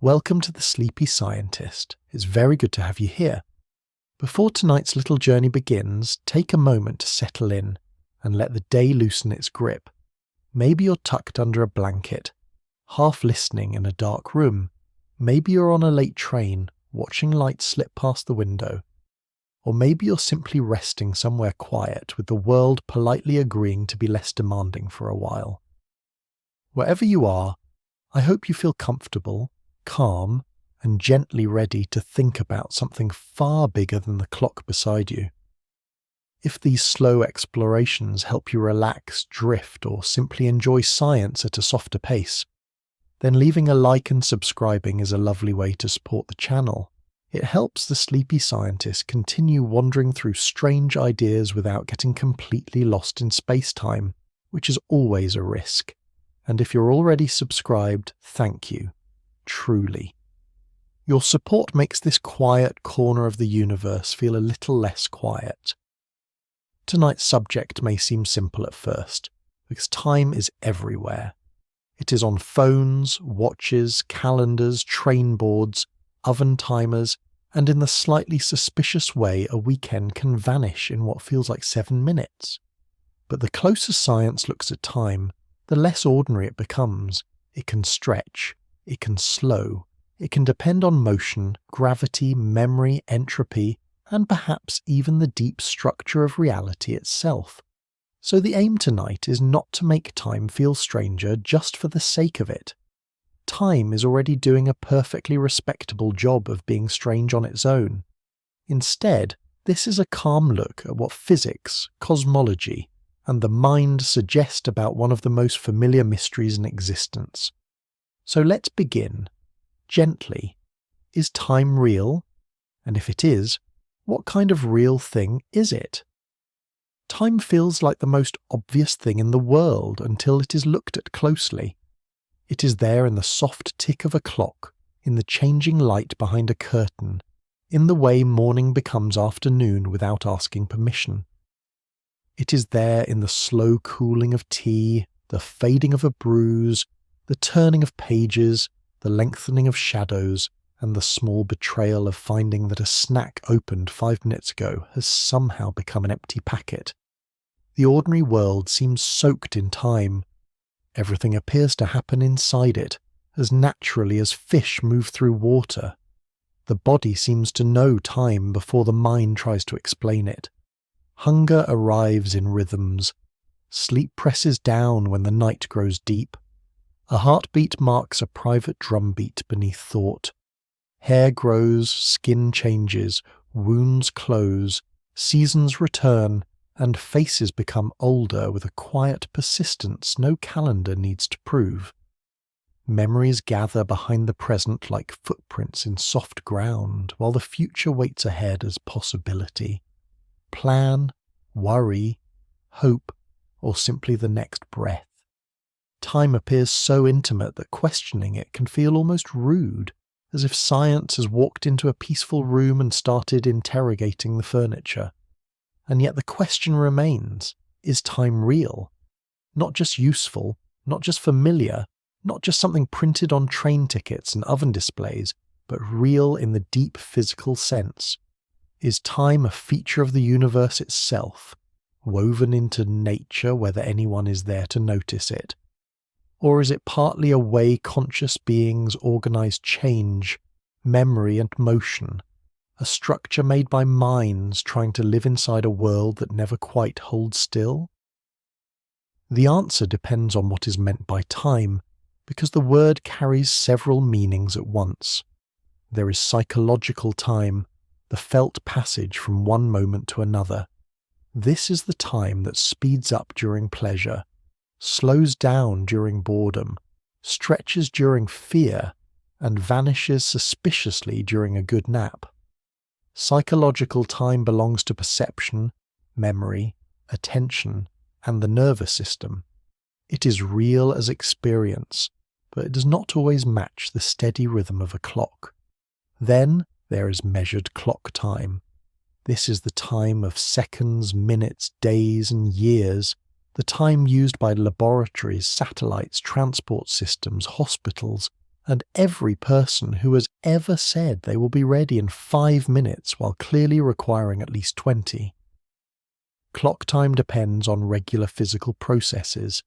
Welcome to the Sleepy Scientist. It's very good to have you here. Before tonight's little journey begins, take a moment to settle in and let the day loosen its grip. Maybe you're tucked under a blanket, half listening in a dark room. Maybe you're on a late train, watching light slip past the window. Or maybe you're simply resting somewhere quiet with the world politely agreeing to be less demanding for a while. Wherever you are, I hope you feel comfortable, calm, and gently ready to think about something far bigger than the clock beside you. If these slow explorations help you relax, drift, or simply enjoy science at a softer pace, then leaving a like and subscribing is a lovely way to support the channel. It helps the Sleepy Scientist continue wandering through strange ideas without getting completely lost in space-time, which is always a risk. And if you're already subscribed, thank you. Truly. Your support makes this quiet corner of the universe feel a little less quiet. Tonight's subject may seem simple at first, because time is everywhere. It is on phones, watches, calendars, train boards, oven timers, and in the slightly suspicious way a weekend can vanish in what feels like 7 minutes. But the closer science looks at time, the less ordinary it becomes. It can stretch, it can slow, it can depend on motion, gravity, memory, entropy, and perhaps even the deep structure of reality itself. So the aim tonight is not to make time feel stranger just for the sake of it. Time is already doing a perfectly respectable job of being strange on its own. Instead, this is a calm look at what physics, cosmology, and the mind suggest about one of the most familiar mysteries in existence. So let's begin. Gently. Is time real? And if it is, what kind of real thing is it? Time feels like the most obvious thing in the world until it is looked at closely. It is there in the soft tick of a clock, in the changing light behind a curtain, in the way morning becomes afternoon without asking permission. It is there in the slow cooling of tea, the fading of a bruise, the turning of pages, the lengthening of shadows, and the small betrayal of finding that a snack opened 5 minutes ago has somehow become an empty packet. The ordinary world seems soaked in time. Everything appears to happen inside it, as naturally as fish move through water. The body seems to know time before the mind tries to explain it. Hunger arrives in rhythms. Sleep presses down when the night grows deep. A heartbeat marks a private drumbeat beneath thought. Hair grows, skin changes, wounds close, seasons return, and faces become older with a quiet persistence no calendar needs to prove. Memories gather behind the present like footprints in soft ground, while the future waits ahead as possibility. Plan, worry, hope, or simply the next breath. Time appears so intimate that questioning it can feel almost rude, as if science has walked into a peaceful room and started interrogating the furniture. And yet the question remains, is time real? Not just useful, not just familiar, not just something printed on train tickets and oven displays, but real in the deep physical sense. Is time a feature of the universe itself, woven into nature whether anyone is there to notice it? Or is it partly a way conscious beings organize change, memory and motion, a structure made by minds trying to live inside a world that never quite holds still? The answer depends on what is meant by time, because the word carries several meanings at once. There is psychological time, the felt passage from one moment to another. This is the time that speeds up during pleasure, slows down during boredom, stretches during fear, and vanishes suspiciously during a good nap. Psychological time belongs to perception, memory, attention, and the nervous system. It is real as experience, but it does not always match the steady rhythm of a clock. Then there is measured clock time. This is the time of seconds, minutes, days, and years, the time used by laboratories, satellites, transport systems, hospitals, and every person who has ever said they will be ready in 5 minutes while clearly requiring at least 20. Clock time depends on regular physical processes.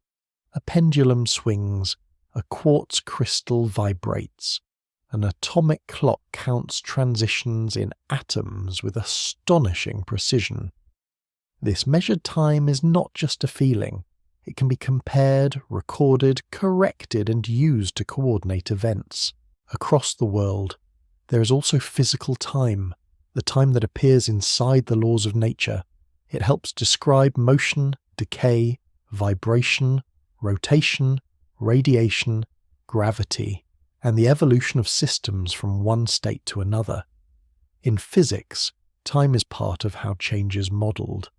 A pendulum swings, a quartz crystal vibrates, an atomic clock counts transitions in atoms with astonishing precision. This measured time is not just a feeling. It can be compared, recorded, corrected, and used to coordinate events. Across the world, there is also physical time, the time that appears inside the laws of nature. It helps describe motion, decay, vibration, rotation, radiation, gravity, and the evolution of systems from one state to another. In physics, time is part of how change is modelled.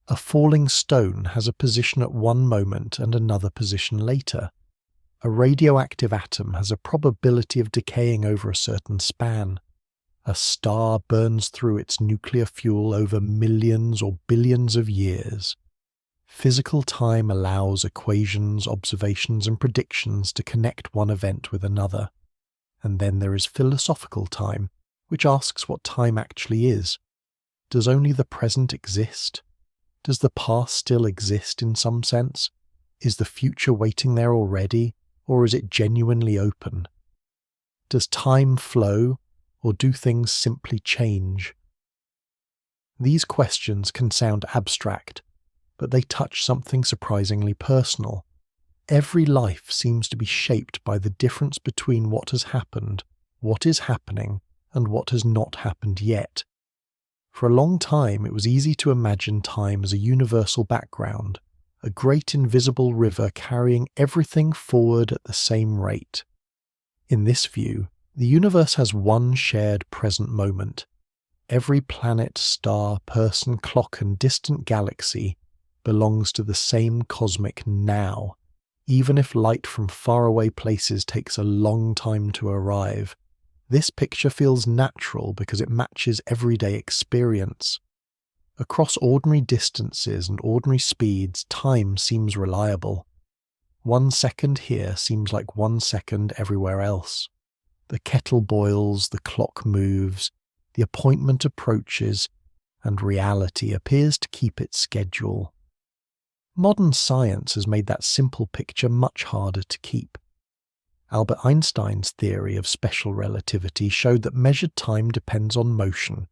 A falling stone has a position at one moment and another position later. A radioactive atom has a probability of decaying over a certain span. A star burns through its nuclear fuel over millions or billions of years. Physical time allows equations, observations, and predictions to connect one event with another. And then there is philosophical time, which asks what time actually is. Does only the present exist? Does the past still exist in some sense? Is the future waiting there already, or is it genuinely open? Does time flow, or do things simply change? These questions can sound abstract, but they touch something surprisingly personal. Every life seems to be shaped by the difference between what has happened, what is happening, and what has not happened yet. For a long time, it was easy to imagine time as a universal background, a great invisible river carrying everything forward at the same rate. In this view, the universe has one shared present moment. Every planet, star, person, clock, and distant galaxy belongs to the same cosmic now, even if light from faraway places takes a long time to arrive. This picture feels natural because it matches everyday experience. Across ordinary distances and ordinary speeds, time seems reliable. 1 second here seems like 1 second everywhere else. The kettle boils, the clock moves, the appointment approaches, and reality appears to keep its schedule. Modern science has made that simple picture much harder to keep. Albert Einstein's theory of special relativity showed that measured time depends on motion.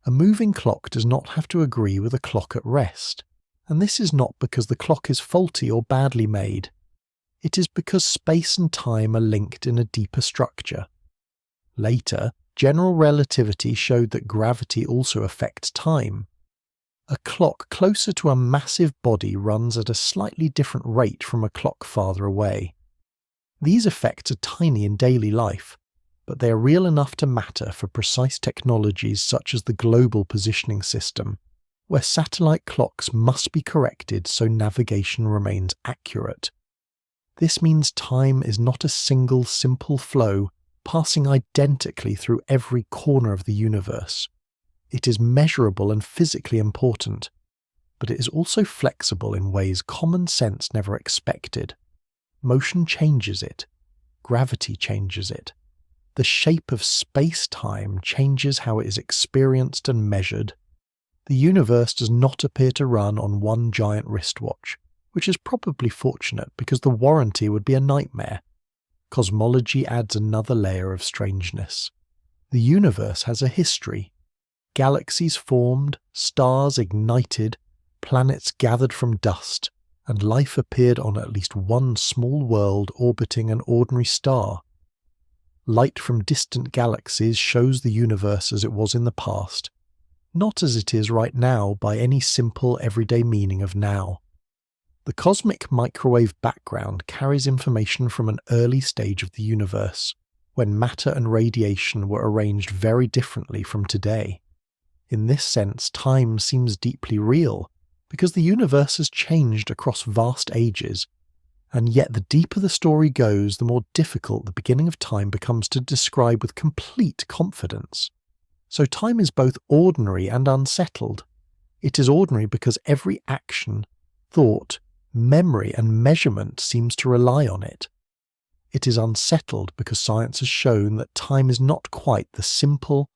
A moving clock does not have to agree with a clock at rest, and this is not because the clock is faulty or badly made. It is because space and time are linked in a deeper structure. Later, general relativity showed that gravity also affects time. A clock closer to a massive body runs at a slightly different rate from a clock farther away. These effects are tiny in daily life, but they are real enough to matter for precise technologies such as the global positioning system, where satellite clocks must be corrected so navigation remains accurate. This means time is not a single simple flow passing identically through every corner of the universe. It is measurable and physically important, but it is also flexible in ways common sense never expected. Motion changes it. Gravity changes it. The shape of space-time changes how it is experienced and measured. The universe does not appear to run on one giant wristwatch, which is probably fortunate because the warranty would be a nightmare. Cosmology adds another layer of strangeness. The universe has a history. Galaxies formed, stars ignited, planets gathered from dust, and life appeared on at least one small world orbiting an ordinary star. Light from distant galaxies shows the universe as it was in the past, not as it is right now by any simple everyday meaning of now. The cosmic microwave background carries information from an early stage of the universe, when matter and radiation were arranged very differently from today. In this sense, time seems deeply real, because the universe has changed across vast ages, and yet the deeper the story goes, the more difficult the beginning of time becomes to describe with complete confidence. So time is both ordinary and unsettled. It is ordinary because every action, thought, memory, and measurement seems to rely on it. It is unsettled because science has shown that time is not quite the simple,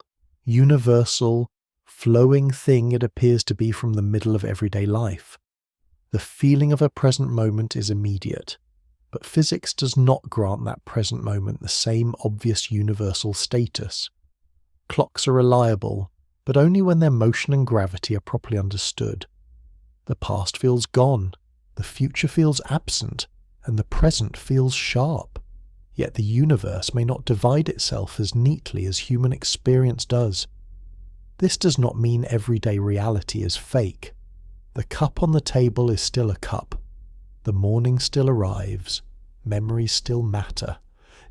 universal, flowing thing it appears to be from the middle of everyday life. The feeling of a present moment is immediate, but physics does not grant that present moment the same obvious universal status. Clocks are reliable, but only when their motion and gravity are properly understood. The past feels gone, the future feels absent, and the present feels sharp. Yet the universe may not divide itself as neatly as human experience does. This does not mean everyday reality is fake. The cup on the table is still a cup. The morning still arrives. Memories still matter.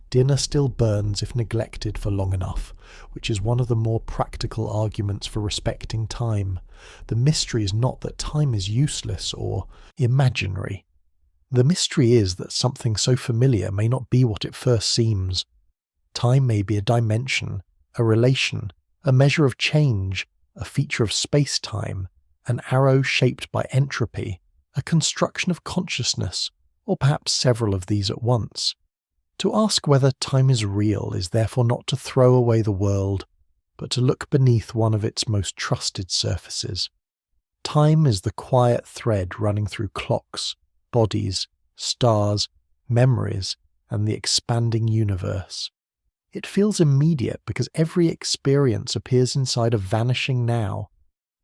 Dinner still burns if neglected for long enough, which is one of the more practical arguments for respecting time. The mystery is not that time is useless or imaginary. The mystery is that something so familiar may not be what it first seems. Time may be a dimension, a relation, a measure of change, a feature of space-time, an arrow shaped by entropy, a construction of consciousness, or perhaps several of these at once. To ask whether time is real is therefore not to throw away the world, but to look beneath one of its most trusted surfaces. Time is the quiet thread running through clocks, bodies, stars, memories, and the expanding universe. It feels immediate because every experience appears inside a vanishing now.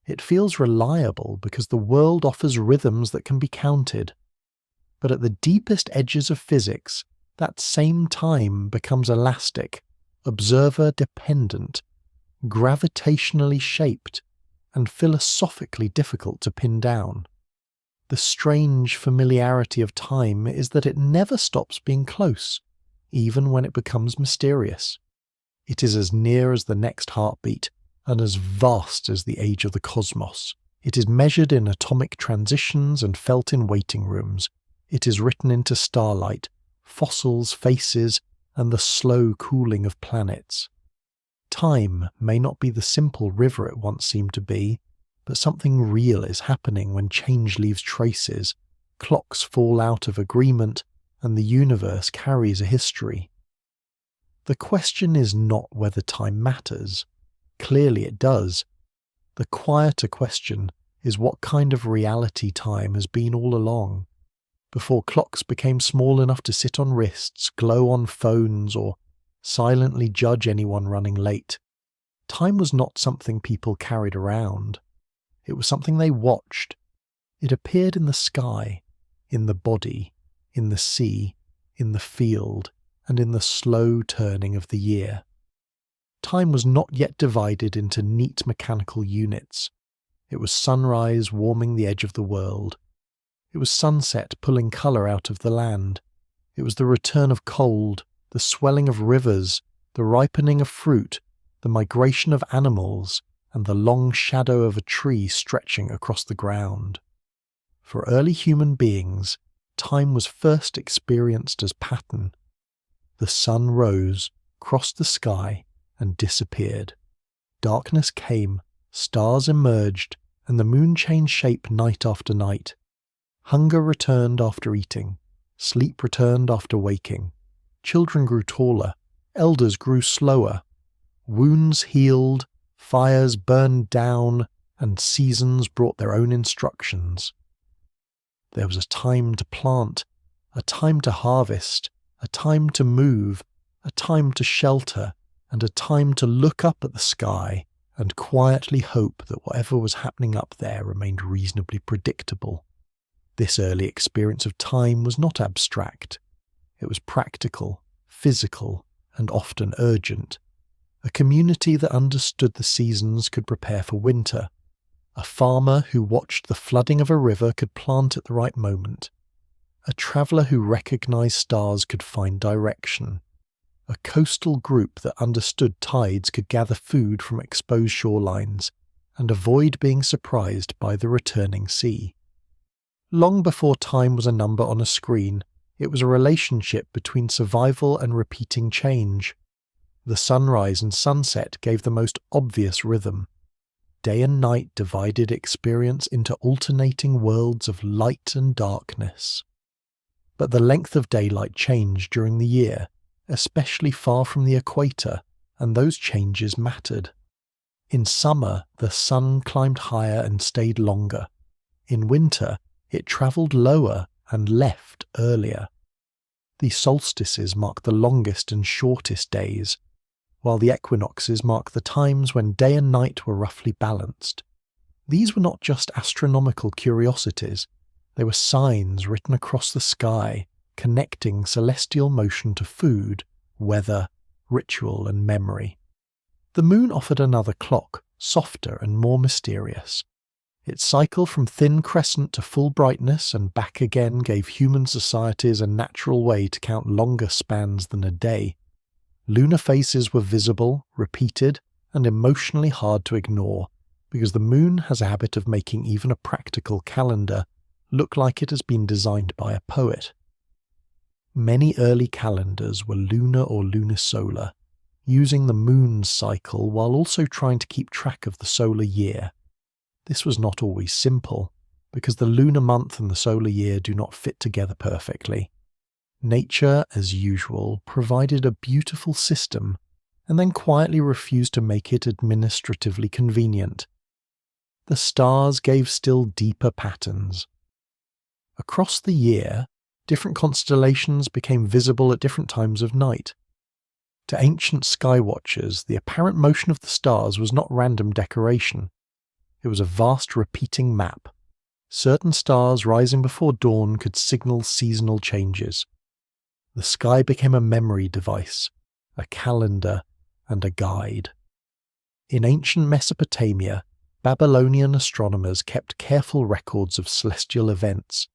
It feels reliable because the world offers rhythms that can be counted. But at the deepest edges of physics, that same time becomes elastic, observer-dependent, gravitationally shaped, and philosophically difficult to pin down. The strange familiarity of time is that it never stops being close, even when it becomes mysterious. It is as near as the next heartbeat, and as vast as the age of the cosmos. It is measured in atomic transitions and felt in waiting rooms. It is written into starlight, fossils, faces, and the slow cooling of planets. Time may not be the simple river it once seemed to be, but something real is happening when change leaves traces, clocks fall out of agreement, and the universe carries a history. The question is not whether time matters. Clearly it does. The quieter question is what kind of reality time has been all along. Before clocks became small enough to sit on wrists, glow on phones, or silently judge anyone running late, time was not something people carried around. It was something they watched. It appeared in the sky, in the body, in the sea, in the field, and in the slow turning of the year. Time was not yet divided into neat mechanical units. It was sunrise warming the edge of the world. It was sunset pulling colour out of the land. It was the return of cold, the swelling of rivers, the ripening of fruit, the migration of animals, and the long shadow of a tree stretching across the ground. For early human beings, time was first experienced as pattern. The sun rose, crossed the sky, and disappeared. Darkness came, stars emerged, and the moon changed shape night after night. Hunger returned after eating. Sleep returned after waking. Children grew taller. Elders grew slower. Wounds healed. Fires burned down, and seasons brought their own instructions. There was a time to plant, a time to harvest, a time to move, a time to shelter, and a time to look up at the sky and quietly hope that whatever was happening up there remained reasonably predictable. This early experience of time was not abstract. It was practical, physical, and often urgent. A community that understood the seasons could prepare for winter. A farmer who watched the flooding of a river could plant at the right moment. A traveller who recognized stars could find direction. A coastal group that understood tides could gather food from exposed shorelines and avoid being surprised by the returning sea. Long before time was a number on a screen, it was a relationship between survival and repeating change. The sunrise and sunset gave the most obvious rhythm. Day and night divided experience into alternating worlds of light and darkness. But the length of daylight changed during the year, especially far from the equator, and those changes mattered. In summer, the sun climbed higher and stayed longer. In winter, it travelled lower and left earlier. The solstices mark the longest and shortest days, while the equinoxes mark the times when day and night were roughly balanced. These were not just astronomical curiosities, they were signs written across the sky, connecting celestial motion to food, weather, ritual and memory. The moon offered another clock, softer and more mysterious. Its cycle from thin crescent to full brightness and back again gave human societies a natural way to count longer spans than a day. Lunar phases were visible, repeated, and emotionally hard to ignore, because the moon has a habit of making even a practical calendar look like it has been designed by a poet. Many early calendars were lunar or lunisolar, using the moon's cycle while also trying to keep track of the solar year. This was not always simple, because the lunar month and the solar year do not fit together perfectly. Nature, as usual, provided a beautiful system, and then quietly refused to make it administratively convenient. The stars gave still deeper patterns. Across the year, different constellations became visible at different times of night. To ancient sky watchers, the apparent motion of the stars was not random decoration. It was a vast repeating map. Certain stars rising before dawn could signal seasonal changes. The sky became a memory device, a calendar, and a guide. In ancient Mesopotamia, Babylonian astronomers kept careful records of celestial events,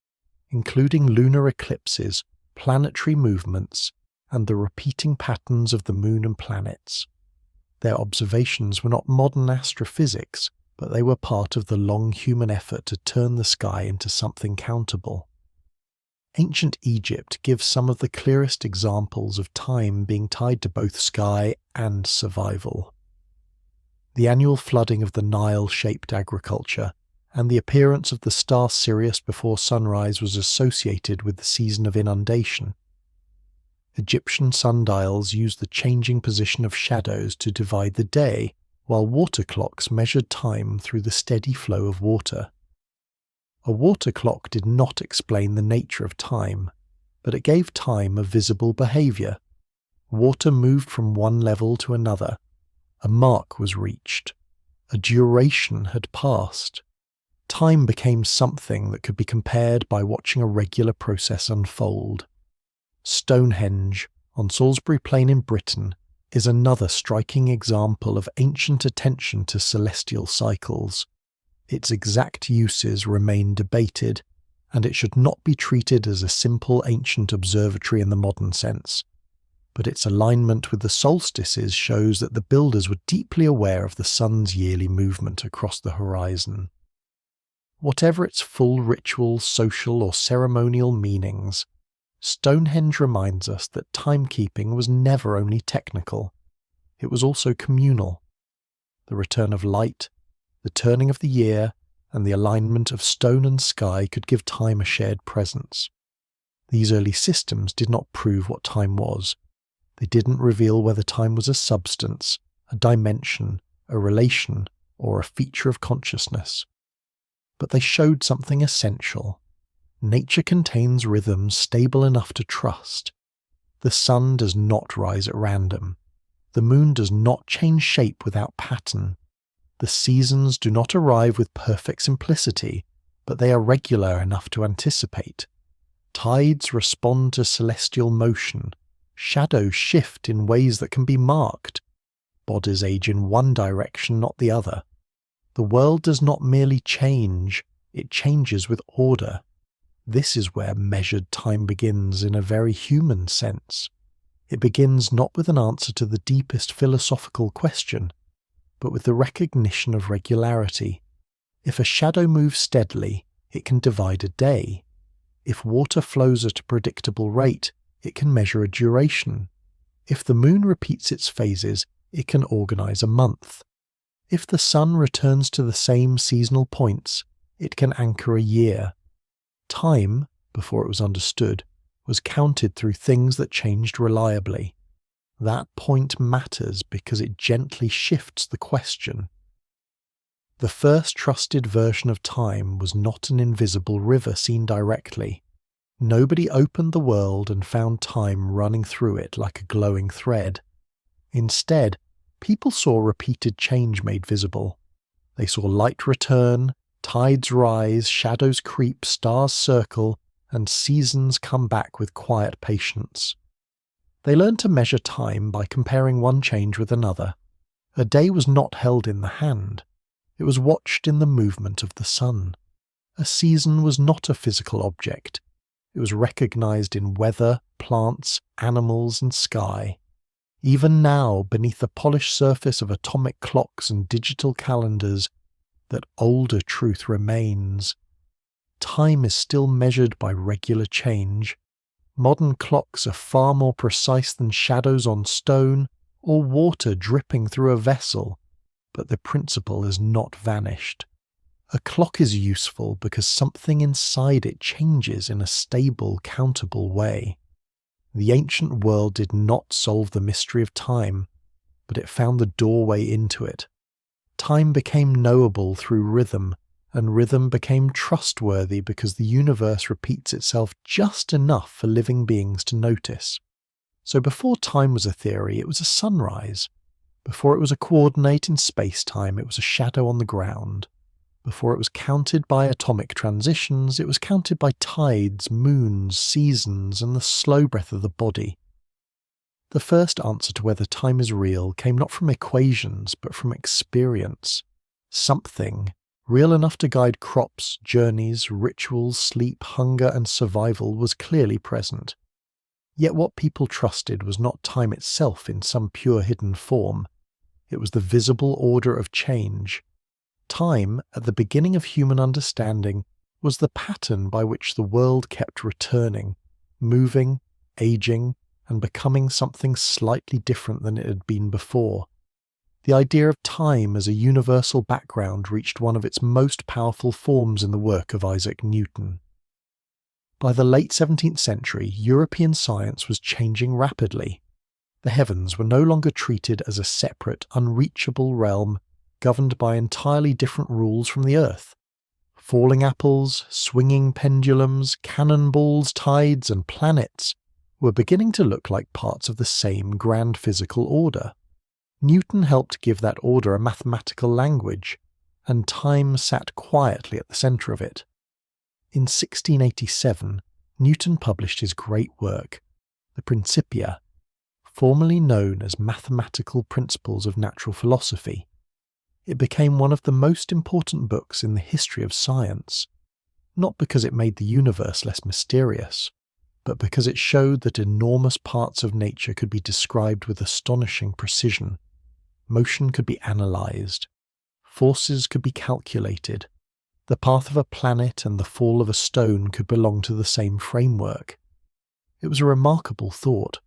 including lunar eclipses, planetary movements, and the repeating patterns of the moon and planets. Their observations were not modern astrophysics, but they were part of the long human effort to turn the sky into something countable. Ancient Egypt gives some of the clearest examples of time being tied to both sky and survival. The annual flooding of the Nile shaped agriculture, and the appearance of the star Sirius before sunrise was associated with the season of inundation. Egyptian sundials used the changing position of shadows to divide the day, while water clocks measured time through the steady flow of water. A water clock did not explain the nature of time, but it gave time a visible behaviour. Water moved from one level to another. A mark was reached. A duration had passed. Time became something that could be compared by watching a regular process unfold. Stonehenge, on Salisbury Plain in Britain, is another striking example of ancient attention to celestial cycles. Its exact uses remain debated, and it should not be treated as a simple ancient observatory in the modern sense. But its alignment with the solstices shows that the builders were deeply aware of the sun's yearly movement across the horizon. Whatever its full ritual, social, or ceremonial meanings, Stonehenge reminds us that timekeeping was never only technical. It was also communal. The return of light, the turning of the year, and the alignment of stone and sky could give time a shared presence. These early systems did not prove what time was. They didn't reveal whether time was a substance, a dimension, a relation, or a feature of consciousness. But they showed something essential. Nature contains rhythms stable enough to trust. The sun does not rise at random. The moon does not change shape without pattern. The seasons do not arrive with perfect simplicity, but they are regular enough to anticipate. Tides respond to celestial motion. Shadows shift in ways that can be marked. Bodies age in one direction, not the other. The world does not merely change, it changes with order. This is where measured time begins in a very human sense. It begins not with an answer to the deepest philosophical question, but with the recognition of regularity. If a shadow moves steadily, it can divide a day. If water flows at a predictable rate, it can measure a duration. If the moon repeats its phases, it can organize a month. If the sun returns to the same seasonal points, it can anchor a year. Time, before it was understood, was counted through things that changed reliably. That point matters because it gently shifts the question. The first trusted version of time was not an invisible river seen directly. Nobody opened the world and found time running through it like a glowing thread. Instead, people saw repeated change made visible. They saw light return, tides rise, shadows creep, stars circle, and seasons come back with quiet patience. They learned to measure time by comparing one change with another. A day was not held in the hand. It was watched in the movement of the sun. A season was not a physical object. It was recognized in weather, plants, animals, and sky. Even now, beneath the polished surface of atomic clocks and digital calendars, that older truth remains. Time is still measured by regular change. Modern clocks are far more precise than shadows on stone or water dripping through a vessel, but the principle has not vanished. A clock is useful because something inside it changes in a stable, countable way. The ancient world did not solve the mystery of time, but it found the doorway into it. Time became knowable through rhythm, and rhythm became trustworthy because the universe repeats itself just enough for living beings to notice. So before time was a theory, it was a sunrise. Before it was a coordinate in space-time, it was a shadow on the ground. Before it was counted by atomic transitions, it was counted by tides, moons, seasons, and the slow breath of the body. The first answer to whether time is real came not from equations, but from experience. Something, real enough to guide crops, journeys, rituals, sleep, hunger, and survival, was clearly present. Yet what people trusted was not time itself in some pure hidden form. It was the visible order of change. Time, at the beginning of human understanding, was the pattern by which the world kept returning, moving, aging, and becoming something slightly different than it had been before. The idea of time as a universal background reached one of its most powerful forms in the work of Isaac Newton. By the late 17th century, European science was changing rapidly. The heavens were no longer treated as a separate, unreachable realm governed by entirely different rules from the Earth. Falling apples, swinging pendulums, cannonballs, tides, and planets were beginning to look like parts of the same grand physical order. Newton helped give that order a mathematical language, and time sat quietly at the centre of it. In 1687, Newton published his great work, the Principia, formerly known as Mathematical Principles of Natural Philosophy. It became one of the most important books in the history of science, not because it made the universe less mysterious, but because it showed that enormous parts of nature could be described with astonishing precision. Motion could be analysed. Forces could be calculated. The path of a planet and the fall of a stone could belong to the same framework. It was a remarkable thought,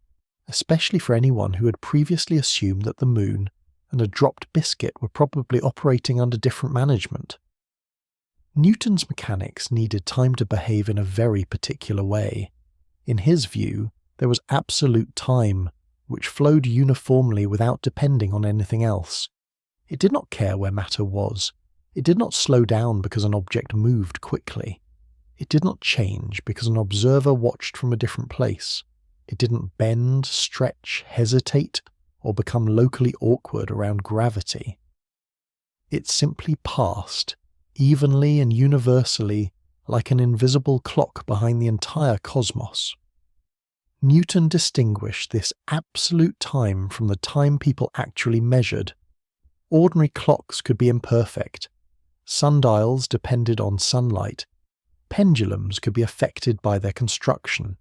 especially for anyone who had previously assumed that the moon and a dropped biscuit were probably operating under different management. Newton's mechanics needed time to behave in a very particular way. In his view, there was absolute time, which flowed uniformly without depending on anything else. It did not care where matter was. It did not slow down because an object moved quickly. It did not change because an observer watched from a different place. It didn't bend, stretch, hesitate, or become locally awkward around gravity. It simply passed, evenly and universally, like an invisible clock behind the entire cosmos. Newton distinguished this absolute time from the time people actually measured. Ordinary clocks could be imperfect. Sundials depended on sunlight. Pendulums could be affected by their construction.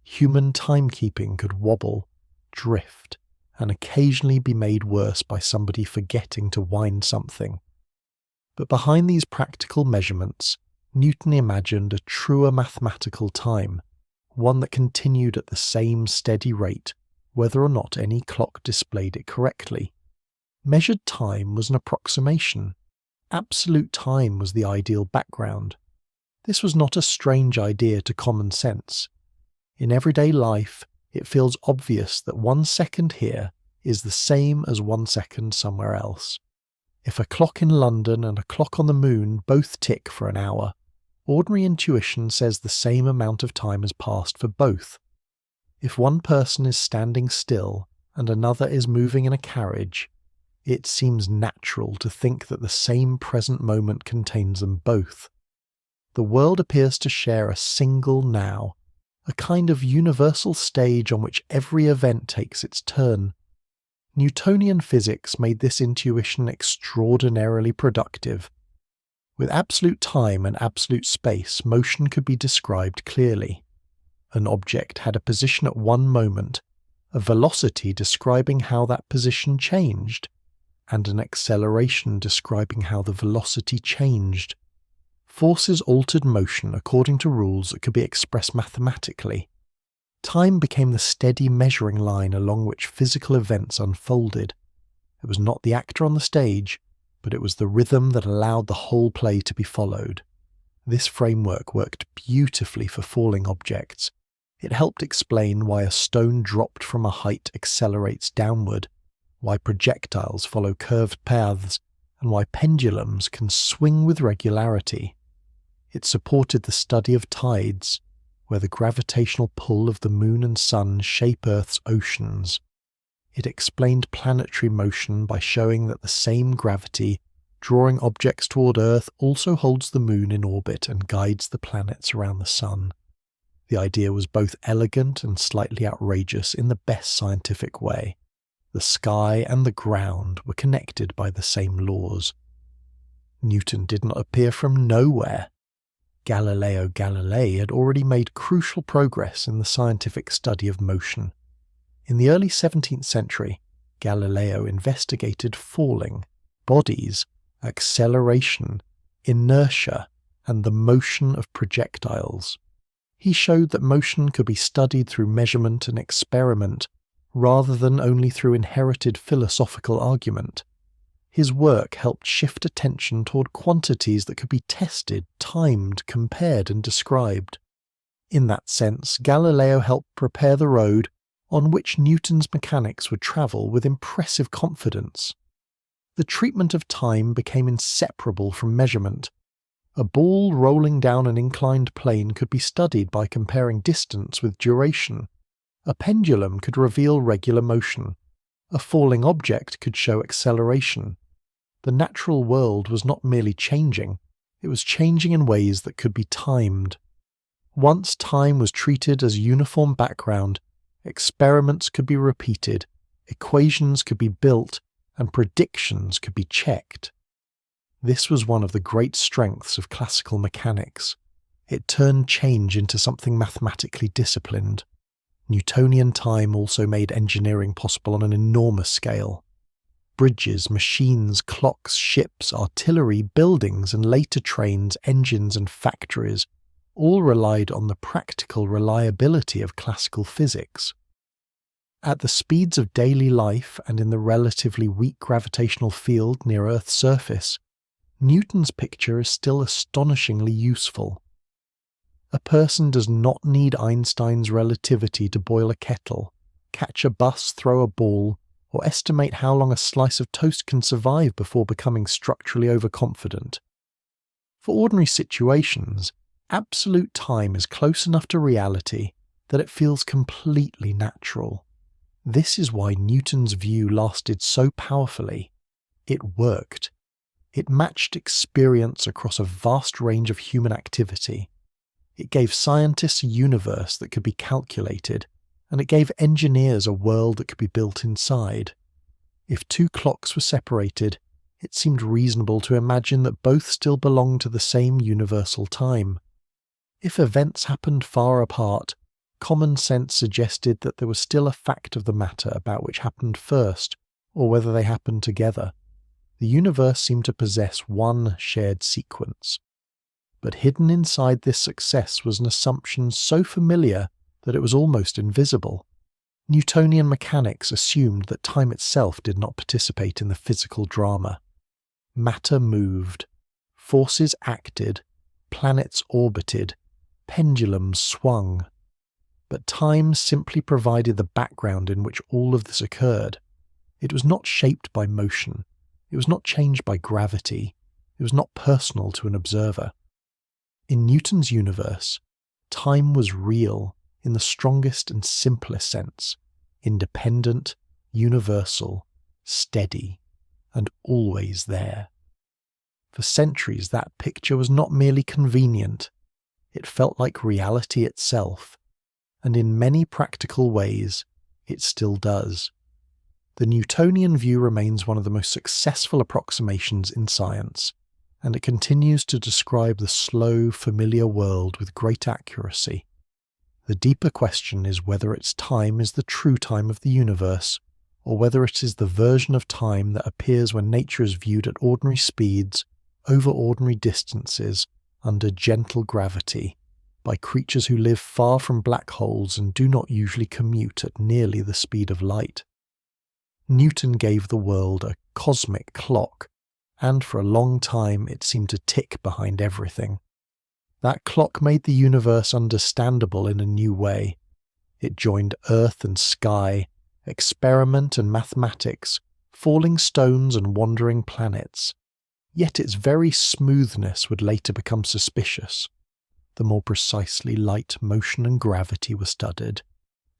Human timekeeping could wobble, drift, and occasionally be made worse by somebody forgetting to wind something. But behind these practical measurements, Newton imagined a truer mathematical time, one that continued at the same steady rate, whether or not any clock displayed it correctly. Measured time was an approximation. Absolute time was the ideal background. This was not a strange idea to common sense. In everyday life, it feels obvious that 1 second here is the same as 1 second somewhere else. If a clock in London and a clock on the moon both tick for an hour, ordinary intuition says the same amount of time has passed for both. If one person is standing still and another is moving in a carriage, it seems natural to think that the same present moment contains them both. The world appears to share a single now, a kind of universal stage on which every event takes its turn. Newtonian physics made this intuition extraordinarily productive. With absolute time and absolute space, motion could be described clearly. An object had a position at one moment, a velocity describing how that position changed, and an acceleration describing how the velocity changed. Forces altered motion according to rules that could be expressed mathematically. Time became the steady measuring line along which physical events unfolded. It was not the actor on the stage, but it was the rhythm that allowed the whole play to be followed. This framework worked beautifully for falling objects. It helped explain why a stone dropped from a height accelerates downward, why projectiles follow curved paths, and why pendulums can swing with regularity. It supported the study of tides, where the gravitational pull of the moon and sun shape Earth's oceans. It explained planetary motion by showing that the same gravity drawing objects toward Earth also holds the moon in orbit and guides the planets around the sun. The idea was both elegant and slightly outrageous in the best scientific way. The sky and the ground were connected by the same laws. Newton did not appear from nowhere. Galileo Galilei had already made crucial progress in the scientific study of motion. In the early 17th century, Galileo investigated falling, bodies, acceleration, inertia, and the motion of projectiles. He showed that motion could be studied through measurement and experiment, rather than only through inherited philosophical argument. His work helped shift attention toward quantities that could be tested, timed, compared, and described. In that sense, Galileo helped prepare the road on which Newton's mechanics would travel with impressive confidence. The treatment of time became inseparable from measurement. A ball rolling down an inclined plane could be studied by comparing distance with duration. A pendulum could reveal regular motion. A falling object could show acceleration. The natural world was not merely changing, it was changing in ways that could be timed. Once time was treated as uniform background, experiments could be repeated, equations could be built, and predictions could be checked. This was one of the great strengths of classical mechanics. It turned change into something mathematically disciplined. Newtonian time also made engineering possible on an enormous scale. Bridges, machines, clocks, ships, artillery, buildings, and later trains, engines, and factories all relied on the practical reliability of classical physics. At the speeds of daily life and in the relatively weak gravitational field near Earth's surface, Newton's picture is still astonishingly useful. A person does not need Einstein's relativity to boil a kettle, catch a bus, throw a ball, or estimate how long a slice of toast can survive before becoming structurally overconfident. For ordinary situations, absolute time is close enough to reality that it feels completely natural. This is why Newton's view lasted so powerfully. It worked. It matched experience across a vast range of human activity. It gave scientists a universe that could be calculated, and it gave engineers a world that could be built inside. If two clocks were separated, it seemed reasonable to imagine that both still belonged to the same universal time. If events happened far apart, common sense suggested that there was still a fact of the matter about which happened first, or whether they happened together. The universe seemed to possess one shared sequence. But hidden inside this success was an assumption so familiar that it was almost invisible. Newtonian mechanics assumed that time itself did not participate in the physical drama. Matter moved, forces acted, planets orbited, pendulums swung. But time simply provided the background in which all of this occurred. It was not shaped by motion. It was not changed by gravity. It was not personal to an observer. In Newton's universe, time was real in the strongest and simplest sense, independent, universal, steady, and always there. For centuries, that picture was not merely convenient. It felt like reality itself, and in many practical ways, it still does. The Newtonian view remains one of the most successful approximations in science, and it continues to describe the slow, familiar world with great accuracy. The deeper question is whether its time is the true time of the universe, or whether it is the version of time that appears when nature is viewed at ordinary speeds, over ordinary distances, under gentle gravity, by creatures who live far from black holes and do not usually commute at nearly the speed of light. Newton gave the world a cosmic clock, and for a long time it seemed to tick behind everything. That clock made the universe understandable in a new way. It joined earth and sky, experiment and mathematics, falling stones and wandering planets. Yet its very smoothness would later become suspicious. The more precisely light, motion and gravity were studied,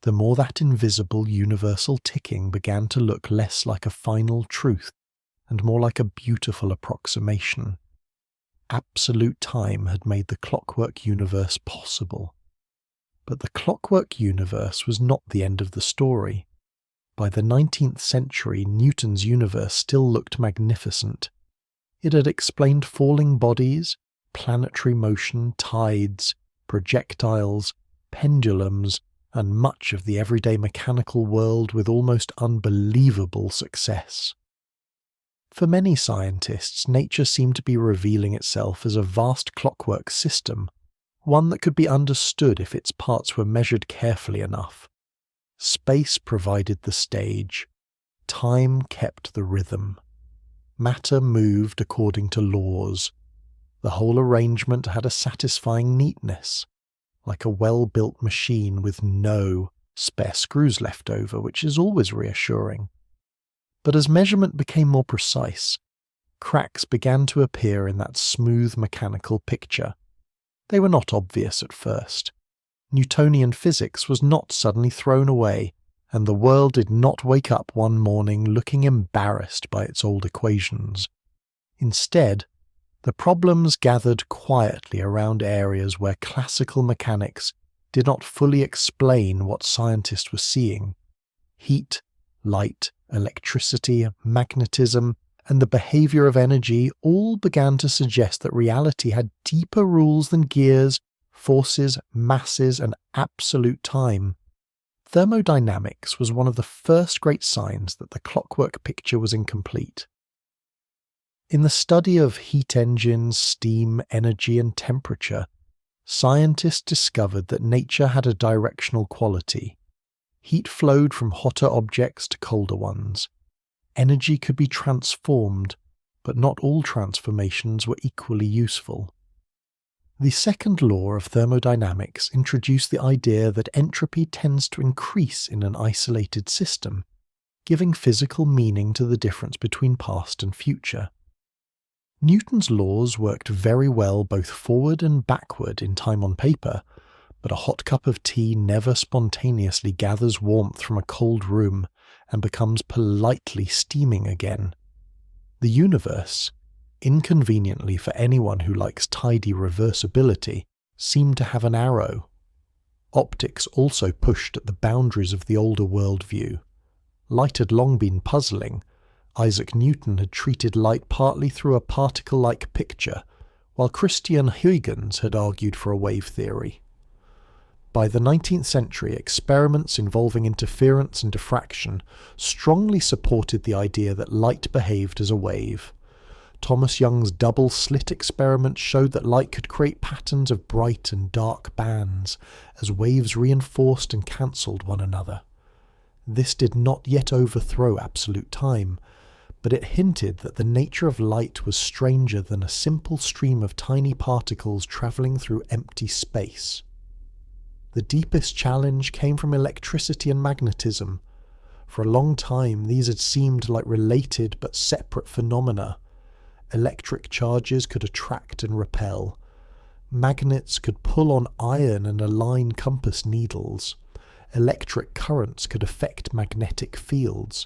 the more that invisible universal ticking began to look less like a final truth and more like a beautiful approximation. Absolute time had made the clockwork universe possible. But the clockwork universe was not the end of the story. By the 19th century, Newton's universe still looked magnificent. It had explained falling bodies, planetary motion, tides, projectiles, pendulums, and much of the everyday mechanical world with almost unbelievable success. For many scientists, nature seemed to be revealing itself as a vast clockwork system, one that could be understood if its parts were measured carefully enough. Space provided the stage. Time kept the rhythm. Matter moved according to laws. The whole arrangement had a satisfying neatness, like a well-built machine with no spare screws left over, which is always reassuring. But as measurement became more precise, cracks began to appear in that smooth mechanical picture. They were not obvious at first. Newtonian physics was not suddenly thrown away, and the world did not wake up one morning looking embarrassed by its old equations. Instead, the problems gathered quietly around areas where classical mechanics did not fully explain what scientists were seeing. Heat, light, electricity, magnetism, and the behavior of energy all began to suggest that reality had deeper rules than gears, forces, masses, and absolute time. Thermodynamics was one of the first great signs that the clockwork picture was incomplete. In the study of heat engines, steam, energy, and temperature, scientists discovered that nature had a directional quality. Heat flowed from hotter objects to colder ones. Energy could be transformed, but not all transformations were equally useful. The second law of thermodynamics introduced the idea that entropy tends to increase in an isolated system, giving physical meaning to the difference between past and future. Newton's laws worked very well both forward and backward in time on paper, but a hot cup of tea never spontaneously gathers warmth from a cold room and becomes politely steaming again. The universe, inconveniently for anyone who likes tidy reversibility, seemed to have an arrow. Optics also pushed at the boundaries of the older worldview. Light had long been puzzling. Isaac Newton had treated light partly through a particle-like picture, while Christian Huygens had argued for a wave theory. By the 19th century, experiments involving interference and diffraction strongly supported the idea that light behaved as a wave. Thomas Young's double-slit experiment showed that light could create patterns of bright and dark bands, as waves reinforced and cancelled one another. This did not yet overthrow absolute time, but it hinted that the nature of light was stranger than a simple stream of tiny particles travelling through empty space. The deepest challenge came from electricity and magnetism. For a long time, these had seemed like related but separate phenomena. Electric charges could attract and repel. Magnets could pull on iron and align compass needles. Electric currents could affect magnetic fields.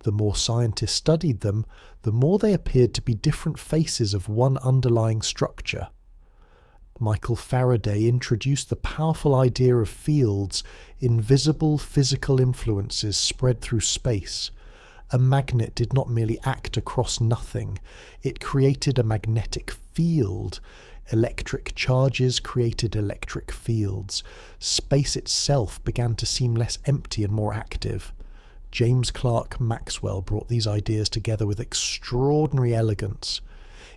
The more scientists studied them, the more they appeared to be different faces of one underlying structure. Michael Faraday introduced the powerful idea of fields, invisible physical influences spread through space. A magnet did not merely act across nothing, it created a magnetic field. Electric charges created electric fields. Space itself began to seem less empty and more active. James Clerk Maxwell brought these ideas together with extraordinary elegance.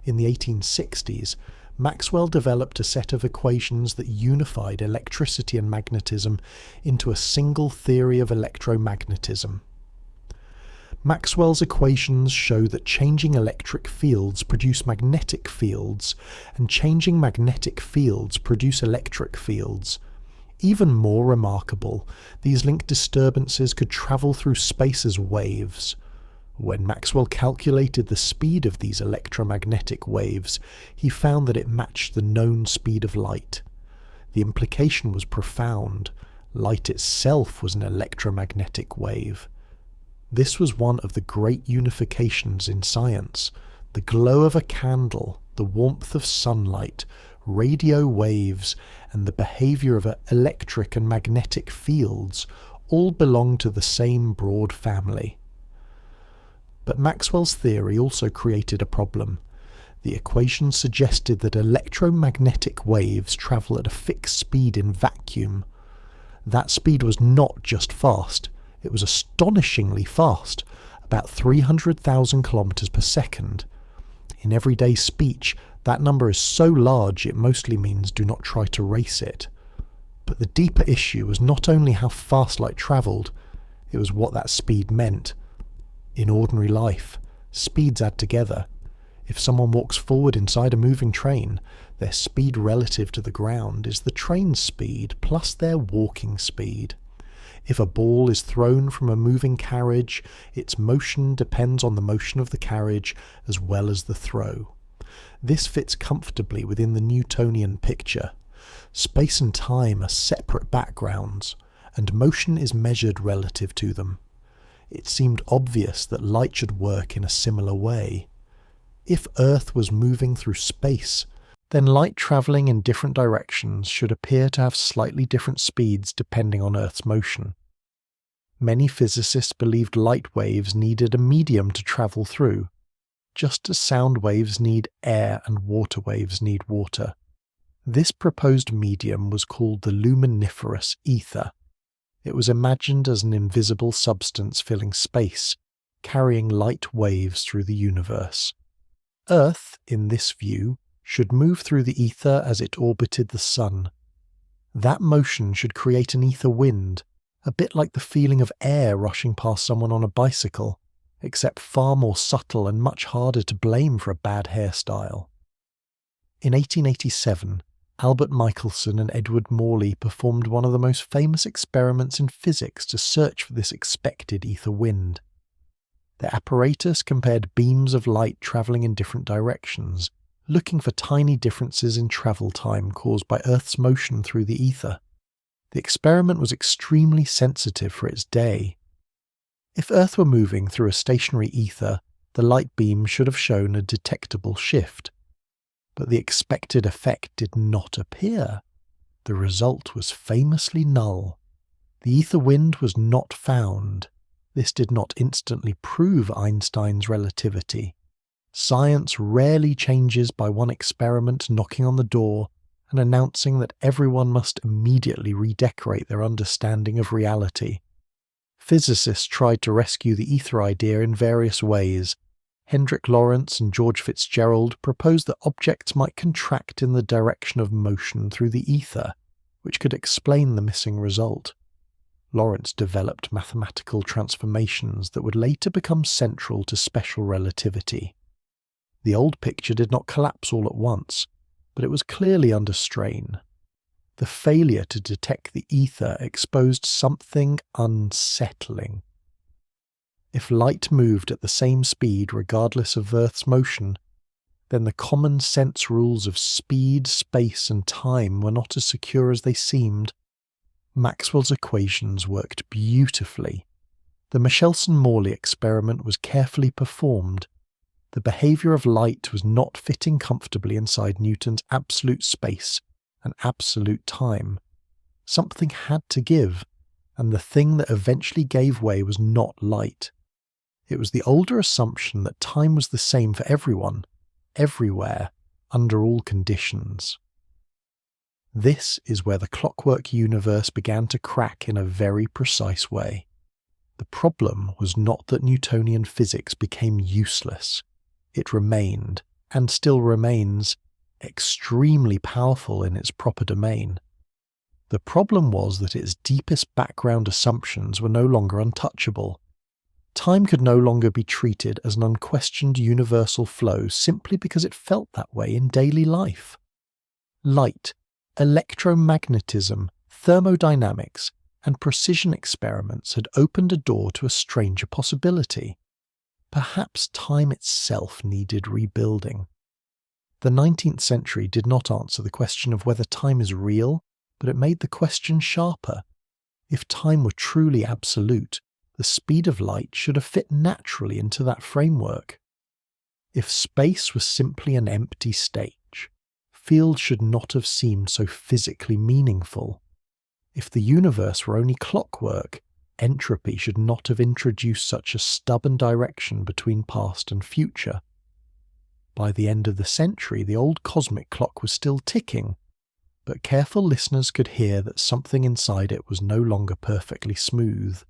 In the 1860s, Maxwell developed a set of equations that unified electricity and magnetism into a single theory of electromagnetism. Maxwell's equations show that changing electric fields produce magnetic fields, and changing magnetic fields produce electric fields. Even more remarkable, these linked disturbances could travel through space as waves. When Maxwell calculated the speed of these electromagnetic waves, he found that it matched the known speed of light. The implication was profound. Light itself was an electromagnetic wave. This was one of the great unifications in science. The glow of a candle, the warmth of sunlight, radio waves, and the behavior of electric and magnetic fields all belong to the same broad family. But Maxwell's theory also created a problem. The equation suggested that electromagnetic waves travel at a fixed speed in vacuum. That speed was not just fast, it was astonishingly fast, about 300,000 kilometers per second. In everyday speech, that number is so large it mostly means do not try to race it. But the deeper issue was not only how fast light travelled, it was what that speed meant. In ordinary life, speeds add together. If someone walks forward inside a moving train, their speed relative to the ground is the train's speed plus their walking speed. If a ball is thrown from a moving carriage, its motion depends on the motion of the carriage as well as the throw. This fits comfortably within the Newtonian picture. Space and time are separate backgrounds, and motion is measured relative to them. It seemed obvious that light should work in a similar way. If Earth was moving through space, then light travelling in different directions should appear to have slightly different speeds depending on Earth's motion. Many physicists believed light waves needed a medium to travel through, just as sound waves need air and water waves need water. This proposed medium was called the luminiferous ether. It was imagined as an invisible substance filling space, carrying light waves through the universe. Earth, in this view, should move through the ether as it orbited the sun. That motion should create an ether wind, a bit like the feeling of air rushing past someone on a bicycle, except far more subtle and much harder to blame for a bad hairstyle. In 1887, Albert Michelson and Edward Morley performed one of the most famous experiments in physics to search for this expected ether wind. Their apparatus compared beams of light travelling in different directions, looking for tiny differences in travel time caused by Earth's motion through the ether. The experiment was extremely sensitive for its day. If Earth were moving through a stationary ether, the light beam should have shown a detectable shift. But the expected effect did not appear. The result was famously null. The ether wind was not found. This did not instantly prove Einstein's relativity. Science rarely changes by one experiment knocking on the door and announcing that everyone must immediately redecorate their understanding of reality. Physicists tried to rescue the ether idea in various ways. Hendrik Lorentz and George Fitzgerald proposed that objects might contract in the direction of motion through the ether, which could explain the missing result. Lorentz developed mathematical transformations that would later become central to special relativity. The old picture did not collapse all at once, but it was clearly under strain. The failure to detect the ether exposed something unsettling. If light moved at the same speed regardless of Earth's motion, then the common sense rules of speed, space, and time were not as secure as they seemed. Maxwell's equations worked beautifully. The Michelson-Morley experiment was carefully performed. The behaviour of light was not fitting comfortably inside Newton's absolute space and absolute time. Something had to give, and the thing that eventually gave way was not light. It was the older assumption that time was the same for everyone, everywhere, under all conditions. This is where the clockwork universe began to crack in a very precise way. The problem was not that Newtonian physics became useless. It remained, and still remains, extremely powerful in its proper domain. The problem was that its deepest background assumptions were no longer untouchable. Time could no longer be treated as an unquestioned universal flow simply because it felt that way in daily life. Light, electromagnetism, thermodynamics, and precision experiments had opened a door to a stranger possibility. Perhaps time itself needed rebuilding. The 19th century did not answer the question of whether time is real, but it made the question sharper. If time were truly absolute, the speed of light should have fit naturally into that framework. If space was simply an empty stage, fields should not have seemed so physically meaningful. If the universe were only clockwork, entropy should not have introduced such a stubborn direction between past and future. By the end of the century, the old cosmic clock was still ticking, but careful listeners could hear that something inside it was no longer perfectly smooth.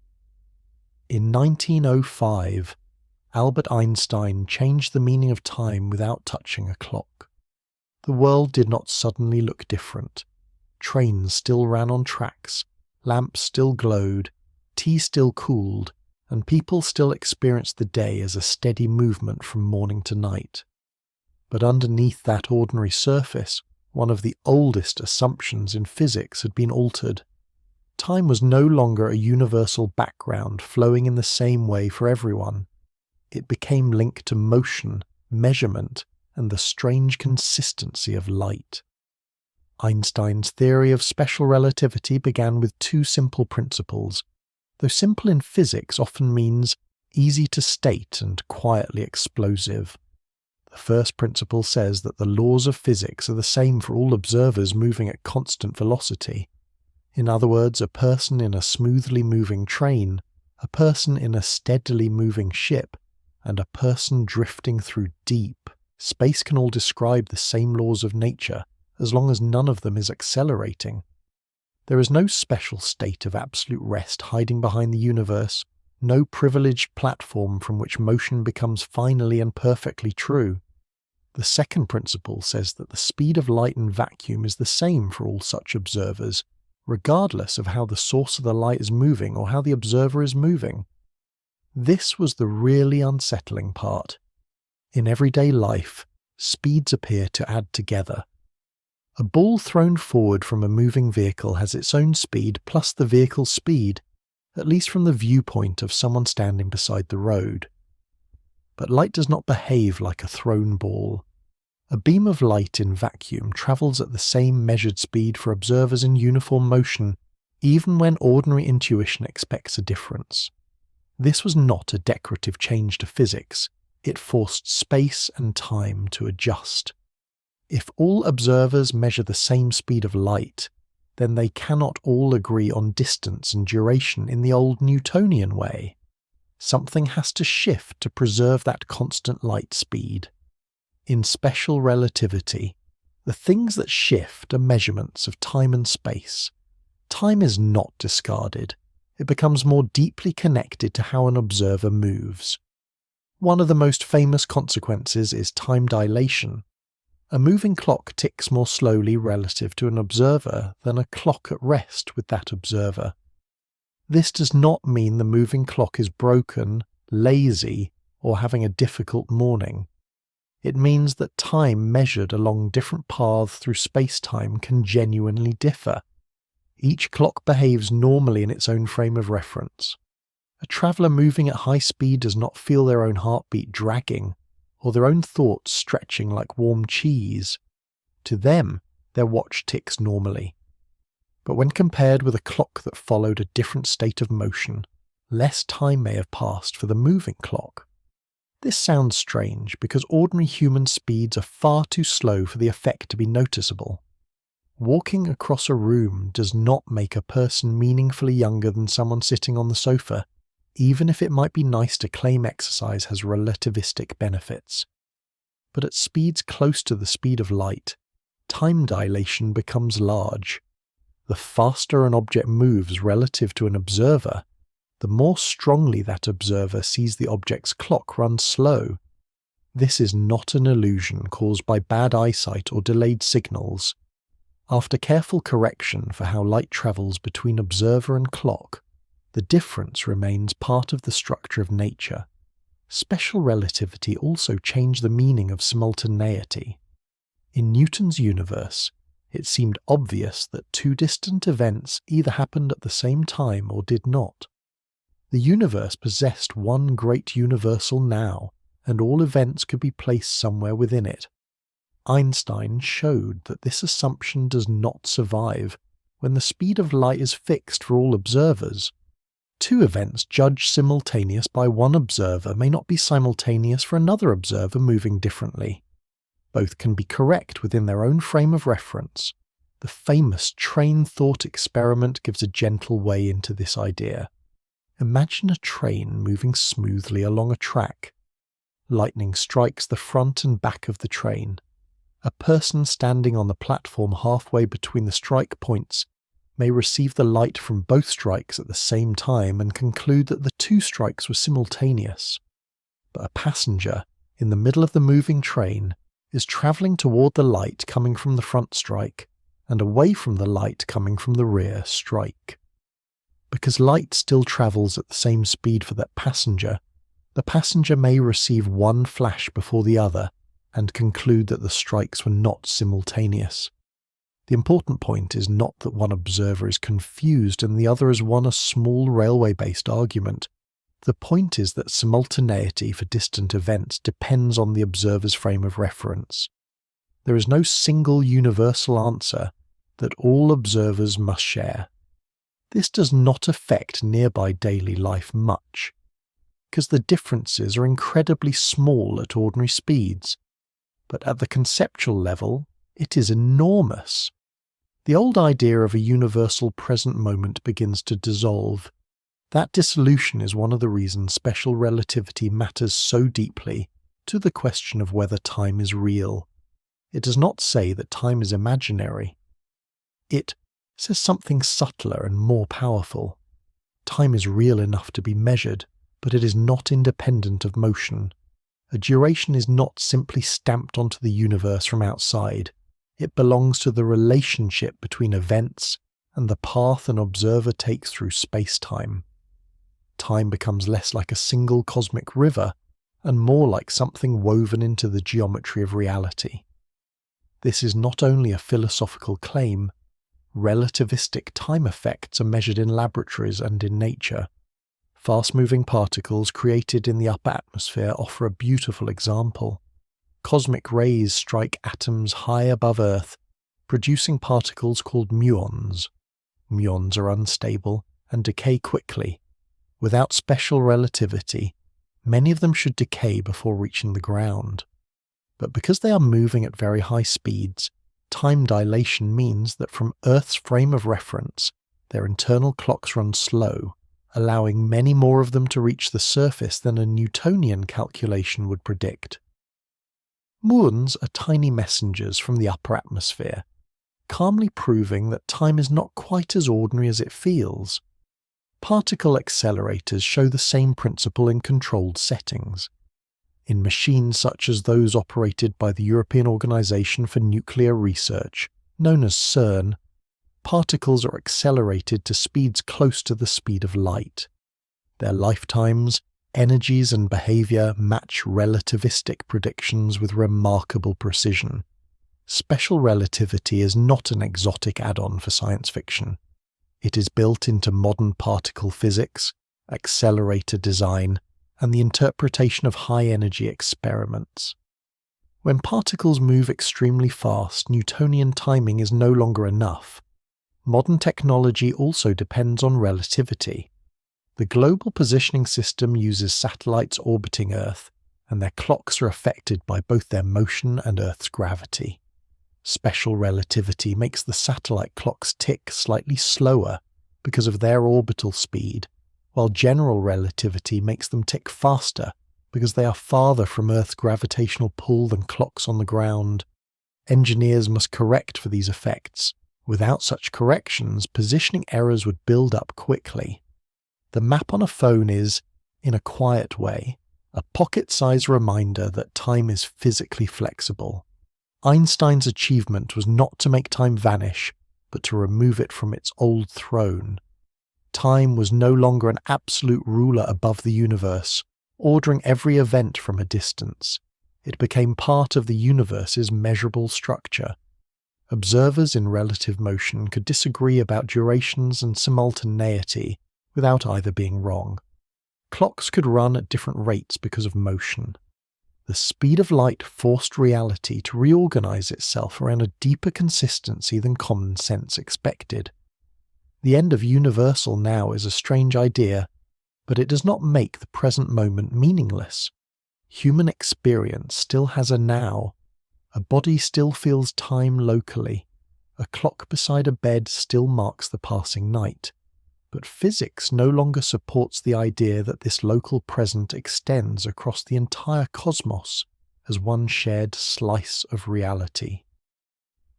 In 1905, Albert Einstein changed the meaning of time without touching a clock. The world did not suddenly look different. Trains still ran on tracks, lamps still glowed, tea still cooled, and people still experienced the day as a steady movement from morning to night. But underneath that ordinary surface, one of the oldest assumptions in physics had been altered. Time was no longer a universal background flowing in the same way for everyone. It became linked to motion, measurement, and the strange consistency of light. Einstein's theory of special relativity began with two simple principles. Though simple in physics often means easy to state and quietly explosive. The first principle says that the laws of physics are the same for all observers moving at constant velocity. In other words, a person in a smoothly moving train, a person in a steadily moving ship, and a person drifting through deep space can all describe the same laws of nature, as long as none of them is accelerating. There is no special state of absolute rest hiding behind the universe, no privileged platform from which motion becomes finally and perfectly true. The second principle says that the speed of light in vacuum is the same for all such observers, regardless of how the source of the light is moving or how the observer is moving. This was the really unsettling part. In everyday life, speeds appear to add together. A ball thrown forward from a moving vehicle has its own speed plus the vehicle's speed, at least from the viewpoint of someone standing beside the road. But light does not behave like a thrown ball. A beam of light in vacuum travels at the same measured speed for observers in uniform motion, even when ordinary intuition expects a difference. This was not a decorative change to physics. It forced space and time to adjust. If all observers measure the same speed of light, then they cannot all agree on distance and duration in the old Newtonian way. Something has to shift to preserve that constant light speed. In special relativity, the things that shift are measurements of time and space. Time is not discarded. It becomes more deeply connected to how an observer moves. One of the most famous consequences is time dilation. A moving clock ticks more slowly relative to an observer than a clock at rest with that observer. This does not mean the moving clock is broken, lazy, or having a difficult morning. It means that time measured along different paths through space-time can genuinely differ. Each clock behaves normally in its own frame of reference. A traveller moving at high speed does not feel their own heartbeat dragging, or their own thoughts stretching like warm cheese. To them, their watch ticks normally. But when compared with a clock that followed a different state of motion, less time may have passed for the moving clock. This sounds strange because ordinary human speeds are far too slow for the effect to be noticeable. Walking across a room does not make a person meaningfully younger than someone sitting on the sofa, even if it might be nice to claim exercise has relativistic benefits. But at speeds close to the speed of light, time dilation becomes large. The faster an object moves relative to an observer, the more strongly that observer sees the object's clock run slow. This is not an illusion caused by bad eyesight or delayed signals. After careful correction for how light travels between observer and clock, the difference remains part of the structure of nature. Special relativity also changed the meaning of simultaneity. In Newton's universe, it seemed obvious that two distant events either happened at the same time or did not. The universe possessed one great universal now, and all events could be placed somewhere within it. Einstein showed that this assumption does not survive when the speed of light is fixed for all observers. Two events judged simultaneous by one observer may not be simultaneous for another observer moving differently. Both can be correct within their own frame of reference. The famous train thought experiment gives a gentle way into this idea. Imagine a train moving smoothly along a track. Lightning strikes the front and back of the train. A person standing on the platform halfway between the strike points may receive the light from both strikes at the same time and conclude that the two strikes were simultaneous. But a passenger, in the middle of the moving train, is travelling toward the light coming from the front strike and away from the light coming from the rear strike. Because light still travels at the same speed for that passenger, the passenger may receive one flash before the other and conclude that the strikes were not simultaneous. The important point is not that one observer is confused and the other has won a small railway-based argument. The point is that simultaneity for distant events depends on the observer's frame of reference. There is no single universal answer that all observers must share. This does not affect nearby daily life much, because the differences are incredibly small at ordinary speeds, but at the conceptual level, it is enormous. The old idea of a universal present moment begins to dissolve. That dissolution is one of the reasons special relativity matters so deeply to the question of whether time is real. It does not say that time is imaginary. It says something subtler and more powerful. Time is real enough to be measured, but it is not independent of motion. A duration is not simply stamped onto the universe from outside. It belongs to the relationship between events and the path an observer takes through space-time. Time becomes less like a single cosmic river and more like something woven into the geometry of reality. This is not only a philosophical claim. Relativistic time effects are measured in laboratories and in nature. Fast-moving particles created in the upper atmosphere offer a beautiful example. Cosmic rays strike atoms high above Earth, producing particles called muons. Muons are unstable and decay quickly. Without special relativity, many of them should decay before reaching the ground. But because they are moving at very high speeds, time dilation means that from Earth's frame of reference, their internal clocks run slow, allowing many more of them to reach the surface than a Newtonian calculation would predict. Muons are tiny messengers from the upper atmosphere, calmly proving that time is not quite as ordinary as it feels. Particle accelerators show the same principle in controlled settings. In machines such as those operated by the European Organization for Nuclear Research, known as CERN, particles are accelerated to speeds close to the speed of light. Their lifetimes, energies and behavior match relativistic predictions with remarkable precision. Special relativity is not an exotic add-on for science fiction. It is built into modern particle physics, accelerator design, and the interpretation of high-energy experiments. When particles move extremely fast, Newtonian timing is no longer enough. Modern technology also depends on relativity. The global positioning system uses satellites orbiting Earth, and their clocks are affected by both their motion and Earth's gravity. Special relativity makes the satellite clocks tick slightly slower because of their orbital speed, while general relativity makes them tick faster because they are farther from Earth's gravitational pull than clocks on the ground. Engineers must correct for these effects. Without such corrections, positioning errors would build up quickly. The map on a phone is, in a quiet way, a pocket-sized reminder that time is physically flexible. Einstein's achievement was not to make time vanish, but to remove it from its old throne. Time was no longer an absolute ruler above the universe, ordering every event from a distance. It became part of the universe's measurable structure. Observers in relative motion could disagree about durations and simultaneity without either being wrong. Clocks could run at different rates because of motion. The speed of light forced reality to reorganize itself around a deeper consistency than common sense expected. The end of universal now is a strange idea, but it does not make the present moment meaningless. Human experience still has a now. A body still feels time locally. A clock beside a bed still marks the passing night. But physics no longer supports the idea that this local present extends across the entire cosmos as one shared slice of reality.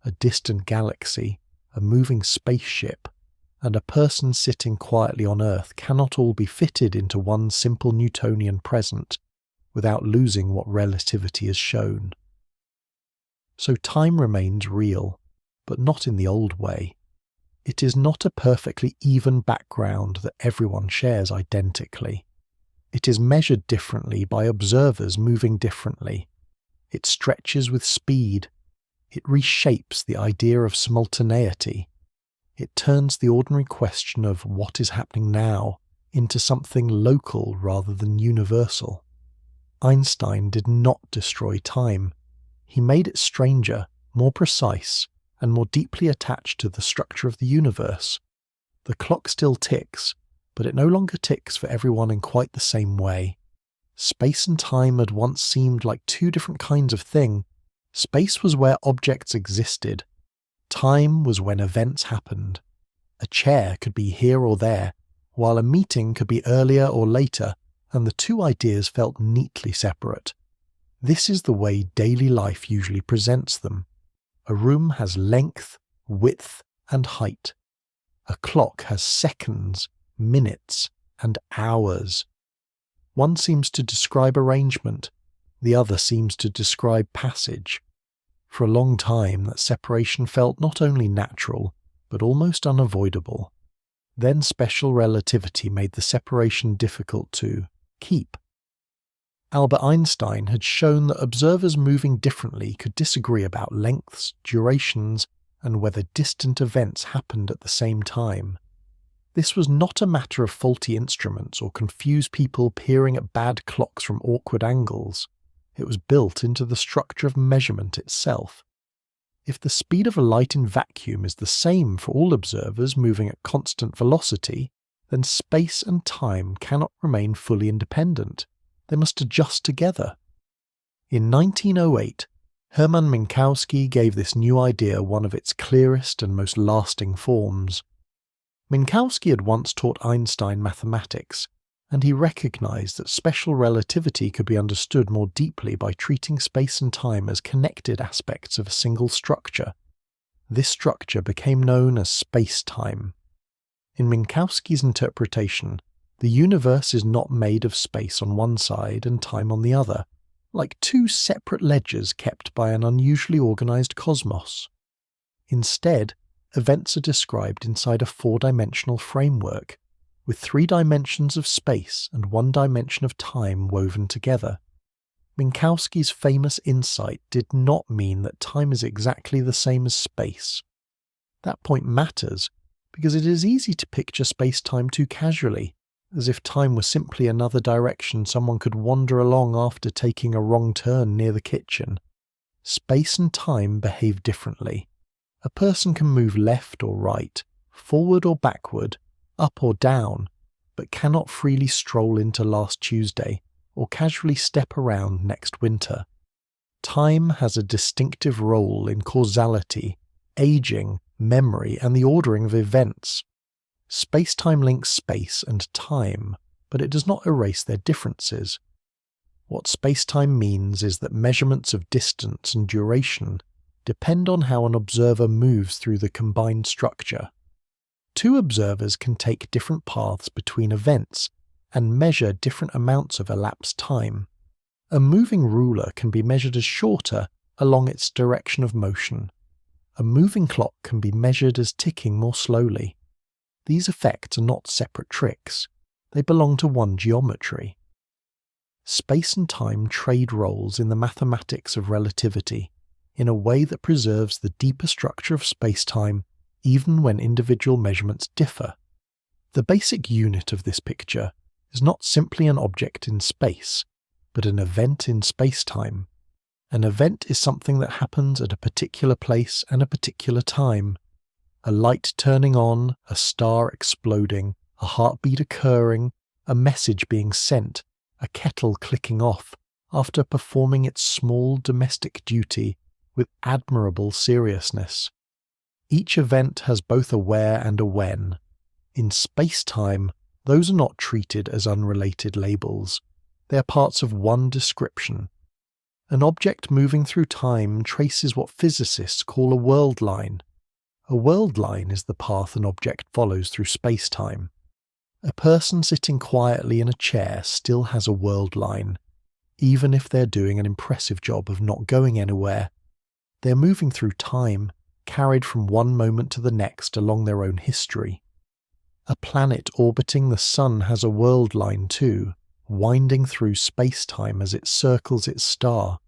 A distant galaxy, a moving spaceship, and a person sitting quietly on Earth cannot all be fitted into one simple Newtonian present without losing what relativity has shown. So time remains real, but not in the old way. It is not a perfectly even background that everyone shares identically. It is measured differently by observers moving differently. It stretches with speed. It reshapes the idea of simultaneity. It turns the ordinary question of what is happening now into something local rather than universal. Einstein did not destroy time. He made it stranger, more precise, and more deeply attached to the structure of the universe. The clock still ticks, but it no longer ticks for everyone in quite the same way. Space and time had once seemed like two different kinds of thing. Space was where objects existed. Time was when events happened. A chair could be here or there, while a meeting could be earlier or later, and the two ideas felt neatly separate. This is the way daily life usually presents them. A room has length, width, and height. A clock has seconds, minutes, and hours. One seems to describe arrangement, the other seems to describe passage. For a long time that separation felt not only natural, but almost unavoidable. Then special relativity made the separation difficult to keep. Albert Einstein had shown that observers moving differently could disagree about lengths, durations, and whether distant events happened at the same time. This was not a matter of faulty instruments or confused people peering at bad clocks from awkward angles. It was built into the structure of measurement itself. If the speed of a light in vacuum is the same for all observers moving at constant velocity, then space and time cannot remain fully independent. They must adjust together. In 1908, Hermann Minkowski gave this new idea one of its clearest and most lasting forms. Minkowski had once taught Einstein mathematics, and he recognized that special relativity could be understood more deeply by treating space and time as connected aspects of a single structure. This structure became known as space-time. In Minkowski's interpretation, the universe is not made of space on one side and time on the other, like two separate ledgers kept by an unusually organized cosmos. Instead, events are described inside a four-dimensional framework, with 3 dimensions of space and 1 dimension of time woven together. Minkowski's famous insight did not mean that time is exactly the same as space. That point matters because it is easy to picture space-time too casually, as if time were simply another direction someone could wander along after taking a wrong turn near the kitchen. Space and time behave differently. A person can move left or right, forward or backward, up or down, but cannot freely stroll into last Tuesday or casually step around next winter. Time has a distinctive role in causality, aging, memory, and the ordering of events. Space-time links space and time, but it does not erase their differences. What space-time means is that measurements of distance and duration depend on how an observer moves through the combined structure. 2 observers can take different paths between events and measure different amounts of elapsed time. A moving ruler can be measured as shorter along its direction of motion. A moving clock can be measured as ticking more slowly. These effects are not separate tricks. They belong to one geometry. Space and time trade roles in the mathematics of relativity in a way that preserves the deeper structure of space-time even when individual measurements differ. The basic unit of this picture is not simply an object in space, but an event in space-time. An event is something that happens at a particular place and a particular time. A light turning on, a star exploding, a heartbeat occurring, a message being sent, a kettle clicking off after performing its small domestic duty with admirable seriousness. Each event has both a where and a when. In space-time, those are not treated as unrelated labels. They are parts of one description. An object moving through time traces what physicists call a world line. A world line is the path an object follows through space-time. A person sitting quietly in a chair still has a world line, even if they're doing an impressive job of not going anywhere. They're moving through time, carried from one moment to the next along their own history. A planet orbiting the sun has a world line too, winding through space-time as it circles its star.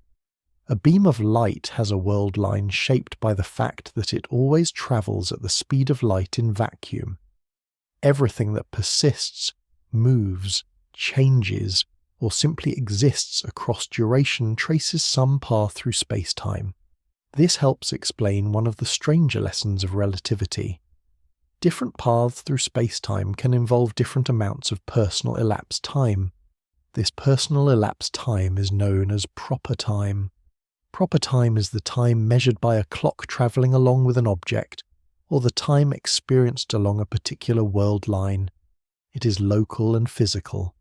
A beam of light has a world line shaped by the fact that it always travels at the speed of light in vacuum. Everything that persists, moves, changes, or simply exists across duration traces some path through space-time. This helps explain one of the stranger lessons of relativity. Different paths through space-time can involve different amounts of personal elapsed time. This personal elapsed time is known as proper time. Proper time is the time measured by a clock travelling along with an object, or the time experienced along a particular world line. It is local and physical.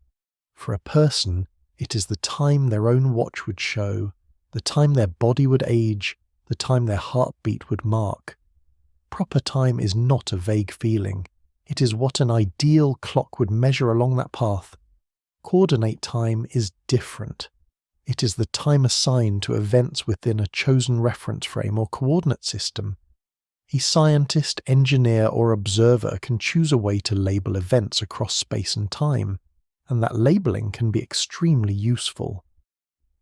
For a person, it is the time their own watch would show, the time their body would age, the time their heartbeat would mark. Proper time is not a vague feeling. It is what an ideal clock would measure along that path. Coordinate time is different. It is the time assigned to events within a chosen reference frame or coordinate system. A scientist, engineer, or observer can choose a way to label events across space and time, and that labeling can be extremely useful.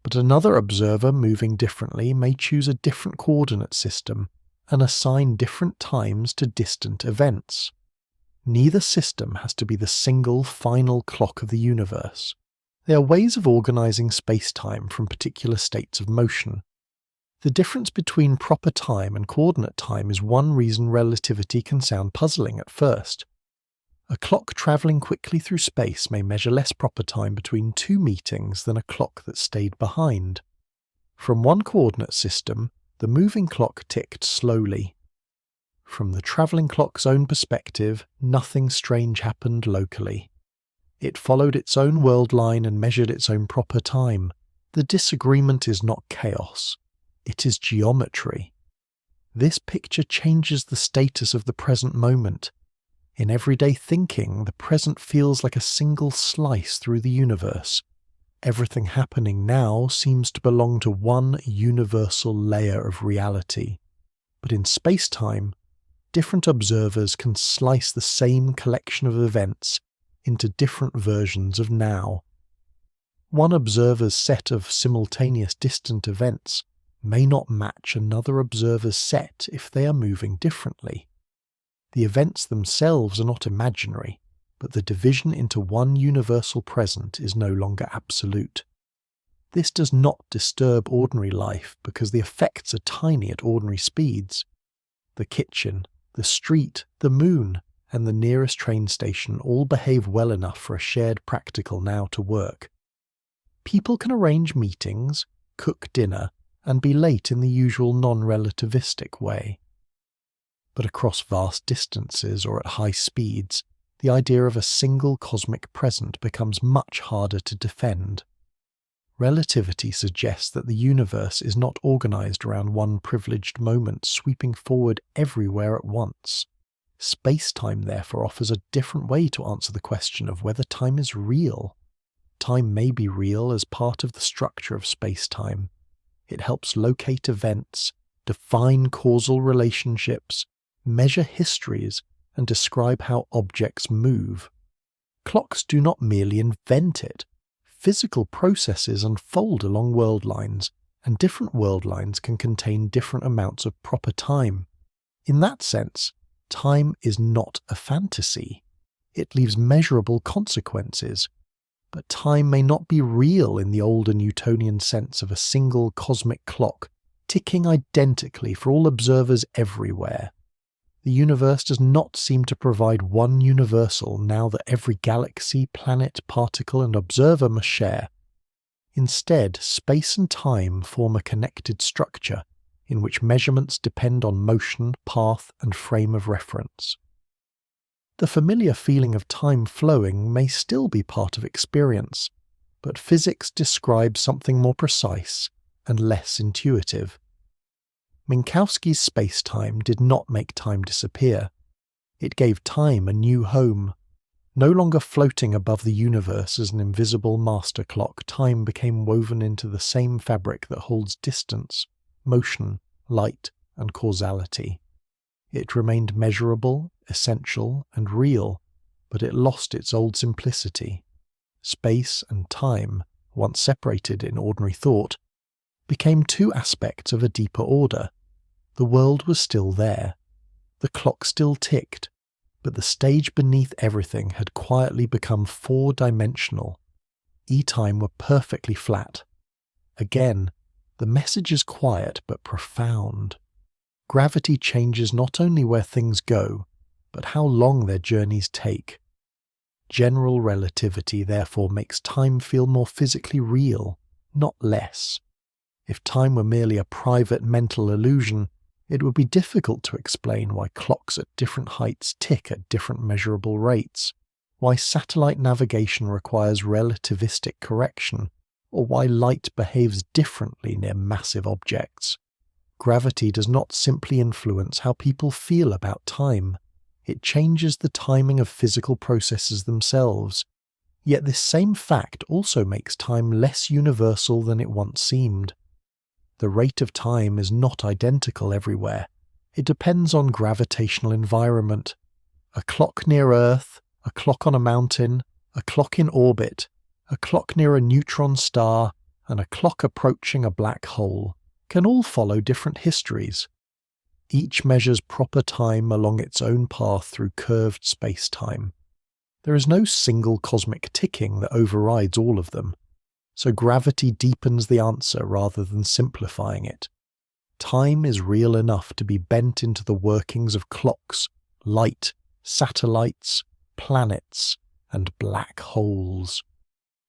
But another observer moving differently may choose a different coordinate system and assign different times to distant events. Neither system has to be the single final clock of the universe. They are ways of organizing space-time from particular states of motion. The difference between proper time and coordinate time is one reason relativity can sound puzzling at first. A clock travelling quickly through space may measure less proper time between 2 meetings than a clock that stayed behind. From one coordinate system, the moving clock ticked slowly. From the travelling clock's own perspective, nothing strange happened locally. It followed its own world line and measured its own proper time. The disagreement is not chaos. It is geometry. This picture changes the status of the present moment. In everyday thinking, the present feels like a single slice through the universe. Everything happening now seems to belong to one universal layer of reality. But in space-time, different observers can slice the same collection of events into different versions of now. One observer's set of simultaneous distant events may not match another observer's set if they are moving differently. The events themselves are not imaginary, but the division into one universal present is no longer absolute. This does not disturb ordinary life because the effects are tiny at ordinary speeds. The kitchen, the street, the moon, and the nearest train station all behave well enough for a shared practical now to work. People can arrange meetings, cook dinner, and be late in the usual non-relativistic way. But across vast distances or at high speeds, the idea of a single cosmic present becomes much harder to defend. Relativity suggests that the universe is not organized around one privileged moment sweeping forward everywhere at once. Space-time therefore offers a different way to answer the question of whether time is real. Time may be real as part of the structure of space-time. It helps locate events, define causal relationships, measure histories, and describe how objects move. Clocks do not merely invent it. Physical processes unfold along world lines, and different world lines can contain different amounts of proper time. In that sense, time is not a fantasy. It leaves measurable consequences. But time may not be real in the older Newtonian sense of a single cosmic clock ticking identically for all observers everywhere. The universe does not seem to provide one universal now that every galaxy, planet, particle, and observer must share. Instead, space and time form a connected structure in which measurements depend on motion, path, and frame of reference. The familiar feeling of time flowing may still be part of experience, but physics describes something more precise and less intuitive. Minkowski's space-time did not make time disappear. It gave time a new home. No longer floating above the universe as an invisible master clock, time became woven into the same fabric that holds distance, motion, light, and causality. It remained measurable, essential, and real, but it lost its old simplicity. Space and time, once separated in ordinary thought, became two aspects of a deeper order. The world was still there. The clock still ticked, but the stage beneath everything had quietly become four-dimensional. E-time were perfectly flat. Again, the message is quiet but profound. Gravity changes not only where things go, but how long their journeys take. General relativity therefore makes time feel more physically real, not less. If time were merely a private mental illusion, it would be difficult to explain why clocks at different heights tick at different measurable rates, why satellite navigation requires relativistic correction, or why light behaves differently near massive objects. Gravity does not simply influence how people feel about time. It changes the timing of physical processes themselves. Yet this same fact also makes time less universal than it once seemed. The rate of time is not identical everywhere. It depends on gravitational environment. A clock near Earth, a clock on a mountain, a clock in orbit, a clock near a neutron star, and a clock approaching a black hole can all follow different histories. Each measures proper time along its own path through curved space-time. There is no single cosmic ticking that overrides all of them. So gravity deepens the answer rather than simplifying it. Time is real enough to be bent into the workings of clocks, light, satellites, planets, and black holes.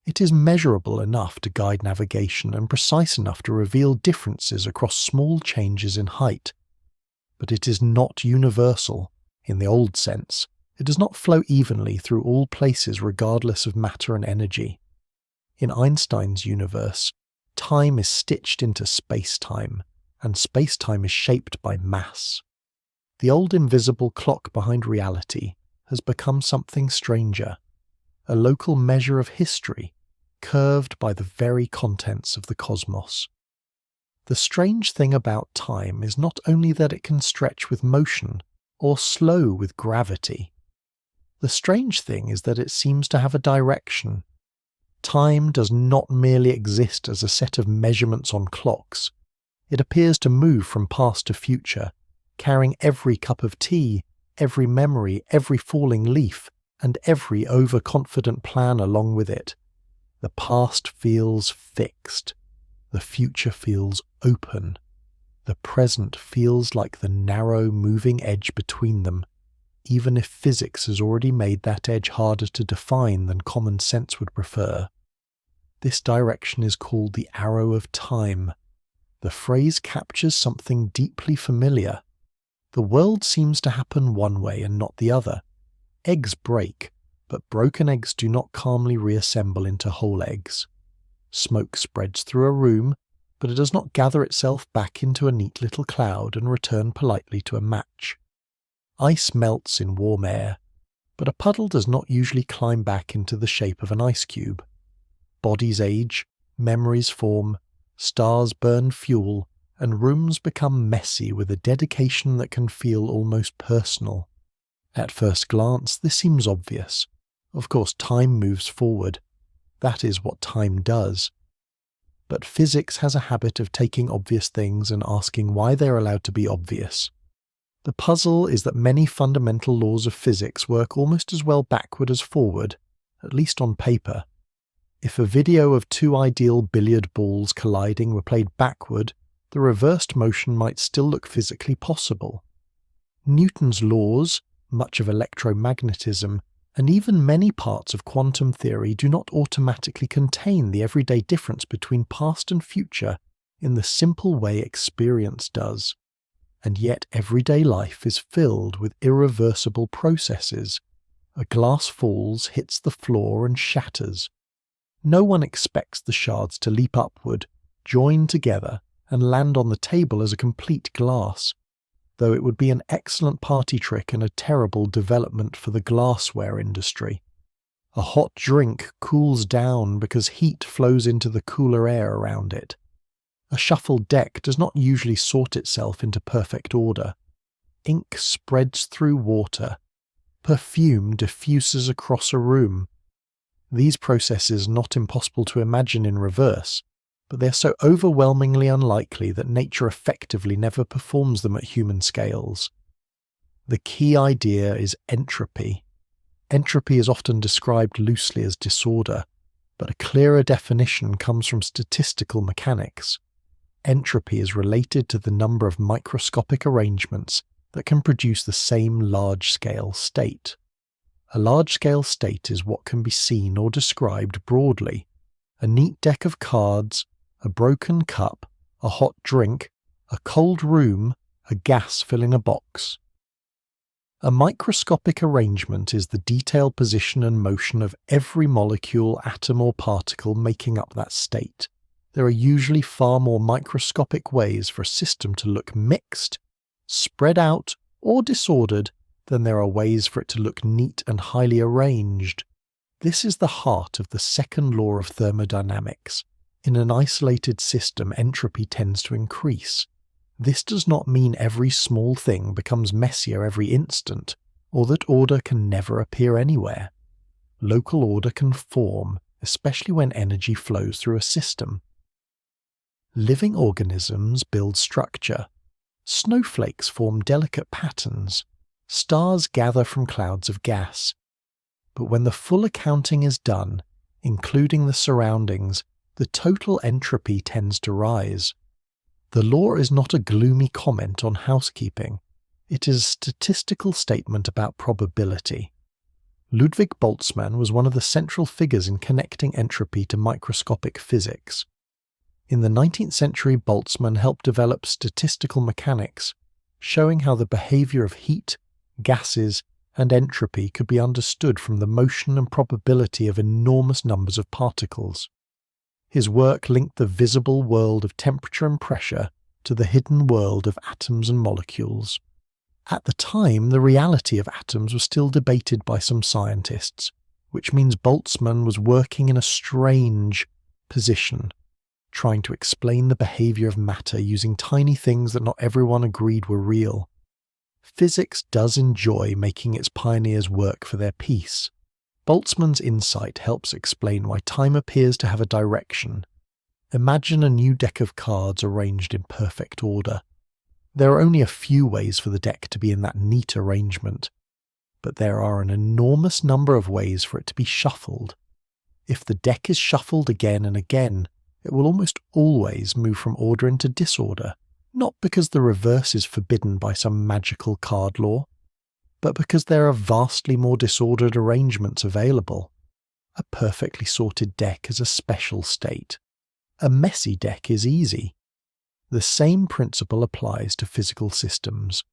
It is measurable enough to guide navigation and precise enough to reveal differences across small changes in height. But it is not universal, in the old sense. It does not flow evenly through all places regardless of matter and energy. In Einstein's universe, time is stitched into space-time, and space-time is shaped by mass. The old invisible clock behind reality has become something stranger, a local measure of history, curved by the very contents of the cosmos. The strange thing about time is not only that it can stretch with motion, or slow with gravity. The strange thing is that it seems to have a direction. Time does not merely exist as a set of measurements on clocks. It appears to move from past to future, carrying every cup of tea, every memory, every falling leaf, and every overconfident plan along with it. The past feels fixed. The future feels open. The present feels like the narrow moving edge between them, even if physics has already made that edge harder to define than common sense would prefer. This direction is called the arrow of time. The phrase captures something deeply familiar. The world seems to happen one way and not the other. Eggs break, but broken eggs do not calmly reassemble into whole eggs. Smoke spreads through a room, but it does not gather itself back into a neat little cloud and return politely to a match. Ice melts in warm air, but a puddle does not usually climb back into the shape of an ice cube. Bodies age, memories form, stars burn fuel, and rooms become messy with a dedication that can feel almost personal. At first glance, this seems obvious. Of course, time moves forward. That is what time does. But physics has a habit of taking obvious things and asking why they're allowed to be obvious. The puzzle is that many fundamental laws of physics work almost as well backward as forward, at least on paper. If a video of two ideal billiard balls colliding were played backward, the reversed motion might still look physically possible. Newton's laws, much of electromagnetism, and even many parts of quantum theory do not automatically contain the everyday difference between past and future in the simple way experience does. And yet everyday life is filled with irreversible processes. A glass falls, hits the floor, and shatters. No one expects the shards to leap upward, join together, and land on the table as a complete glass, though it would be an excellent party trick and a terrible development for the glassware industry. A hot drink cools down because heat flows into the cooler air around it. A shuffled deck does not usually sort itself into perfect order. Ink spreads through water. Perfume diffuses across a room. These processes are not impossible to imagine in reverse, but they are so overwhelmingly unlikely that nature effectively never performs them at human scales. The key idea is entropy. Entropy is often described loosely as disorder, but a clearer definition comes from statistical mechanics. Entropy is related to the number of microscopic arrangements that can produce the same large-scale state. A large-scale state is what can be seen or described broadly: a neat deck of cards, a broken cup, a hot drink, a cold room, a gas filling a box. A microscopic arrangement is the detailed position and motion of every molecule, atom or particle making up that state. There are usually far more microscopic ways for a system to look mixed, spread out, or disordered than there are ways for it to look neat and highly arranged. This is the heart of the second law of thermodynamics. In an isolated system, entropy tends to increase. This does not mean every small thing becomes messier every instant, or that order can never appear anywhere. Local order can form, especially when energy flows through a system. Living organisms build structure. Snowflakes form delicate patterns. Stars gather from clouds of gas. But when the full accounting is done, including the surroundings, the total entropy tends to rise. The law is not a gloomy comment on housekeeping. It is a statistical statement about probability. Ludwig Boltzmann was one of the central figures in connecting entropy to microscopic physics. In the 19th century, Boltzmann helped develop statistical mechanics, showing how the behavior of heat, gases, and entropy could be understood from the motion and probability of enormous numbers of particles. His work linked the visible world of temperature and pressure to the hidden world of atoms and molecules. At the time, the reality of atoms was still debated by some scientists, which means Boltzmann was working in a strange position, trying to explain the behavior of matter using tiny things that not everyone agreed were real. Physics does enjoy making its pioneers work for their peace. Boltzmann's insight helps explain why time appears to have a direction. Imagine a new deck of cards arranged in perfect order. There are only a few ways for the deck to be in that neat arrangement, but there are an enormous number of ways for it to be shuffled. If the deck is shuffled again and again, it will almost always move from order into disorder, not because the reverse is forbidden by some magical card law, but because there are vastly more disordered arrangements available. A perfectly sorted deck is a special state. A messy deck is easy. The same principle applies to physical systems.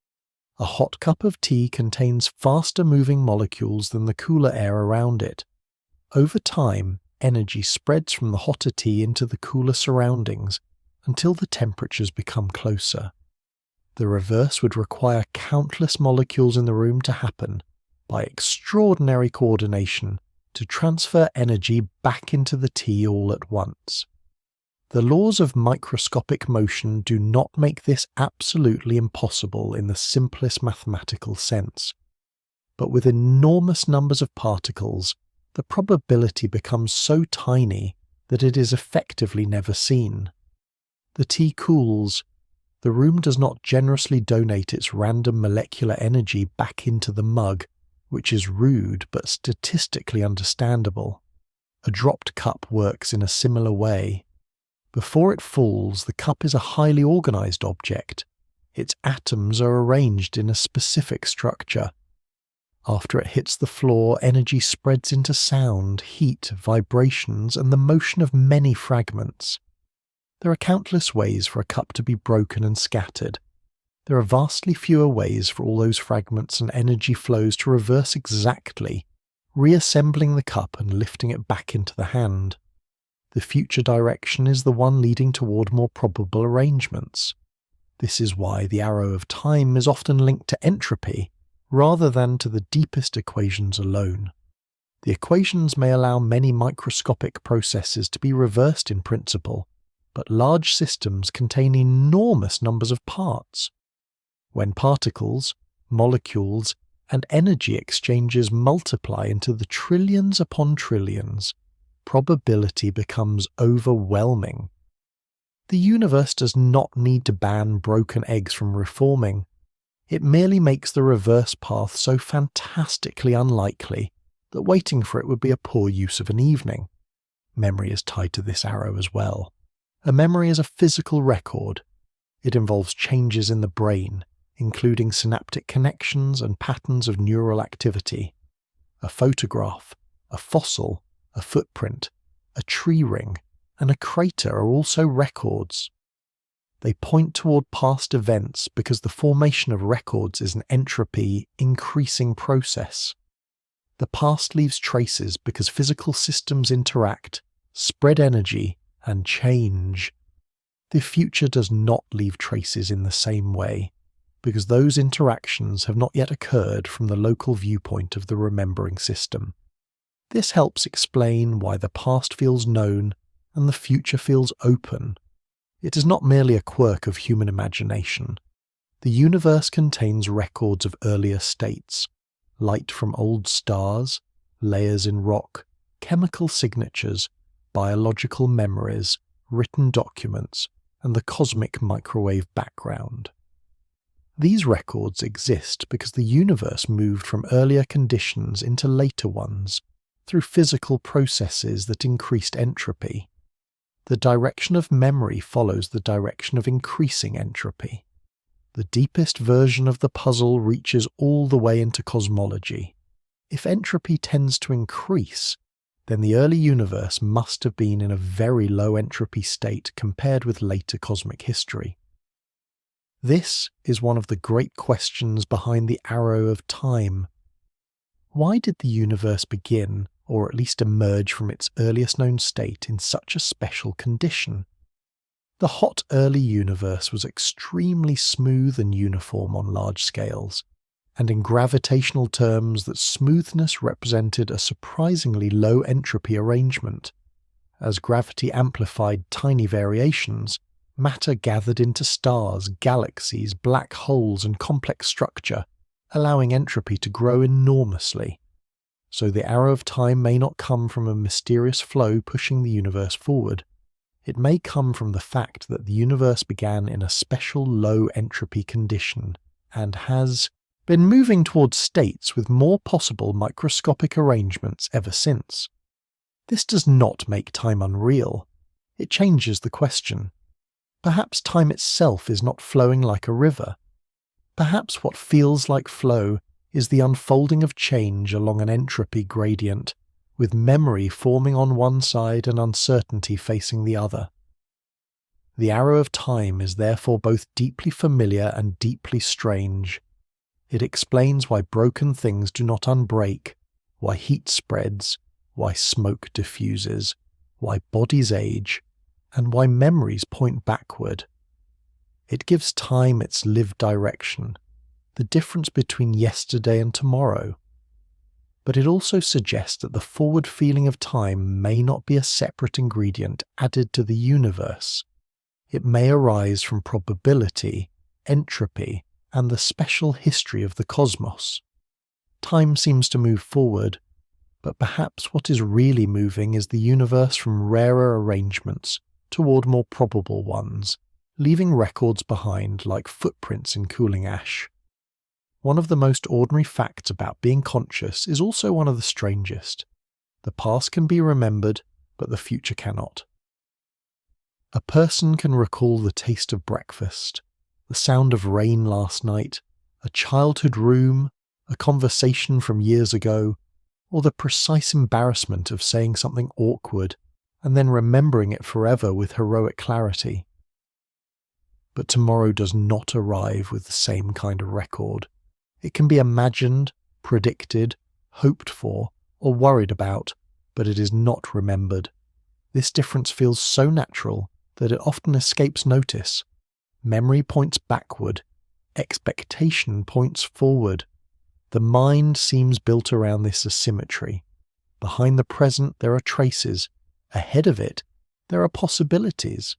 A hot cup of tea contains faster moving molecules than the cooler air around it. Over time, energy spreads from the hotter tea into the cooler surroundings until the temperatures become closer. The reverse would require countless molecules in the room to happen by extraordinary coordination to transfer energy back into the tea all at once. The laws of microscopic motion do not make this absolutely impossible in the simplest mathematical sense. But with enormous numbers of particles, the probability becomes so tiny that it is effectively never seen. The tea cools. The room does not generously donate its random molecular energy back into the mug, which is rude but statistically understandable. A dropped cup works in a similar way. Before it falls, the cup is a highly organized object. Its atoms are arranged in a specific structure. After it hits the floor, energy spreads into sound, heat, vibrations, and the motion of many fragments. There are countless ways for a cup to be broken and scattered. There are vastly fewer ways for all those fragments and energy flows to reverse exactly, reassembling the cup and lifting it back into the hand. The future direction is the one leading toward more probable arrangements. This is why the arrow of time is often linked to entropy, rather than to the deepest equations alone. The equations may allow many microscopic processes to be reversed in principle, but large systems contain enormous numbers of parts. When particles, molecules, and energy exchanges multiply into the trillions upon trillions, probability becomes overwhelming. The universe does not need to ban broken eggs from reforming. It merely makes the reverse path so fantastically unlikely that waiting for it would be a poor use of an evening. Memory is tied to this arrow as well. A memory is a physical record. It involves changes in the brain, including synaptic connections and patterns of neural activity. A photograph, a fossil, a footprint, a tree ring, and a crater are also records. They point toward past events because the formation of records is an entropy increasing process. The past leaves traces because physical systems interact, spread energy, and change. The future does not leave traces in the same way, because those interactions have not yet occurred from the local viewpoint of the remembering system. This helps explain why the past feels known and the future feels open. It is not merely a quirk of human imagination. The universe contains records of earlier states, light from old stars, layers in rock, chemical signatures, biological memories, written documents, and the cosmic microwave background. These records exist because the universe moved from earlier conditions into later ones through physical processes that increased entropy. The direction of memory follows the direction of increasing entropy. The deepest version of the puzzle reaches all the way into cosmology. If entropy tends to increase, then the early universe must have been in a very low entropy state compared with later cosmic history. This is one of the great questions behind the arrow of time. Why did the universe begin, or at least emerge from its earliest known state in such a special condition? The hot early universe was extremely smooth and uniform on large scales, and in gravitational terms that smoothness represented a surprisingly low entropy arrangement. As gravity amplified tiny variations, Matter gathered into stars, galaxies, black holes, and complex structure, allowing entropy to grow enormously. So the arrow of time may not come from a mysterious flow pushing the universe forward. It may come from the fact that the universe began in a special low entropy condition and has been moving towards states with more possible microscopic arrangements ever since. This does not make time unreal. It changes the question. Perhaps time itself is not flowing like a river. Perhaps what feels like flow is the unfolding of change along an entropy gradient, with memory forming on one side and uncertainty facing the other. The arrow of time is therefore both deeply familiar and deeply strange. It explains why broken things do not unbreak, why heat spreads, why smoke diffuses, why bodies age, and why memories point backward. It gives time its lived direction, the difference between yesterday and tomorrow. But it also suggests that the forward feeling of time may not be a separate ingredient added to the universe. It may arise from probability, entropy, and the special history of the cosmos. Time seems to move forward, but perhaps what is really moving is the universe from rarer arrangements toward more probable ones, leaving records behind like footprints in cooling ash. One of the most ordinary facts about being conscious is also one of the strangest. The past can be remembered, but the future cannot. A person can recall the taste of breakfast, the sound of rain last night, a childhood room, a conversation from years ago, or the precise embarrassment of saying something awkward and then remembering it forever with heroic clarity. But tomorrow does not arrive with the same kind of record. It can be imagined, predicted, hoped for, or worried about, but it is not remembered. This difference feels so natural that it often escapes notice. Memory points backward, expectation points forward. The mind seems built around this asymmetry. Behind the present there are traces. Ahead of it, there are possibilities.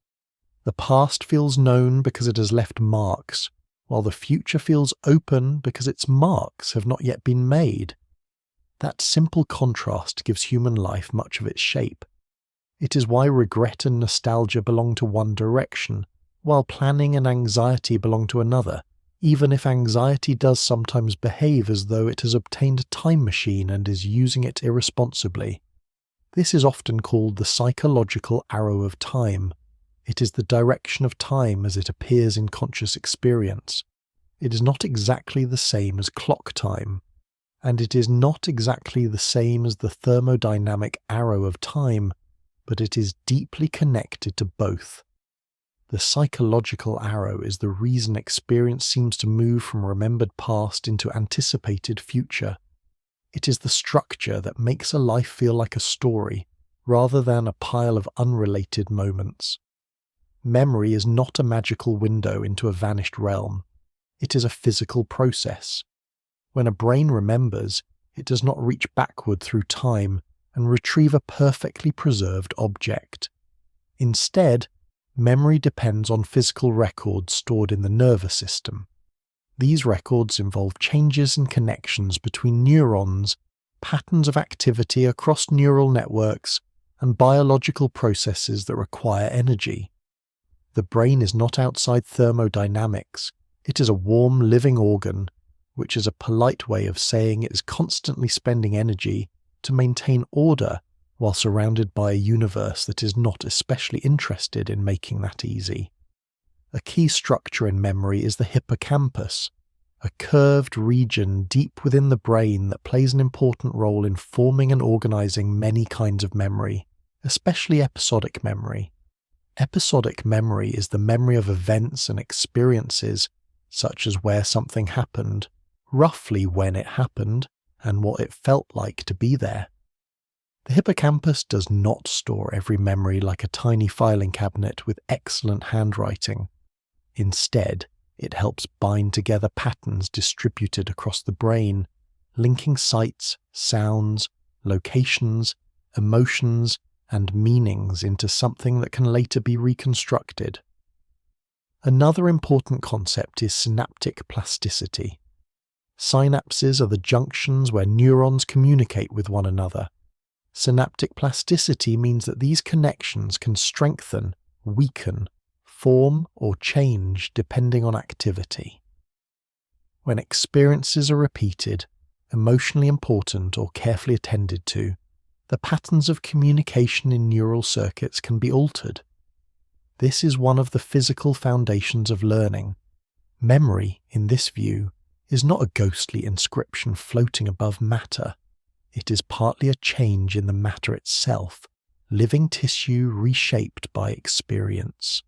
The past feels known because it has left marks, while the future feels open because its marks have not yet been made. That simple contrast gives human life much of its shape. It is why regret and nostalgia belong to one direction, while planning and anxiety belong to another, even if anxiety does sometimes behave as though it has obtained a time machine and is using it irresponsibly. This is often called the psychological arrow of time. It is the direction of time as it appears in conscious experience. It is not exactly the same as clock time, and it is not exactly the same as the thermodynamic arrow of time, but it is deeply connected to both. The psychological arrow is the reason experience seems to move from remembered past into anticipated future. It is the structure that makes a life feel like a story, rather than a pile of unrelated moments. Memory is not a magical window into a vanished realm. It is a physical process. When a brain remembers, it does not reach backward through time and retrieve a perfectly preserved object. Instead, memory depends on physical records stored in the nervous system. These records involve changes in connections between neurons, patterns of activity across neural networks, and biological processes that require energy. The brain is not outside thermodynamics. It is a warm, living organ, which is a polite way of saying it is constantly spending energy to maintain order while surrounded by a universe that is not especially interested in making that easy. A key structure in memory is the hippocampus, a curved region deep within the brain that plays an important role in forming and organizing many kinds of memory, especially episodic memory. Episodic memory is the memory of events and experiences, such as where something happened, roughly when it happened, and what it felt like to be there. The hippocampus does not store every memory like a tiny filing cabinet with excellent handwriting. Instead, it helps bind together patterns distributed across the brain, linking sights, sounds, locations, emotions, and meanings into something that can later be reconstructed. Another important concept is synaptic plasticity. Synapses are the junctions where neurons communicate with one another. Synaptic plasticity means that these connections can strengthen, weaken, form, or change depending on activity. When experiences are repeated, emotionally important or carefully attended to, the patterns of communication in neural circuits can be altered. This is one of the physical foundations of learning. Memory, in this view, is not a ghostly inscription floating above matter. It is partly a change in the matter itself, living tissue reshaped by experience.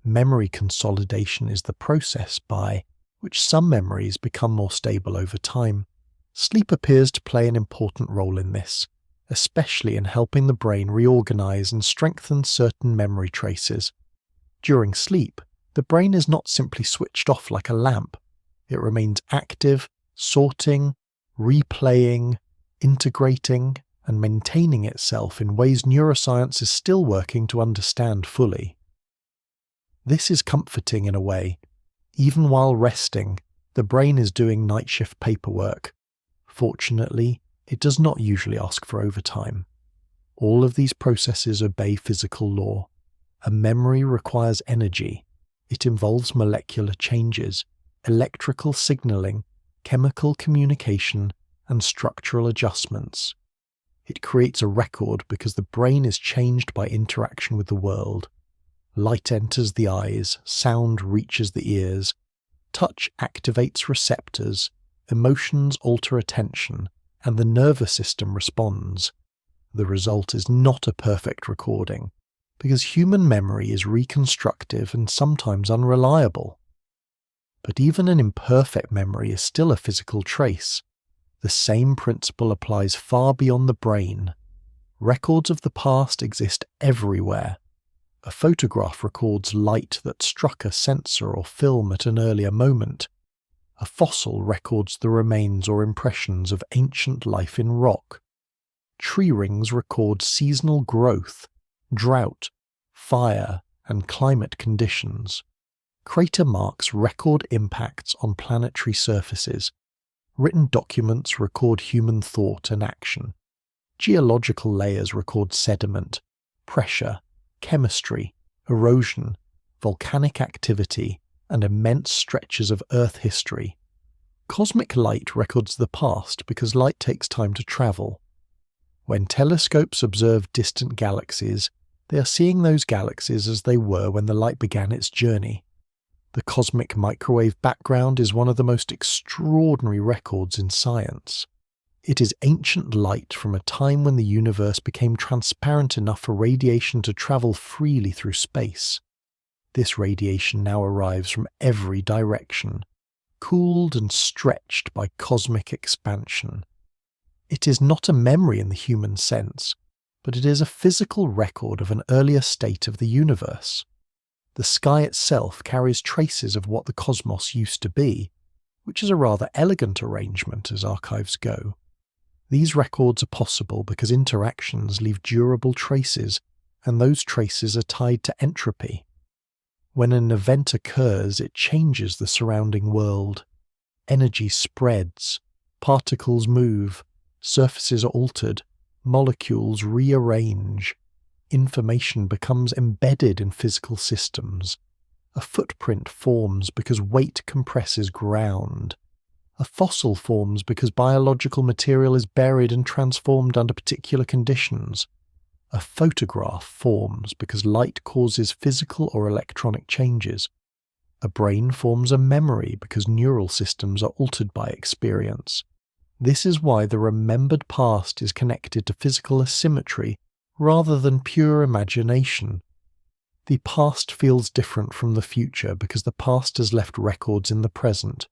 Memory consolidation is the process by which some memories become more stable over time. Sleep appears to play an important role in this, especially in helping the brain reorganize and strengthen certain memory traces. During sleep, the brain is not simply switched off like a lamp. It remains active, sorting, replaying, integrating, and maintaining itself in ways neuroscience is still working to understand fully. This is comforting in a way. Even while resting, the brain is doing night shift paperwork. Fortunately, it does not usually ask for overtime. All of these processes obey physical law. A memory requires energy. It involves molecular changes, electrical signaling, chemical communication, and structural adjustments. It creates a record because the brain is changed by interaction with the world. Light enters the eyes, sound reaches the ears, touch activates receptors, emotions alter attention, and the nervous system responds. The result is not a perfect recording, because human memory is reconstructive and sometimes unreliable. But even an imperfect memory is still a physical trace. The same principle applies far beyond the brain. Records of the past exist everywhere. A photograph records light that struck a sensor or film at an earlier moment. A fossil records the remains or impressions of ancient life in rock. Tree rings record seasonal growth, drought, fire, and climate conditions. Crater marks record impacts on planetary surfaces. Written documents record human thought and action. Geological layers record sediment, pressure, chemistry, erosion, volcanic activity, and immense stretches of Earth history. Cosmic light records the past because light takes time to travel. When telescopes observe distant galaxies, they are seeing those galaxies as they were when the light began its journey. The cosmic microwave background is one of the most extraordinary records in science. It is ancient light from a time when the universe became transparent enough for radiation to travel freely through space. This radiation now arrives from every direction, cooled and stretched by cosmic expansion. It is not a memory in the human sense, but it is a physical record of an earlier state of the universe. The sky itself carries traces of what the cosmos used to be, which is a rather elegant arrangement as archives go. These records are possible because interactions leave durable traces, and those traces are tied to entropy. When an event occurs, it changes the surrounding world. Energy spreads, particles move, surfaces are altered, molecules rearrange. Information becomes embedded in physical systems. A footprint forms because weight compresses ground. A fossil forms because biological material is buried and transformed under particular conditions. A photograph forms because light causes physical or electronic changes. A brain forms a memory because neural systems are altered by experience. This is why the remembered past is connected to physical asymmetry rather than pure imagination. The past feels different from the future because the past has left records in the present.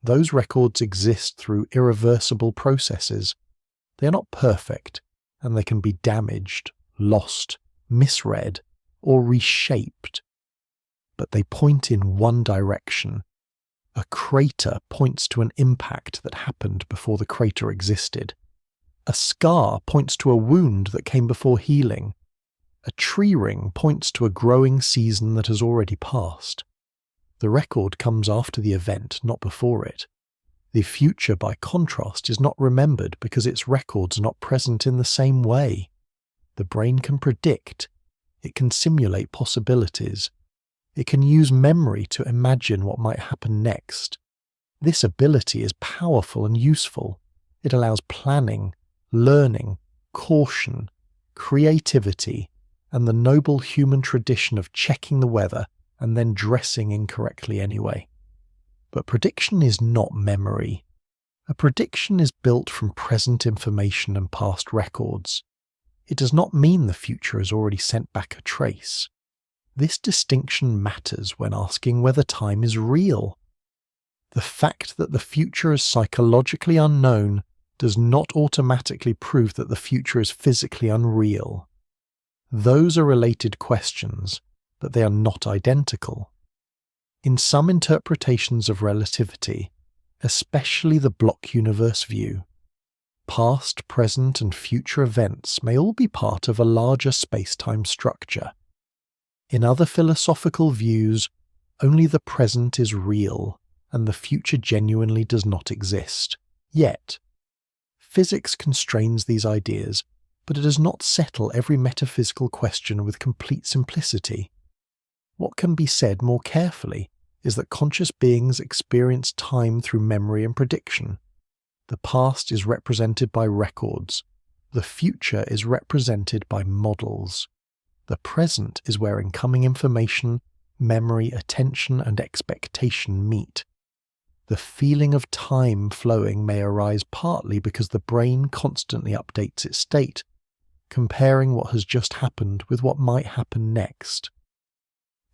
Those records exist through irreversible processes. They are not perfect, and they can be damaged, lost, misread, or reshaped. But they point in one direction. A crater points to an impact that happened before the crater existed. A scar points to a wound that came before healing. A tree ring points to a growing season that has already passed. The record comes after the event, not before it. The future, by contrast, is not remembered because its records are not present in the same way. The brain can predict. It can simulate possibilities. It can use memory to imagine what might happen next. This ability is powerful and useful. It allows planning, learning, caution, creativity, and the noble human tradition of checking the weather and then dressing incorrectly anyway. But prediction is not memory. A prediction is built from present information and past records. It does not mean the future has already sent back a trace. This distinction matters when asking whether time is real. The fact that the future is psychologically unknown does not automatically prove that the future is physically unreal. Those are related questions, but they are not identical. In some interpretations of relativity, especially the block universe view, past, present, and future events may all be part of a larger space-time structure. In other philosophical views, only the present is real, and the future genuinely does not exist. Yet, physics constrains these ideas, but it does not settle every metaphysical question with complete simplicity. What can be said more carefully is that conscious beings experience time through memory and prediction. The past is represented by records. The future is represented by models. The present is where incoming information, memory, attention, and expectation meet. The feeling of time flowing may arise partly because the brain constantly updates its state, comparing what has just happened with what might happen next.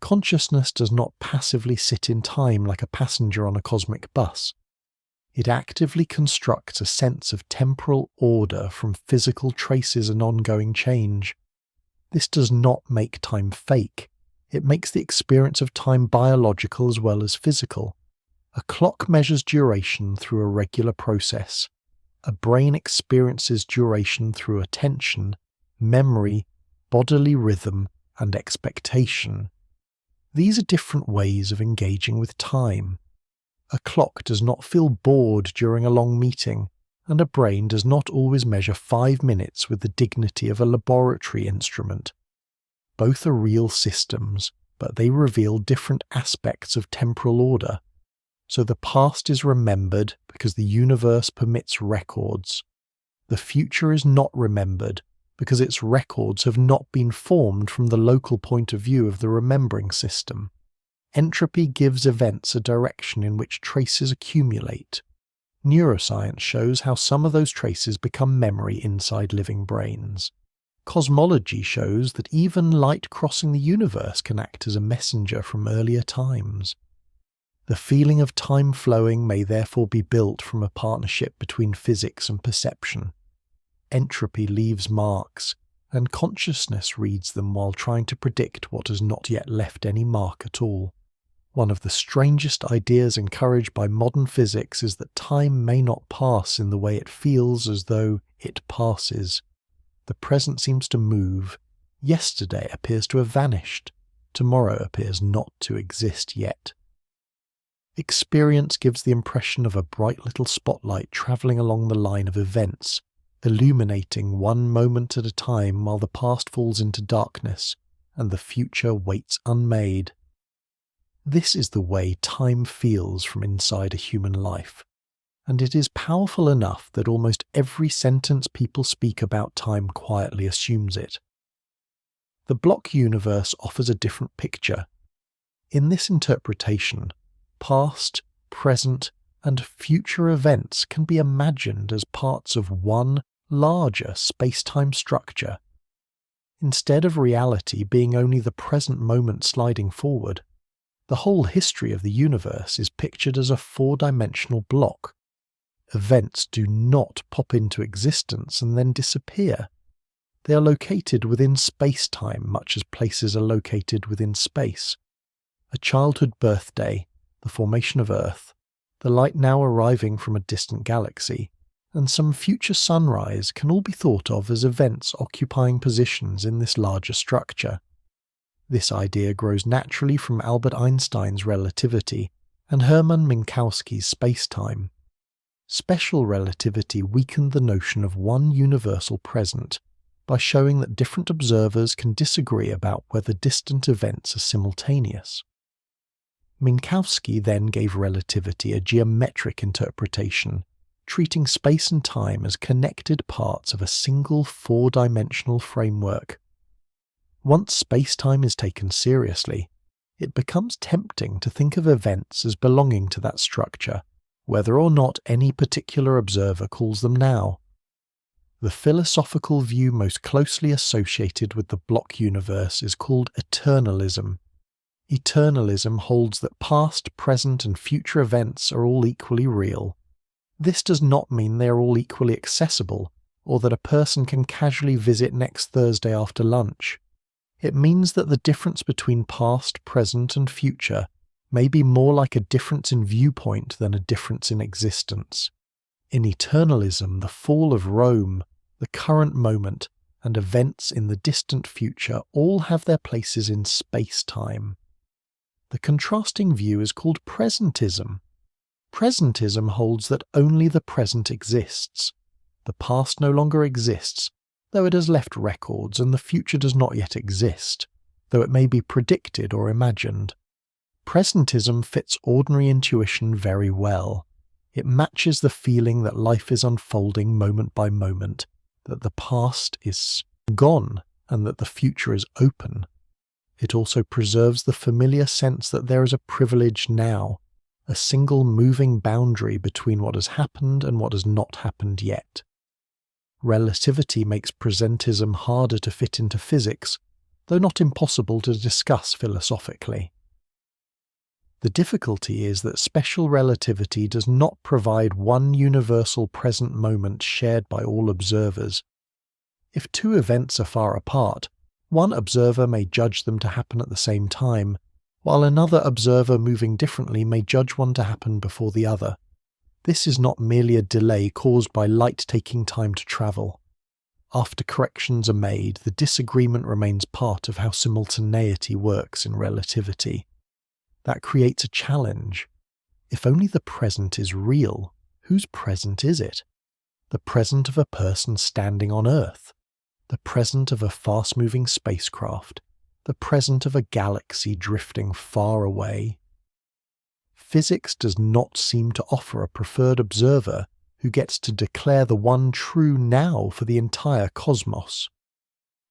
Consciousness does not passively sit in time like a passenger on a cosmic bus. It actively constructs a sense of temporal order from physical traces and ongoing change. This does not make time fake. It makes the experience of time biological as well as physical. A clock measures duration through a regular process. A brain experiences duration through attention, memory, bodily rhythm, and expectation. These are different ways of engaging with time. A clock does not feel bored during a long meeting, and a brain does not always measure 5 minutes with the dignity of a laboratory instrument. Both are real systems, but they reveal different aspects of temporal order. So the past is remembered because the universe permits records. The future is not remembered because its records have not been formed from the local point of view of the remembering system. Entropy gives events a direction in which traces accumulate. Neuroscience shows how some of those traces become memory inside living brains. Cosmology shows that even light crossing the universe can act as a messenger from earlier times. The feeling of time flowing may therefore be built from a partnership between physics and perception. Entropy leaves marks, and consciousness reads them while trying to predict what has not yet left any mark at all. One of the strangest ideas encouraged by modern physics is that time may not pass in the way it feels as though it passes. The present seems to move. Yesterday appears to have vanished. Tomorrow appears not to exist yet. Experience gives the impression of a bright little spotlight travelling along the line of events, illuminating one moment at a time while the past falls into darkness and the future waits unmade. This is the way time feels from inside a human life, and it is powerful enough that almost every sentence people speak about time quietly assumes it. The block universe offers a different picture. In this interpretation, past, present, and future events can be imagined as parts of one larger space-time structure. Instead of reality being only the present moment sliding forward, the whole history of the universe is pictured as a 4-dimensional block. Events do not pop into existence and then disappear. They are located within space-time much as places are located within space. A childhood birthday, the formation of Earth, the light now arriving from a distant galaxy, and some future sunrise can all be thought of as events occupying positions in this larger structure. This idea grows naturally from Albert Einstein's relativity and Hermann Minkowski's spacetime. Special relativity weakened the notion of one universal present by showing that different observers can disagree about whether distant events are simultaneous. Minkowski then gave relativity a geometric interpretation, treating space and time as connected parts of a single four-dimensional framework. Once space-time is taken seriously, it becomes tempting to think of events as belonging to that structure, whether or not any particular observer calls them now. The philosophical view most closely associated with the block universe is called eternalism. Eternalism holds that past, present, and future events are all equally real. This does not mean they are all equally accessible, or that a person can casually visit next Thursday after lunch. It means that the difference between past, present, and future may be more like a difference in viewpoint than a difference in existence. In eternalism, the fall of Rome, the current moment, and events in the distant future all have their places in space-time. The contrasting view is called presentism. Presentism holds that only the present exists. The past no longer exists, though it has left records, and the future does not yet exist, though it may be predicted or imagined. Presentism fits ordinary intuition very well. It matches the feeling that life is unfolding moment by moment, that the past is gone, and that the future is open. It also preserves the familiar sense that there is a privilege now, a single moving boundary between what has happened and what has not happened yet. Relativity makes presentism harder to fit into physics, though not impossible to discuss philosophically. The difficulty is that special relativity does not provide one universal present moment shared by all observers. If two events are far apart, one observer may judge them to happen at the same time, while another observer moving differently may judge one to happen before the other. This is not merely a delay caused by light taking time to travel. After corrections are made, the disagreement remains part of how simultaneity works in relativity. That creates a challenge. If only the present is real, whose present is it? The present of a person standing on Earth? The present of a fast-moving spacecraft? The present of a galaxy drifting far away? Physics does not seem to offer a preferred observer who gets to declare the one true now for the entire cosmos.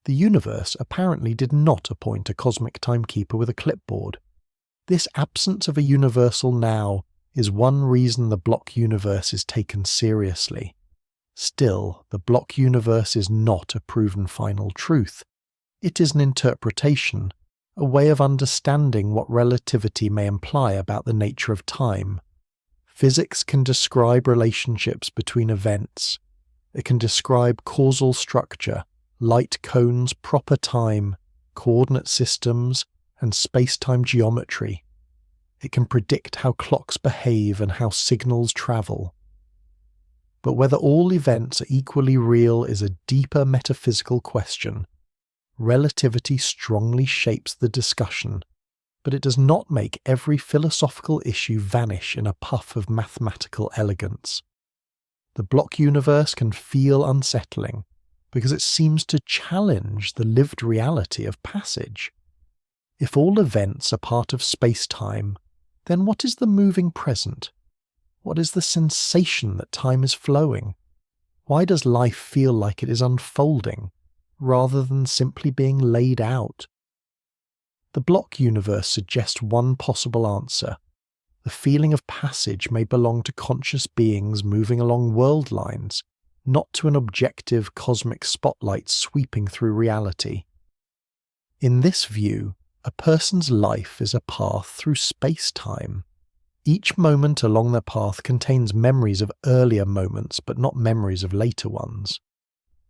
The universe apparently did not appoint a cosmic timekeeper with a clipboard. This absence of a universal now is one reason the block universe is taken seriously. Still, the block universe is not a proven final truth. It is an interpretation, a way of understanding what relativity may imply about the nature of time. Physics can describe relationships between events. It can describe causal structure, light cones, proper time, coordinate systems, and space-time geometry. It can predict how clocks behave and how signals travel. But whether all events are equally real is a deeper metaphysical question. Relativity strongly shapes the discussion, but it does not make every philosophical issue vanish in a puff of mathematical elegance. The block universe can feel unsettling because it seems to challenge the lived reality of passage. If all events are part of space-time, then what is the moving present? What is the sensation that time is flowing? Why does life feel like it is unfolding, rather than simply being laid out? The block universe suggests one possible answer. The feeling of passage may belong to conscious beings moving along world lines, not to an objective cosmic spotlight sweeping through reality. In this view, a person's life is a path through space-time. Each moment along their path contains memories of earlier moments, but not memories of later ones.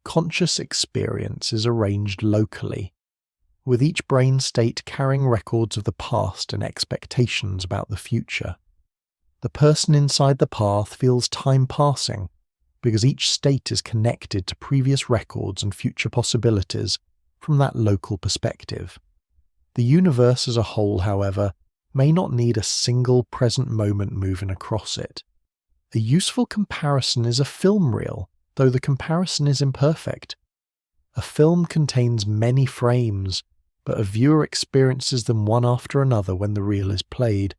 Conscious experience is arranged locally, with each brain state carrying records of the past and expectations about the future. The person inside the path feels time passing, because each state is connected to previous records and future possibilities from that local perspective. The universe as a whole, however, may not need a single present moment moving across it. A useful comparison is a film reel, though the comparison is imperfect. A film contains many frames, but a viewer experiences them one after another when the reel is played.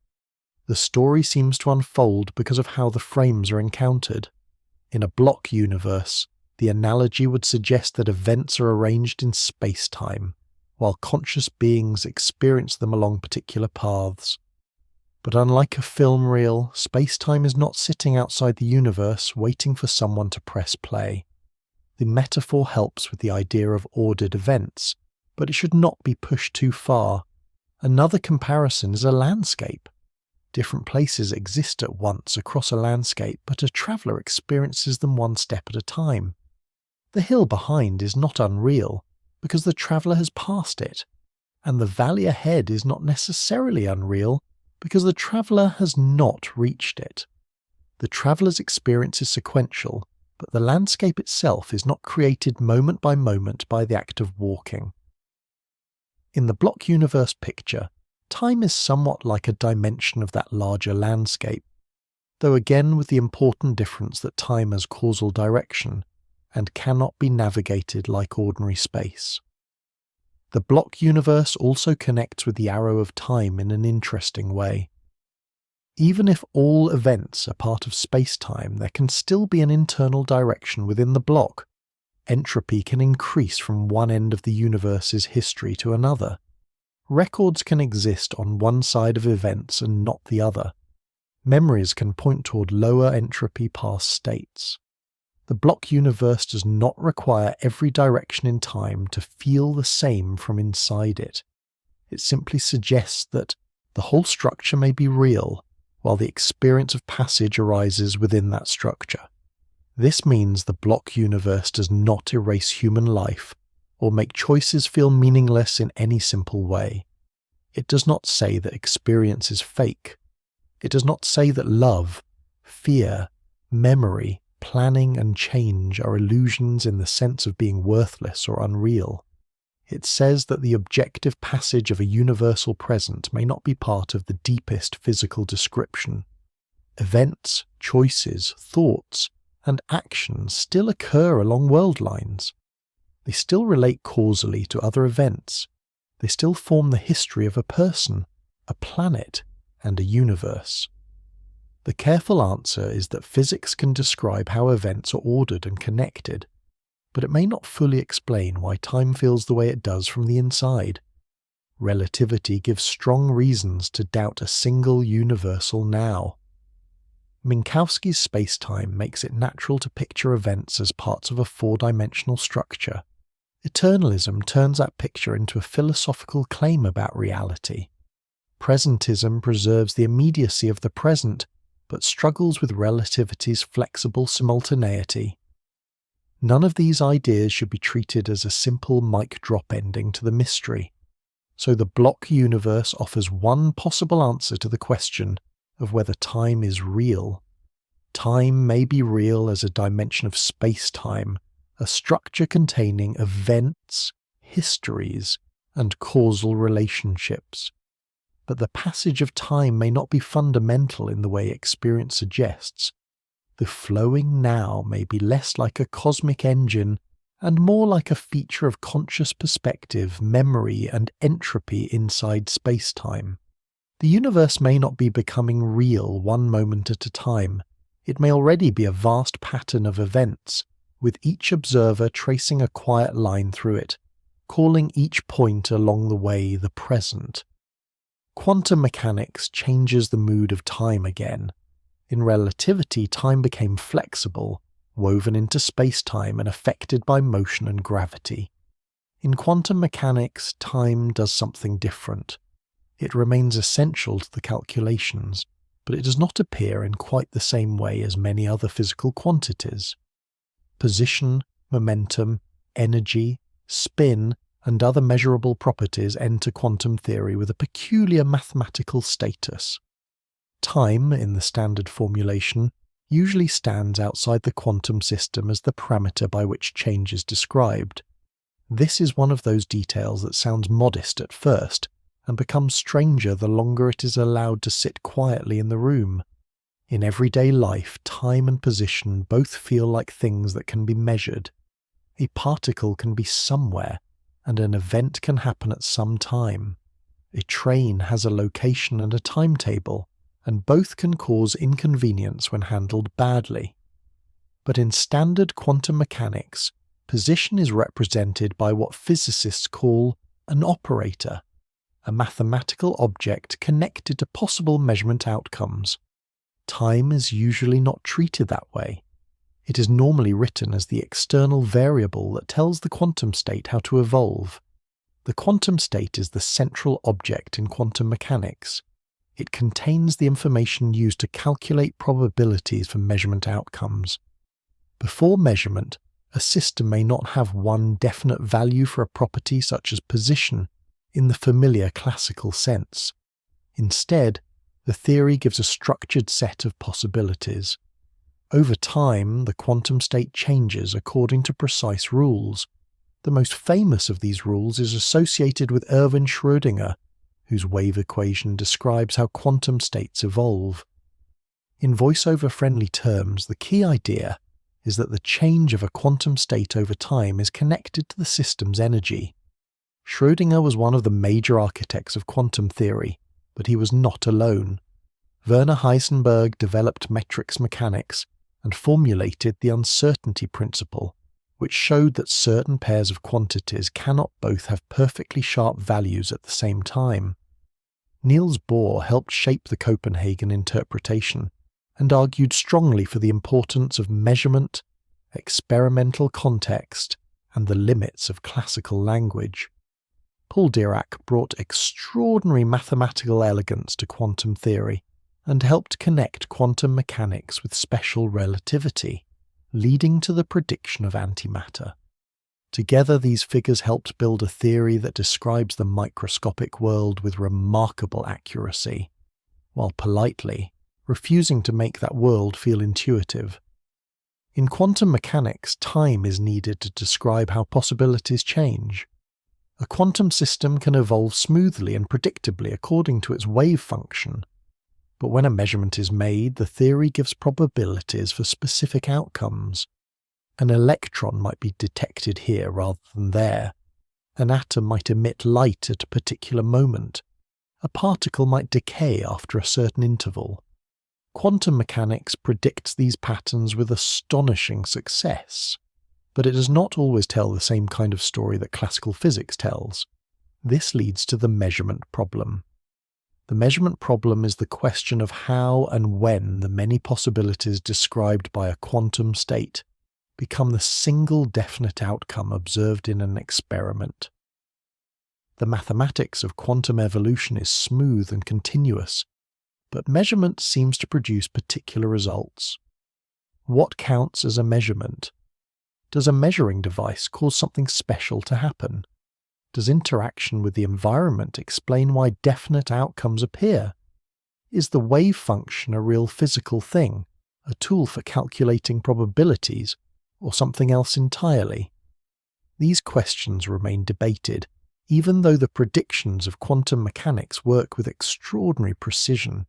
The story seems to unfold because of how the frames are encountered. In a block universe, the analogy would suggest that events are arranged in space-time, while conscious beings experience them along particular paths. But unlike a film reel, space-time is not sitting outside the universe waiting for someone to press play. The metaphor helps with the idea of ordered events, but it should not be pushed too far. Another comparison is a landscape. Different places exist at once across a landscape, but a traveller experiences them one step at a time. The hill behind is not unreal, because the traveller has passed it, and the valley ahead is not necessarily unreal, because the traveller has not reached it. The traveller's experience is sequential, but the landscape itself is not created moment by the act of walking. In the block universe picture, time is somewhat like a dimension of that larger landscape, though again with the important difference that time has causal direction and cannot be navigated like ordinary space. The block universe also connects with the arrow of time in an interesting way. Even if all events are part of space-time, there can still be an internal direction within the block. Entropy can increase from one end of the universe's history to another. Records can exist on one side of events and not the other. Memories can point toward lower entropy past states. The block universe does not require every direction in time to feel the same from inside it. It simply suggests that the whole structure may be real, while the experience of passage arises within that structure. This means the block universe does not erase human life or make choices feel meaningless in any simple way. It does not say that experience is fake. It does not say that love, fear, memory, planning and change are illusions in the sense of being worthless or unreal. It says that the objective passage of a universal present may not be part of the deepest physical description. Events, choices, thoughts, and actions still occur along world lines. They still relate causally to other events. They still form the history of a person, a planet, and a universe. The careful answer is that physics can describe how events are ordered and connected, but it may not fully explain why time feels the way it does from the inside. Relativity gives strong reasons to doubt a single universal now. Minkowski's space-time makes it natural to picture events as parts of a four-dimensional structure. Eternalism turns that picture into a philosophical claim about reality. Presentism preserves the immediacy of the present, but struggles with relativity's flexible simultaneity. None of these ideas should be treated as a simple mic drop ending to the mystery. So the block universe offers one possible answer to the question of whether time is real. Time may be real as a dimension of space-time, a structure containing events, histories, and causal relationships. But the passage of time may not be fundamental in the way experience suggests. The flowing now may be less like a cosmic engine and more like a feature of conscious perspective, memory, and entropy inside space-time. The universe may not be becoming real one moment at a time. It may already be a vast pattern of events, with each observer tracing a quiet line through it, calling each point along the way the present. Quantum mechanics changes the mood of time again. In relativity, time became flexible, woven into space-time and affected by motion and gravity. In quantum mechanics, time does something different. It remains essential to the calculations, but it does not appear in quite the same way as many other physical quantities. Position, momentum, energy, spin, and other measurable properties enter quantum theory with a peculiar mathematical status. Time, in the standard formulation, usually stands outside the quantum system as the parameter by which change is described. This is one of those details that sounds modest at first, and becomes stranger the longer it is allowed to sit quietly in the room. In everyday life, time and position both feel like things that can be measured. A particle can be somewhere, and an event can happen at some time. A train has a location and a timetable, and both can cause inconvenience when handled badly. But in standard quantum mechanics, position is represented by what physicists call an operator, a mathematical object connected to possible measurement outcomes. Time is usually not treated that way. It is normally written as the external variable that tells the quantum state how to evolve. The quantum state is the central object in quantum mechanics. It contains the information used to calculate probabilities for measurement outcomes. Before measurement, a system may not have one definite value for a property such as position in the familiar classical sense. Instead, the theory gives a structured set of possibilities. Over time, the quantum state changes according to precise rules. The most famous of these rules is associated with Erwin Schrödinger, whose wave equation describes how quantum states evolve. In voiceover-friendly terms, the key idea is that the change of a quantum state over time is connected to the system's energy. Schrödinger was one of the major architects of quantum theory, but he was not alone. Werner Heisenberg developed matrix mechanics and formulated the uncertainty principle, which showed that certain pairs of quantities cannot both have perfectly sharp values at the same time. Niels Bohr helped shape the Copenhagen interpretation and argued strongly for the importance of measurement, experimental context, and the limits of classical language. Paul Dirac brought extraordinary mathematical elegance to quantum theory and helped connect quantum mechanics with special relativity, leading to the prediction of antimatter. Together, these figures helped build a theory that describes the microscopic world with remarkable accuracy, while politely refusing to make that world feel intuitive. In quantum mechanics, time is needed to describe how possibilities change. A quantum system can evolve smoothly and predictably according to its wave function, but when a measurement is made, the theory gives probabilities for specific outcomes. An electron might be detected here rather than there. An atom might emit light at a particular moment. A particle might decay after a certain interval. Quantum mechanics predicts these patterns with astonishing success, but it does not always tell the same kind of story that classical physics tells. This leads to the measurement problem. The measurement problem is the question of how and when the many possibilities described by a quantum state become the single definite outcome observed in an experiment. The mathematics of quantum evolution is smooth and continuous, but measurement seems to produce particular results. What counts as a measurement? Does a measuring device cause something special to happen? Does interaction with the environment explain why definite outcomes appear? Is the wave function a real physical thing, a tool for calculating probabilities, or something else entirely? These questions remain debated, even though the predictions of quantum mechanics work with extraordinary precision.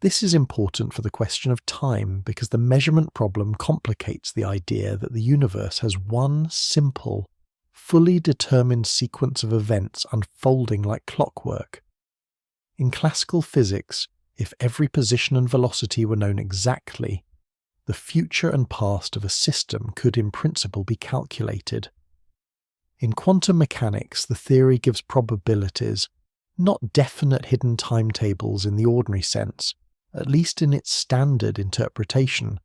This is important for the question of time because the measurement problem complicates the idea that the universe has one simple, fully determined sequence of events unfolding like clockwork. In classical physics, if every position and velocity were known exactly, the future and past of a system could in principle be calculated. In quantum mechanics, the theory gives probabilities, not definite hidden timetables in the ordinary sense, at least in its standard interpretation.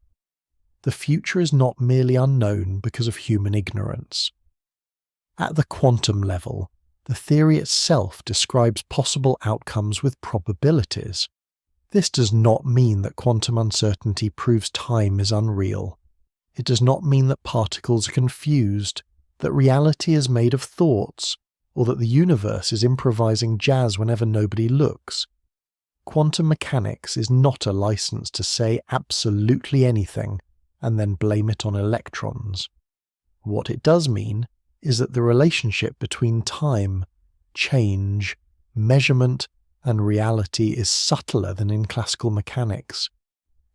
The future is not merely unknown because of human ignorance. At the quantum level, the theory itself describes possible outcomes with probabilities. This does not mean that quantum uncertainty proves time is unreal. It does not mean that particles are confused, that reality is made of thoughts, or that the universe is improvising jazz whenever nobody looks. Quantum mechanics is not a license to say absolutely anything and then blame it on electrons. What it does mean is that the relationship between time, change, measurement, and reality is subtler than in classical mechanics.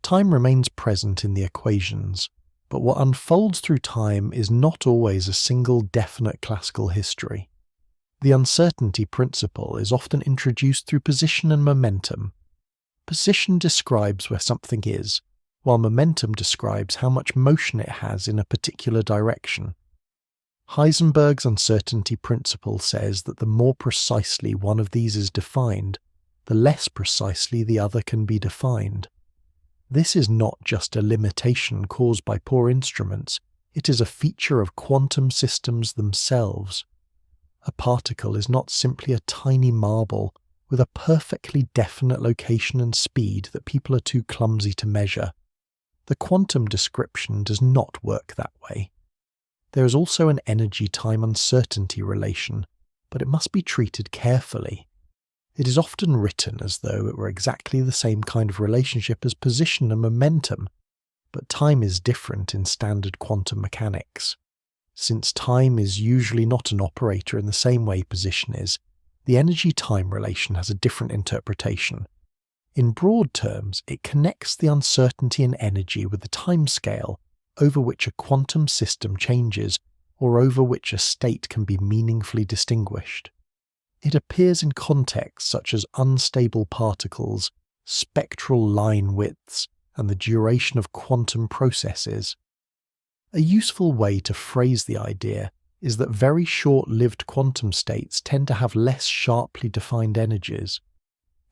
Time remains present in the equations, but what unfolds through time is not always a single definite classical history. The uncertainty principle is often introduced through position and momentum. Position describes where something is, while momentum describes how much motion it has in a particular direction. Heisenberg's uncertainty principle says that the more precisely one of these is defined, the less precisely the other can be defined. This is not just a limitation caused by poor instruments, it is a feature of quantum systems themselves. A particle is not simply a tiny marble with a perfectly definite location and speed that people are too clumsy to measure. The quantum description does not work that way. There is also an energy-time uncertainty relation, but it must be treated carefully. It is often written as though it were exactly the same kind of relationship as position and momentum, but time is different in standard quantum mechanics. Since time is usually not an operator in the same way position is, the energy-time relation has a different interpretation. In broad terms, it connects the uncertainty in energy with the timescale over which a quantum system changes or over which a state can be meaningfully distinguished. It appears in contexts such as unstable particles, spectral line widths, and the duration of quantum processes. A useful way to phrase the idea is that very short-lived quantum states tend to have less sharply defined energies.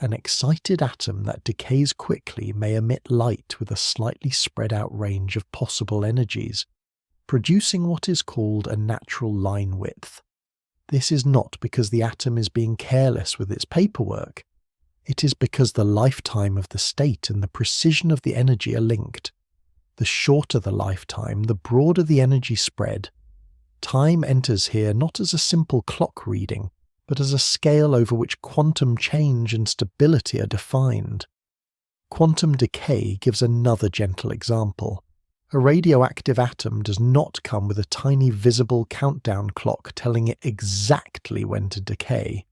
An excited atom that decays quickly may emit light with a slightly spread-out range of possible energies, producing what is called a natural line width. This is not because the atom is being careless with its paperwork. It is because the lifetime of the state and the precision of the energy are linked. The shorter the lifetime, the broader the energy spread. Time enters here not as a simple clock reading, but as a scale over which quantum change and stability are defined. Quantum decay gives another gentle example. A radioactive atom does not come with a tiny visible countdown clock telling it exactly when to decay.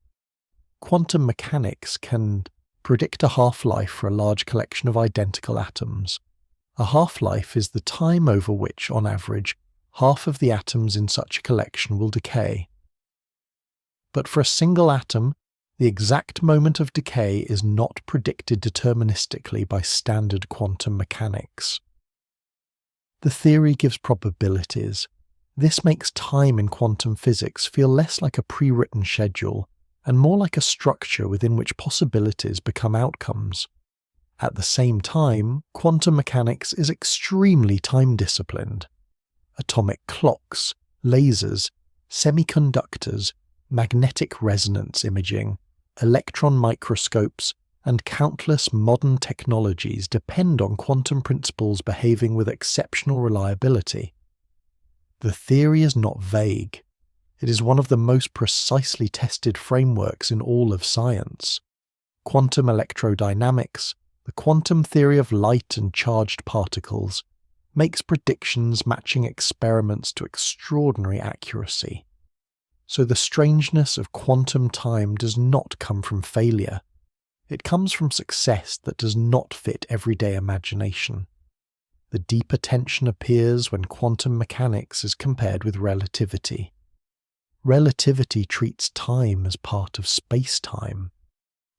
Quantum mechanics can predict a half-life for a large collection of identical atoms. A half-life is the time over which, on average, half of the atoms in such a collection will decay. But for a single atom, the exact moment of decay is not predicted deterministically by standard quantum mechanics. The theory gives probabilities. This makes time in quantum physics feel less like a pre-written schedule and more like a structure within which possibilities become outcomes. At the same time, quantum mechanics is extremely time-disciplined. Atomic clocks, lasers, semiconductors, magnetic resonance imaging, electron microscopes, and countless modern technologies depend on quantum principles behaving with exceptional reliability. The theory is not vague. It is one of the most precisely tested frameworks in all of science. Quantum electrodynamics, the quantum theory of light and charged particles, makes predictions matching experiments to extraordinary accuracy. So the strangeness of quantum time does not come from failure. It comes from success that does not fit everyday imagination. The deeper tension appears when quantum mechanics is compared with relativity. Relativity treats time as part of space-time,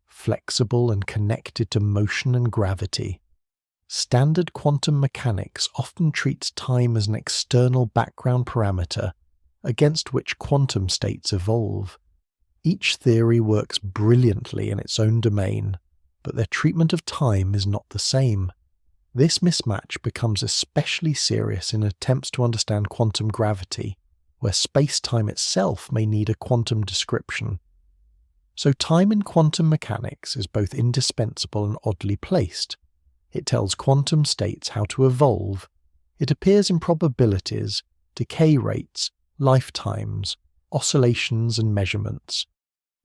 flexible and connected to motion and gravity. Standard quantum mechanics often treats time as an external background parameter against which quantum states evolve. Each theory works brilliantly in its own domain, but their treatment of time is not the same. This mismatch becomes especially serious in attempts to understand quantum gravity, where space-time itself may need a quantum description. So time in quantum mechanics is both indispensable and oddly placed. It tells quantum states how to evolve. It appears in probabilities, decay rates, lifetimes, oscillations and measurements.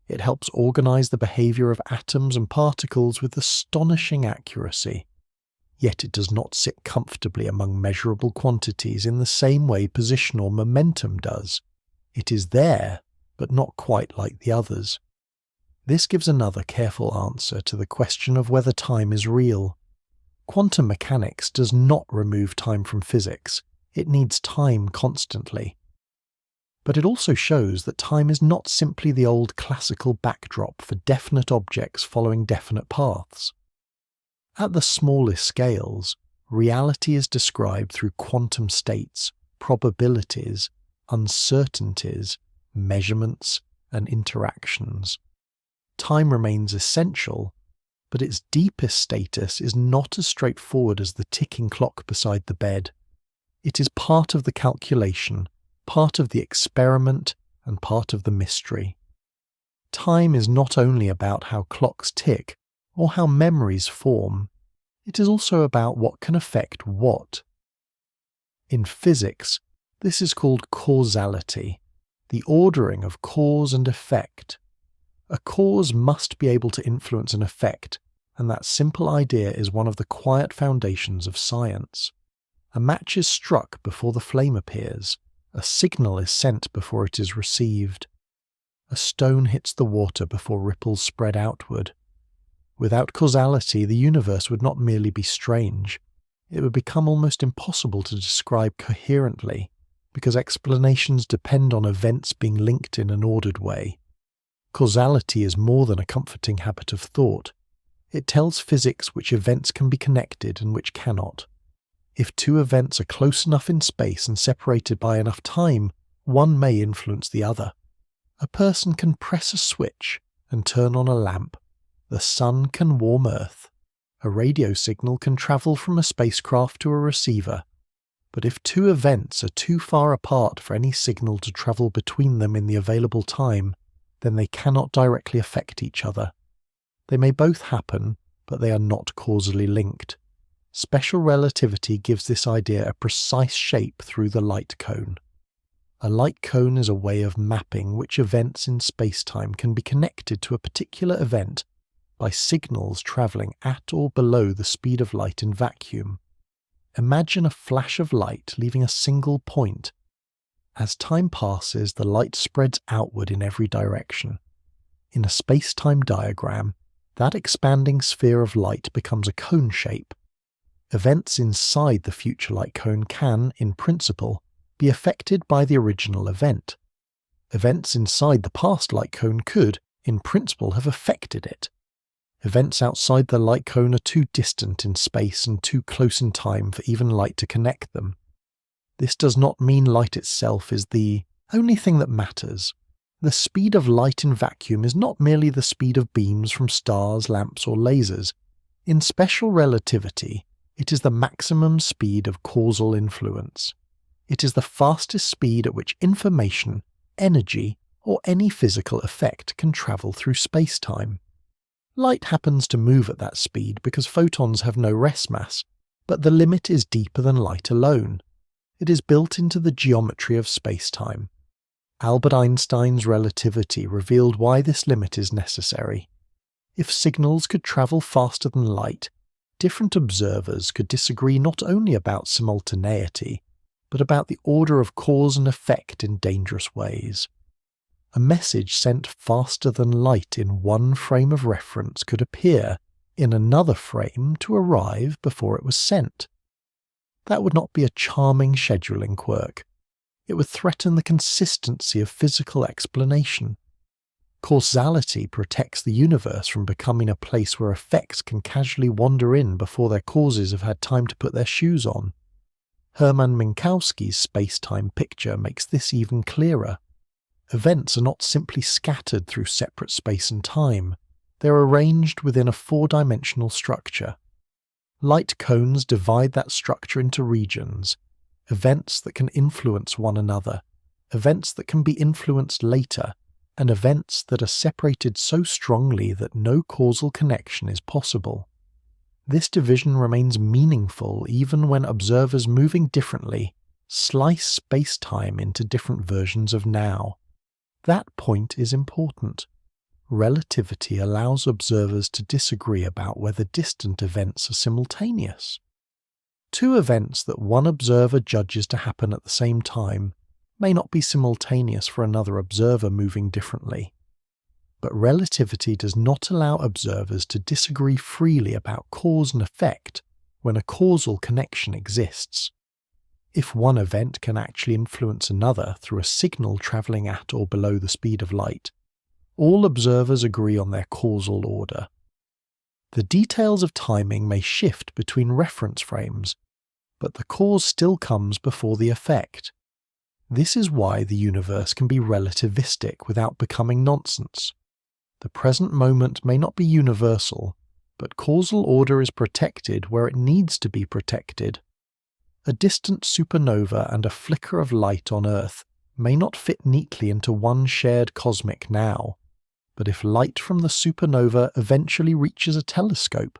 It helps organize the behavior of atoms and particles with astonishing accuracy. Yet it does not sit comfortably among measurable quantities in the same way position or momentum does. It is there, but not quite like the others. This gives another careful answer to the question of whether time is real. Quantum mechanics does not remove time from physics. It needs time constantly. But it also shows that time is not simply the old classical backdrop for definite objects following definite paths. At the smallest scales, reality is described through quantum states, probabilities, uncertainties, measurements, and interactions. Time remains essential, but its deepest status is not as straightforward as the ticking clock beside the bed. It is part of the calculation, part of the experiment, and part of the mystery. Time is not only about how clocks tick or how memories form, it is also about what can affect what. In physics, this is called causality, the ordering of cause and effect. A cause must be able to influence an effect, and that simple idea is one of the quiet foundations of science. A match is struck before the flame appears. A signal is sent before it is received. A stone hits the water before ripples spread outward. Without causality, the universe would not merely be strange. It would become almost impossible to describe coherently, because explanations depend on events being linked in an ordered way. Causality is more than a comforting habit of thought. It tells physics which events can be connected and which cannot. If two events are close enough in space and separated by enough time, one may influence the other. A person can press a switch and turn on a lamp. The sun can warm Earth. A radio signal can travel from a spacecraft to a receiver. But if two events are too far apart for any signal to travel between them in the available time, then they cannot directly affect each other. They may both happen, but they are not causally linked. Special relativity gives this idea a precise shape through the light cone. A light cone is a way of mapping which events in spacetime can be connected to a particular event by signals travelling at or below the speed of light in vacuum. Imagine a flash of light leaving a single point. As time passes, the light spreads outward in every direction. In a space-time diagram, that expanding sphere of light becomes a cone shape. Events inside the future light cone can, in principle, be affected by the original event. Events inside the past light cone could, in principle, have affected it. Events outside the light cone are too distant in space and too close in time for even light to connect them. This does not mean light itself is the only thing that matters. The speed of light in vacuum is not merely the speed of beams from stars, lamps, or lasers. In special relativity, it is the maximum speed of causal influence. It is the fastest speed at which information, energy, or any physical effect can travel through space-time. Light happens to move at that speed because photons have no rest mass, but the limit is deeper than light alone. It is built into the geometry of space-time. Albert Einstein's relativity revealed why this limit is necessary. If signals could travel faster than light, different observers could disagree not only about simultaneity, but about the order of cause and effect in dangerous ways. A message sent faster than light in one frame of reference could appear in another frame to arrive before it was sent. That would not be a charming scheduling quirk. It would threaten the consistency of physical explanation. Causality protects the universe from becoming a place where effects can casually wander in before their causes have had time to put their shoes on. Hermann Minkowski's space-time picture makes this even clearer. Events are not simply scattered through separate space and time. They are arranged within a four-dimensional structure. Light cones divide that structure into regions, events that can influence one another, events that can be influenced later, and events that are separated so strongly that no causal connection is possible. This division remains meaningful even when observers moving differently slice space-time into different versions of now. That point is important. Relativity allows observers to disagree about whether distant events are simultaneous. Two events that one observer judges to happen at the same time may not be simultaneous for another observer moving differently. But relativity does not allow observers to disagree freely about cause and effect when a causal connection exists. If one event can actually influence another through a signal travelling at or below the speed of light, all observers agree on their causal order. The details of timing may shift between reference frames, but the cause still comes before the effect. This is why the universe can be relativistic without becoming nonsense. The present moment may not be universal, but causal order is protected where it needs to be protected. A distant supernova and a flicker of light on Earth may not fit neatly into one shared cosmic now, but if light from the supernova eventually reaches a telescope,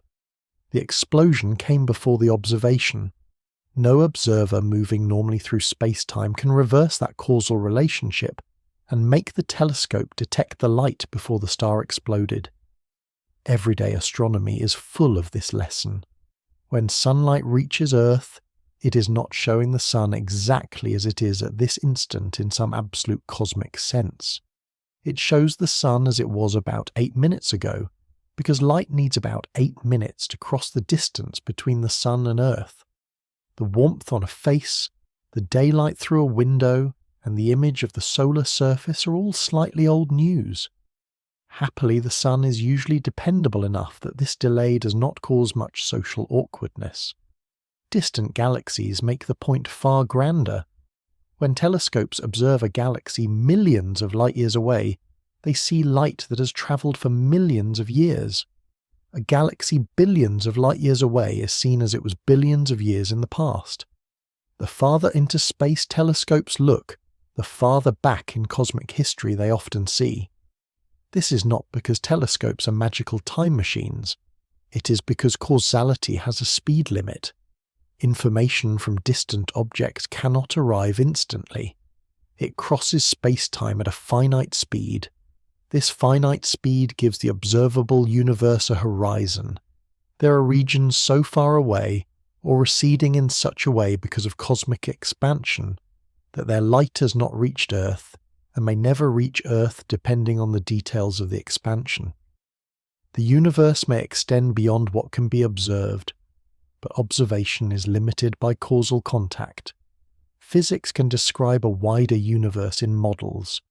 the explosion came before the observation. No observer moving normally through space-time can reverse that causal relationship and make the telescope detect the light before the star exploded. Everyday astronomy is full of this lesson. When sunlight reaches Earth, it is not showing the sun exactly as it is at this instant in some absolute cosmic sense. It shows the sun as it was about 8 minutes ago, because light needs about 8 minutes to cross the distance between the sun and Earth. The warmth on a face, the daylight through a window, and the image of the solar surface are all slightly old news. Happily, the sun is usually dependable enough that this delay does not cause much social awkwardness. Distant galaxies make the point far grander. When telescopes observe a galaxy millions of light years away, they see light that has travelled for millions of years. A galaxy billions of light years away is seen as it was billions of years in the past. The farther into space telescopes look, the farther back in cosmic history they often see. This is not because telescopes are magical time machines. It is because causality has a speed limit. Information from distant objects cannot arrive instantly. It crosses space-time at a finite speed. This finite speed gives the observable universe a horizon. There are regions so far away, or receding in such a way because of cosmic expansion, that their light has not reached Earth, and may never reach Earth depending on the details of the expansion. The universe may extend beyond what can be observed, but observation is limited by causal contact. Physics can describe a wider universe in models,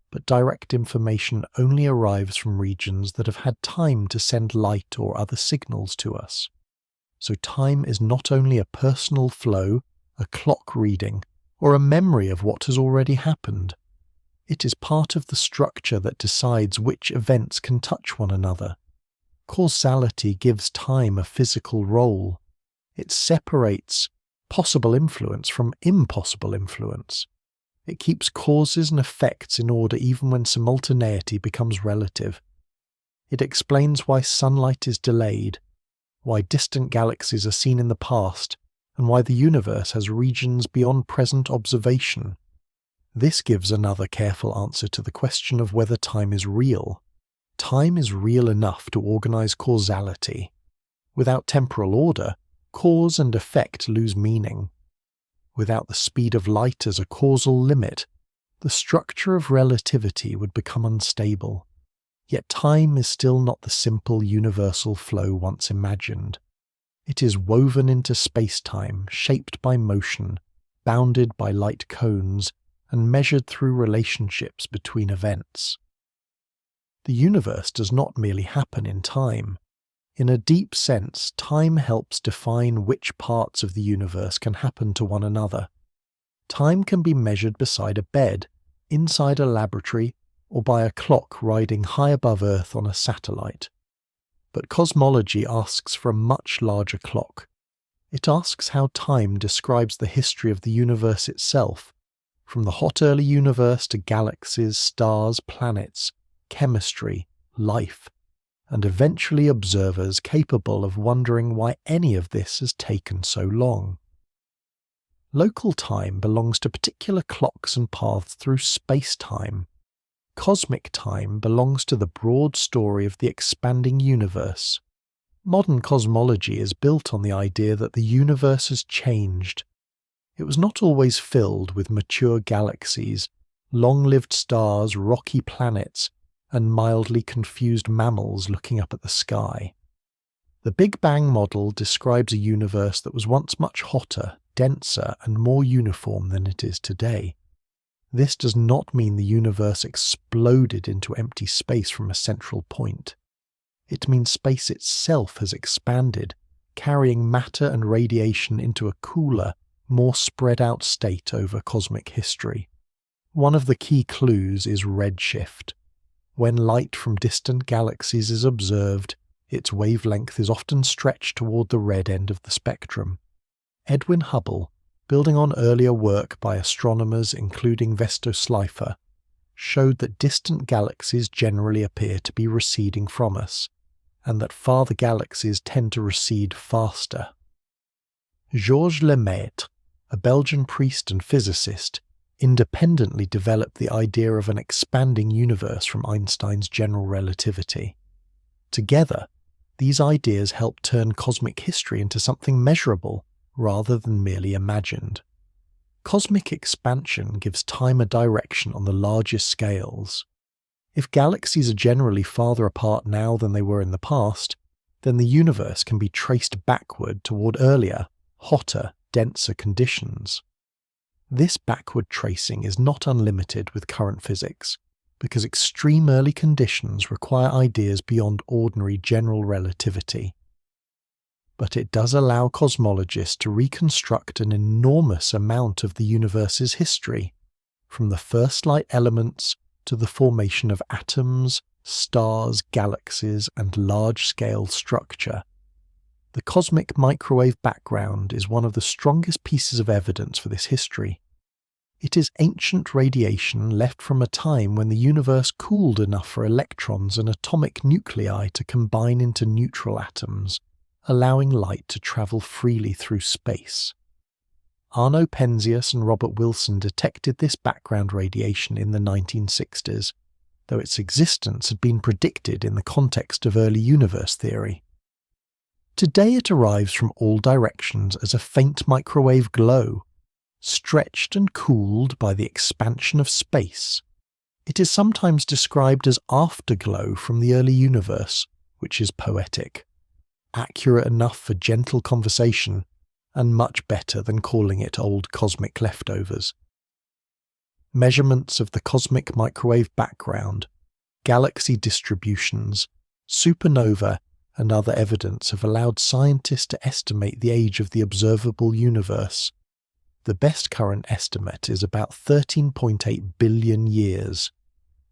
but direct information only arrives from regions that have had time to send light or other signals to us. So time is not only a personal flow, a clock reading, or a memory of what has already happened. It is part of the structure that decides which events can touch one another. Causality gives time a physical role. It separates possible influence from impossible influence. It keeps causes and effects in order even when simultaneity becomes relative. It explains why sunlight is delayed, why distant galaxies are seen in the past, and why the universe has regions beyond present observation. This gives another careful answer to the question of whether time is real. Time is real enough to organize causality. Without temporal order, cause and effect lose meaning. Without the speed of light as a causal limit, the structure of relativity would become unstable. Yet time is still not the simple universal flow once imagined. It is woven into space-time, shaped by motion, bounded by light cones, and measured through relationships between events. The universe does not merely happen in time. In a deep sense, time helps define which parts of the universe can happen to one another. Time can be measured beside a bed, inside a laboratory, or by a clock riding high above Earth on a satellite. But cosmology asks for a much larger clock. It asks how time describes the history of the universe itself, from the hot early universe to galaxies, stars, planets, chemistry, life, and eventually observers capable of wondering why any of this has taken so long. Local time belongs to particular clocks and paths through space-time. Cosmic time belongs to the broad story of the expanding universe. Modern cosmology is built on the idea that the universe has changed. It was not always filled with mature galaxies, long-lived stars, rocky planets, and mildly confused mammals looking up at the sky. The Big Bang model describes a universe that was once much hotter, denser, and more uniform than it is today. This does not mean the universe exploded into empty space from a central point. It means space itself has expanded, carrying matter and radiation into a cooler, more spread out state over cosmic history. One of the key clues is redshift. When light from distant galaxies is observed, its wavelength is often stretched toward the red end of the spectrum. Edwin Hubble, building on earlier work by astronomers including Vesto Slipher, showed that distant galaxies generally appear to be receding from us, and that farther galaxies tend to recede faster. Georges Lemaitre, a Belgian priest and physicist, independently developed the idea of an expanding universe from Einstein's general relativity. Together, these ideas help turn cosmic history into something measurable rather than merely imagined. Cosmic expansion gives time a direction on the largest scales. If galaxies are generally farther apart now than they were in the past, then the universe can be traced backward toward earlier, hotter, denser conditions. This backward tracing is not unlimited with current physics, because extreme early conditions require ideas beyond ordinary general relativity. But it does allow cosmologists to reconstruct an enormous amount of the universe's history, from the first light elements to the formation of atoms, stars, galaxies, and large-scale structure. The cosmic microwave background is one of the strongest pieces of evidence for this history. It is ancient radiation left from a time when the universe cooled enough for electrons and atomic nuclei to combine into neutral atoms, allowing light to travel freely through space. Arno Penzias and Robert Wilson detected this background radiation in the 1960s, though its existence had been predicted in the context of early universe theory. Today it arrives from all directions as a faint microwave glow, stretched and cooled by the expansion of space. It is sometimes described as afterglow from the early universe, which is poetic, accurate enough for gentle conversation, and much better than calling it old cosmic leftovers. Measurements of the cosmic microwave background, galaxy distributions, supernova, and other evidence have allowed scientists to estimate the age of the observable universe. The best current estimate is about 13.8 billion years.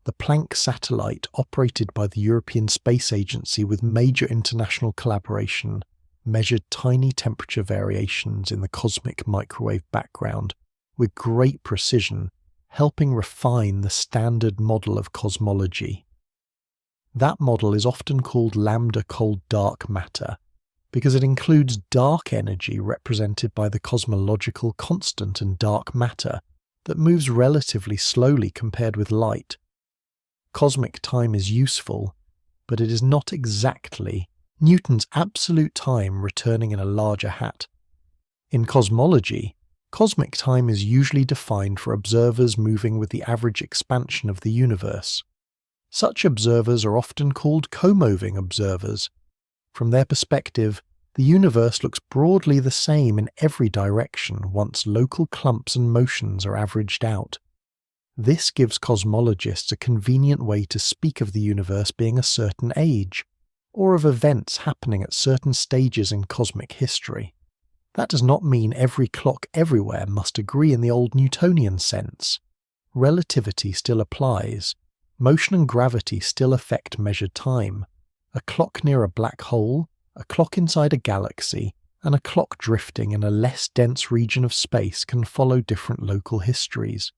The Planck satellite, operated by the European Space Agency with major international collaboration, measured tiny temperature variations in the cosmic microwave background with great precision, helping refine the standard model of cosmology. That model is often called lambda cold dark matter, because it includes dark energy represented by the cosmological constant and dark matter that moves relatively slowly compared with light. Cosmic time is useful, but it is not exactly Newton's absolute time returning in a larger hat. In cosmology, cosmic time is usually defined for observers moving with the average expansion of the universe. Such observers are often called co-moving observers. From their perspective, the universe looks broadly the same in every direction once local clumps and motions are averaged out. This gives cosmologists a convenient way to speak of the universe being a certain age, or of events happening at certain stages in cosmic history. That does not mean every clock everywhere must agree in the old Newtonian sense. Relativity still applies. Motion and gravity still affect measured time. A clock near a black hole, a clock inside a galaxy, and a clock drifting in a less dense region of space can follow different local histories.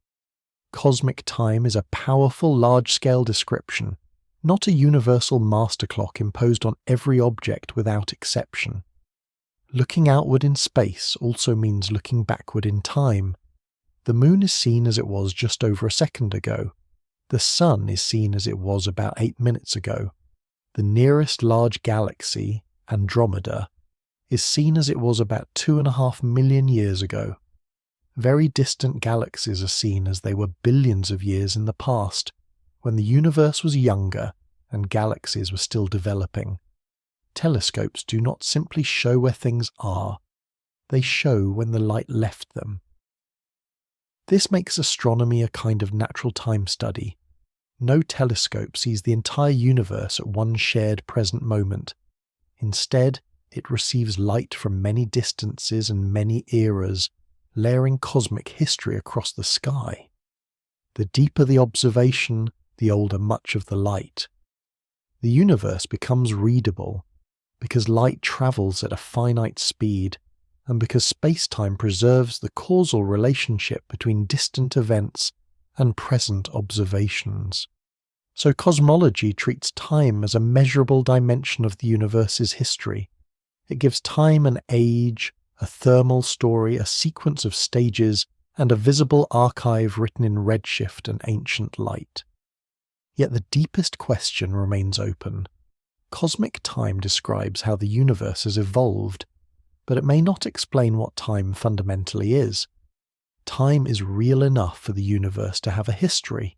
Cosmic time is a powerful large-scale description, not a universal master clock imposed on every object without exception. Looking outward in space also means looking backward in time. The moon is seen as it was just over a second ago. The sun is seen as it was about 8 minutes ago. The nearest large galaxy, Andromeda, is seen as it was about 2.5 million years ago. Very distant galaxies are seen as they were billions of years in the past, when the universe was younger and galaxies were still developing. Telescopes do not simply show where things are, they show when the light left them. This makes astronomy a kind of natural time study. No telescope sees the entire universe at one shared present moment. Instead, it receives light from many distances and many eras, layering cosmic history across the sky. The deeper the observation, the older much of the light. The universe becomes readable because light travels at a finite speed, and because space-time preserves the causal relationship between distant events and present observations. So cosmology treats time as a measurable dimension of the universe's history. It gives time an age, a thermal story, a sequence of stages, and a visible archive written in redshift and ancient light. Yet the deepest question remains open. Cosmic time describes how the universe has evolved, but it may not explain what time fundamentally is. Time is real enough for the universe to have a history.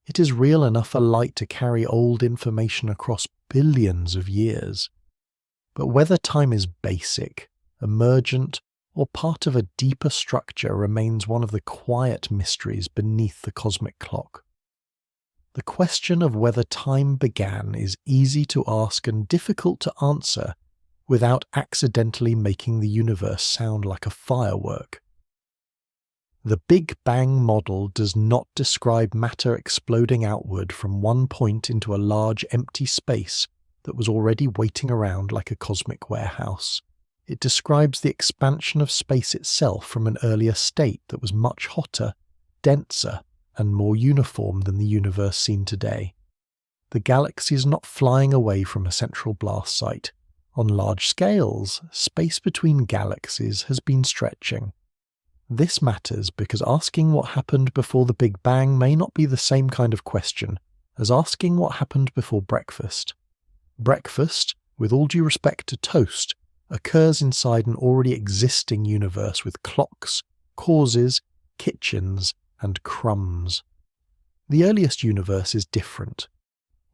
It is real enough for light to carry old information across billions of years. But whether time is basic, emergent, or part of a deeper structure remains one of the quiet mysteries beneath the cosmic clock. The question of whether time began is easy to ask and difficult to answer without accidentally making the universe sound like a firework. The Big Bang model does not describe matter exploding outward from one point into a large empty space that was already waiting around like a cosmic warehouse. It describes the expansion of space itself from an earlier state that was much hotter, denser, and more uniform than the universe seen today. The galaxy is not flying away from a central blast site. On large scales, space between galaxies has been stretching. This matters because asking what happened before the Big Bang may not be the same kind of question as asking what happened before breakfast. Breakfast, with all due respect to toast, occurs inside an already existing universe with clocks, causes, kitchens, and crumbs. The earliest universe is different.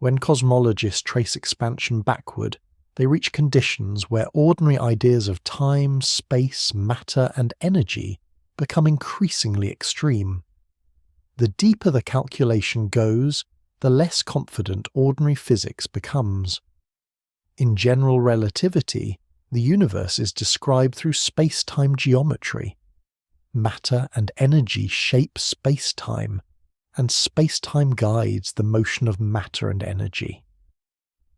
When cosmologists trace expansion backward, they reach conditions where ordinary ideas of time, space, matter, and energy become increasingly extreme. The deeper the calculation goes, the less confident ordinary physics becomes. In general relativity, the universe is described through space-time geometry. Matter and energy shape space-time, and space-time guides the motion of matter and energy.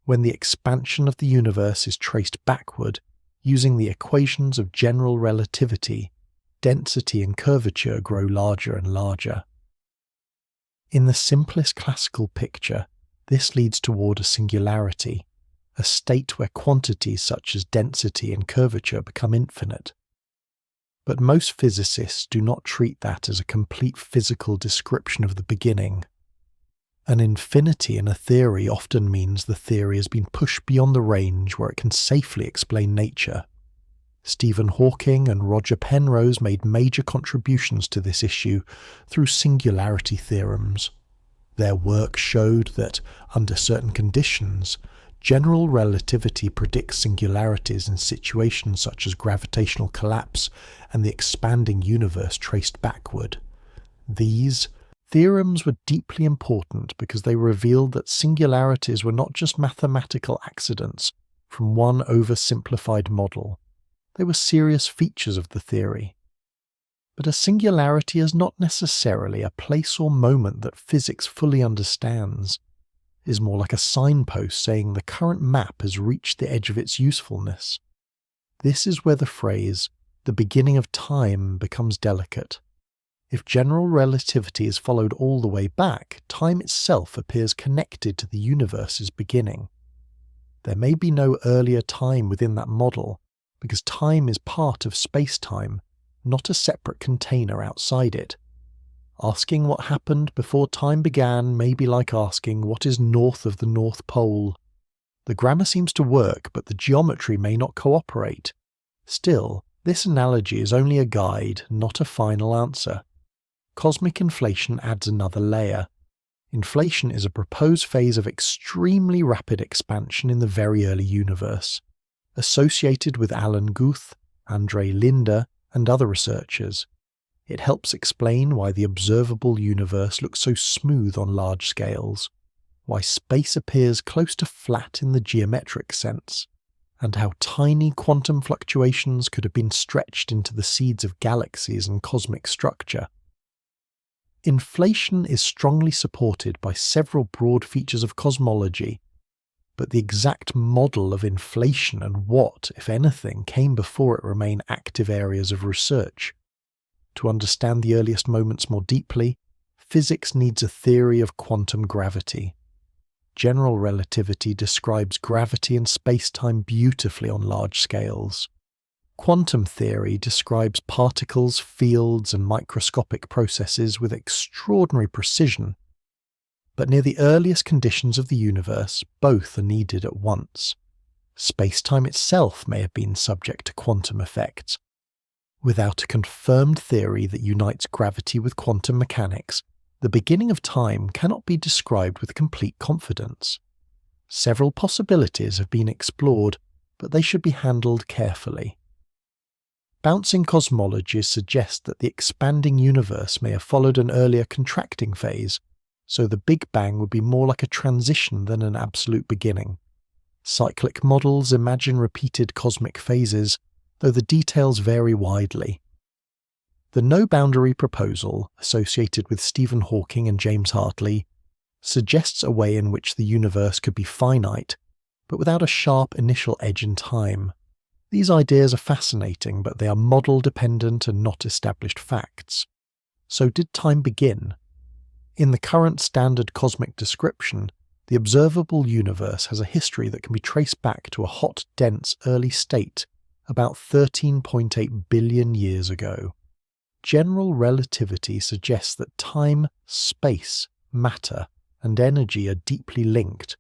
When the expansion of the universe is traced backward, using the equations of general relativity, density and curvature grow larger and larger. In the simplest classical picture, this leads toward a singularity, a state where quantities such as density and curvature become infinite. But most physicists do not treat that as a complete physical description of the beginning. An infinity in a theory often means the theory has been pushed beyond the range where it can safely explain nature. Stephen Hawking and Roger Penrose made major contributions to this issue through singularity theorems. Their work showed that, under certain conditions, general relativity predicts singularities in situations such as gravitational collapse and the expanding universe traced backward. These theorems were deeply important because they revealed that singularities were not just mathematical accidents from one oversimplified model. They were serious features of the theory. But a singularity is not necessarily a place or moment that physics fully understands. It is more like a signpost saying the current map has reached the edge of its usefulness. This is where the phrase, "the beginning of time," becomes delicate. If general relativity is followed all the way back, time itself appears connected to the universe's beginning. There may be no earlier time within that model, because time is part of space-time, not a separate container outside it. Asking what happened before time began may be like asking what is north of the North Pole. The grammar seems to work, but the geometry may not cooperate. Still, this analogy is only a guide, not a final answer. Cosmic inflation adds another layer. Inflation is a proposed phase of extremely rapid expansion in the very early universe, associated with Alan Guth, Andre Linde, and other researchers. It helps explain why the observable universe looks so smooth on large scales, why space appears close to flat in the geometric sense, and how tiny quantum fluctuations could have been stretched into the seeds of galaxies and cosmic structure. Inflation is strongly supported by several broad features of cosmology, but the exact model of inflation and what, if anything, came before it remain active areas of research. To understand the earliest moments more deeply, physics needs a theory of quantum gravity. General relativity describes gravity and space-time beautifully on large scales. Quantum theory describes particles, fields, and microscopic processes with extraordinary precision. But near the earliest conditions of the universe, both are needed at once. Space-time itself may have been subject to quantum effects. Without a confirmed theory that unites gravity with quantum mechanics, the beginning of time cannot be described with complete confidence. Several possibilities have been explored, but they should be handled carefully. Bouncing cosmologies suggest that the expanding universe may have followed an earlier contracting phase, so the Big Bang would be more like a transition than an absolute beginning. Cyclic models imagine repeated cosmic phases, though the details vary widely. The no-boundary proposal, associated with Stephen Hawking and James Hartley, suggests a way in which the universe could be finite, but without a sharp initial edge in time. These ideas are fascinating, but they are model-dependent and not established facts. So did time begin? In the current standard cosmic description, the observable universe has a history that can be traced back to a hot, dense, early state about 13.8 billion years ago. General relativity suggests that time, space, matter, and energy are deeply linked,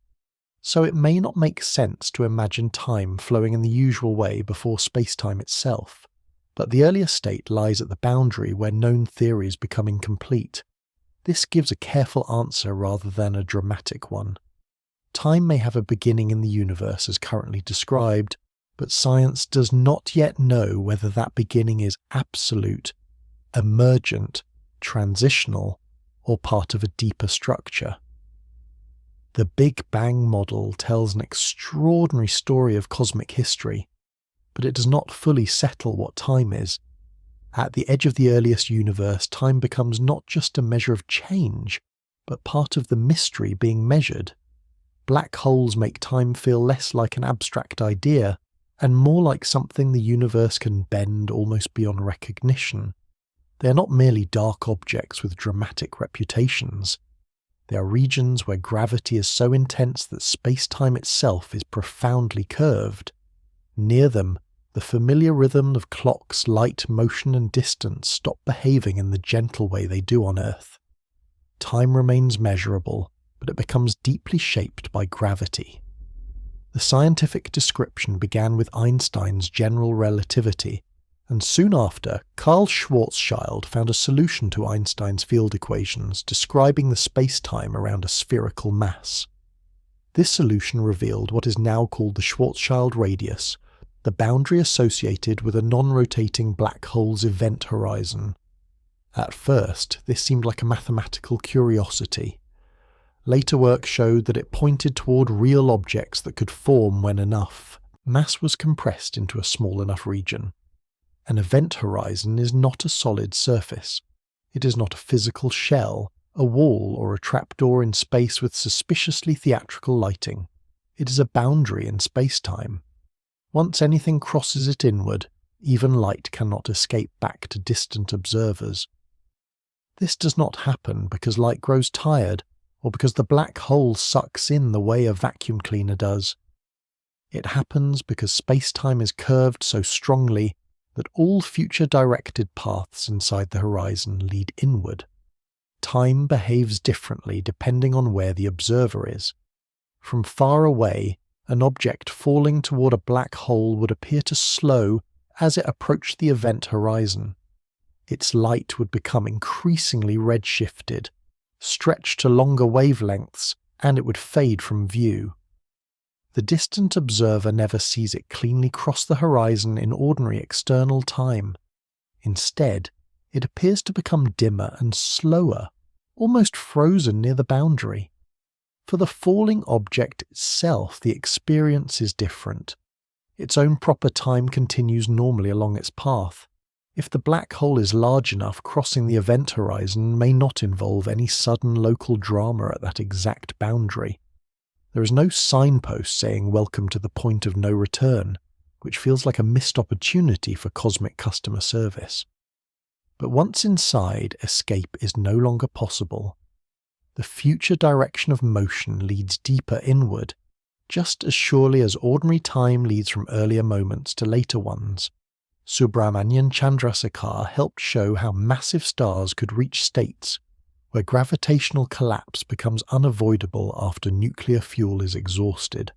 so it may not make sense to imagine time flowing in the usual way before space-time itself. But the earlier state lies at the boundary where known theories become incomplete. This gives a careful answer rather than a dramatic one. Time may have a beginning in the universe as currently described, but science does not yet know whether that beginning is absolute, emergent, transitional, or part of a deeper structure. The Big Bang model tells an extraordinary story of cosmic history, but it does not fully settle what time is. At the edge of the earliest universe, time becomes not just a measure of change, but part of the mystery being measured. Black holes make time feel less like an abstract idea, and more like something the universe can bend almost beyond recognition. They are not merely dark objects with dramatic reputations. They are regions where gravity is so intense that space-time itself is profoundly curved. Near them, the familiar rhythm of clocks, light, motion, and distance stop behaving in the gentle way they do on Earth. Time remains measurable, but it becomes deeply shaped by gravity. The scientific description began with Einstein's general relativity, and soon after, Karl Schwarzschild found a solution to Einstein's field equations describing the space-time around a spherical mass. This solution revealed what is now called the Schwarzschild radius, the boundary associated with a non-rotating black hole's event horizon. At first, this seemed like a mathematical curiosity. Later work showed that it pointed toward real objects that could form when enough mass was compressed into a small enough region. An event horizon is not a solid surface. It is not a physical shell, a wall, or a trapdoor in space with suspiciously theatrical lighting. It is a boundary in space-time. Once anything crosses it inward, even light cannot escape back to distant observers. This does not happen because light grows tired, or because the black hole sucks in the way a vacuum cleaner does. It happens because space-time is curved so strongly that all future directed paths inside the horizon lead inward. Time behaves differently depending on where the observer is. From far away, an object falling toward a black hole would appear to slow as it approached the event horizon. Its light would become increasingly redshifted, stretch to longer wavelengths, and it would fade from view. The distant observer never sees it cleanly cross the horizon in ordinary external time. Instead, it appears to become dimmer and slower, almost frozen near the boundary. For the falling object itself, the experience is different. Its own proper time continues normally along its path. If the black hole is large enough, crossing the event horizon may not involve any sudden local drama at that exact boundary. There is no signpost saying "Welcome to the point of no return," which feels like a missed opportunity for cosmic customer service. But once inside, escape is no longer possible. The future direction of motion leads deeper inward, just as surely as ordinary time leads from earlier moments to later ones. Subrahmanyan Chandrasekhar helped show how massive stars could reach states where gravitational collapse becomes unavoidable after nuclear fuel is exhausted.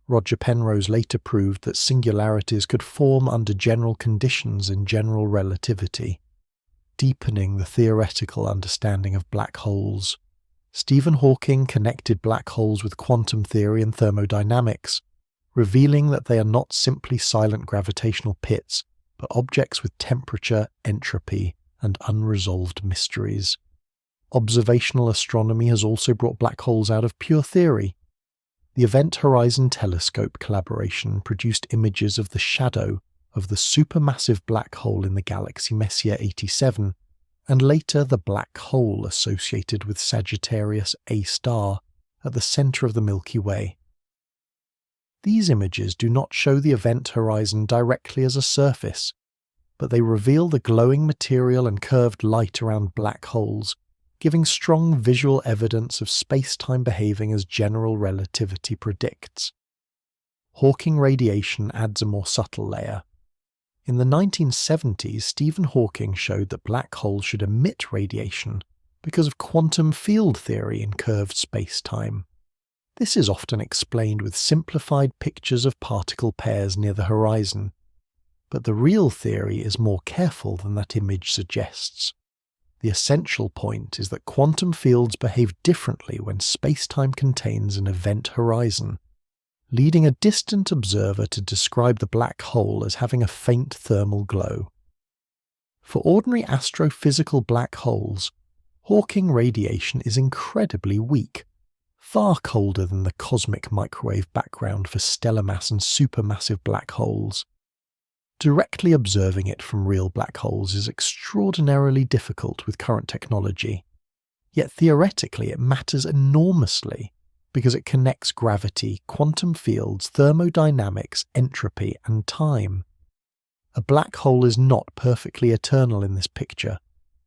Roger Penrose later proved that singularities could form under general conditions in general relativity, deepening the theoretical understanding of black holes. Stephen Hawking connected black holes with quantum theory and thermodynamics, revealing that they are not simply silent gravitational pits, but objects with temperature, entropy, and unresolved mysteries. Observational astronomy has also brought black holes out of pure theory. The Event Horizon Telescope collaboration produced images of the shadow of the supermassive black hole in the galaxy Messier 87, and later the black hole associated with Sagittarius A star at the centre of the Milky Way. These images do not show the event horizon directly as a surface, but they reveal the glowing material and curved light around black holes, giving strong visual evidence of space-time behaving as general relativity predicts. Hawking radiation adds a more subtle layer. In the 1970s, Stephen Hawking showed that black holes should emit radiation because of quantum field theory in curved space-time. This is often explained with simplified pictures of particle pairs near the horizon, but the real theory is more careful than that image suggests. The essential point is that quantum fields behave differently when space-time contains an event horizon, leading a distant observer to describe the black hole as having a faint thermal glow. For ordinary astrophysical black holes, Hawking radiation is incredibly weak, far colder than the cosmic microwave background for stellar mass and supermassive black holes. Directly observing it from real black holes is extraordinarily difficult with current technology, yet theoretically it matters enormously because it connects gravity, quantum fields, thermodynamics, entropy, and time. A black hole is not perfectly eternal in this picture.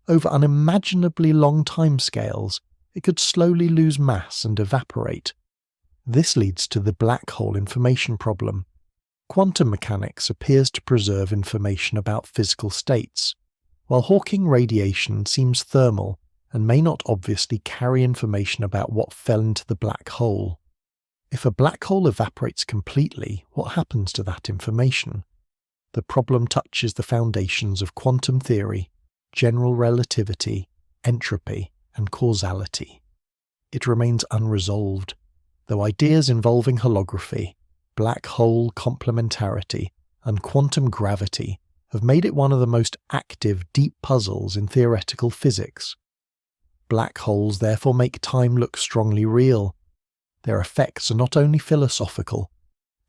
Over unimaginably long timescales, it could slowly lose mass and evaporate. This leads to the black hole information problem. Quantum mechanics appears to preserve information about physical states, while Hawking radiation seems thermal and may not obviously carry information about what fell into the black hole. If a black hole evaporates completely, what happens to that information? The problem touches the foundations of quantum theory, general relativity, entropy, and causality. It remains unresolved, though ideas involving holography, black hole complementarity, and quantum gravity have made it one of the most active, deep puzzles in theoretical physics. Black holes therefore make time look strongly real. Their effects are not only philosophical.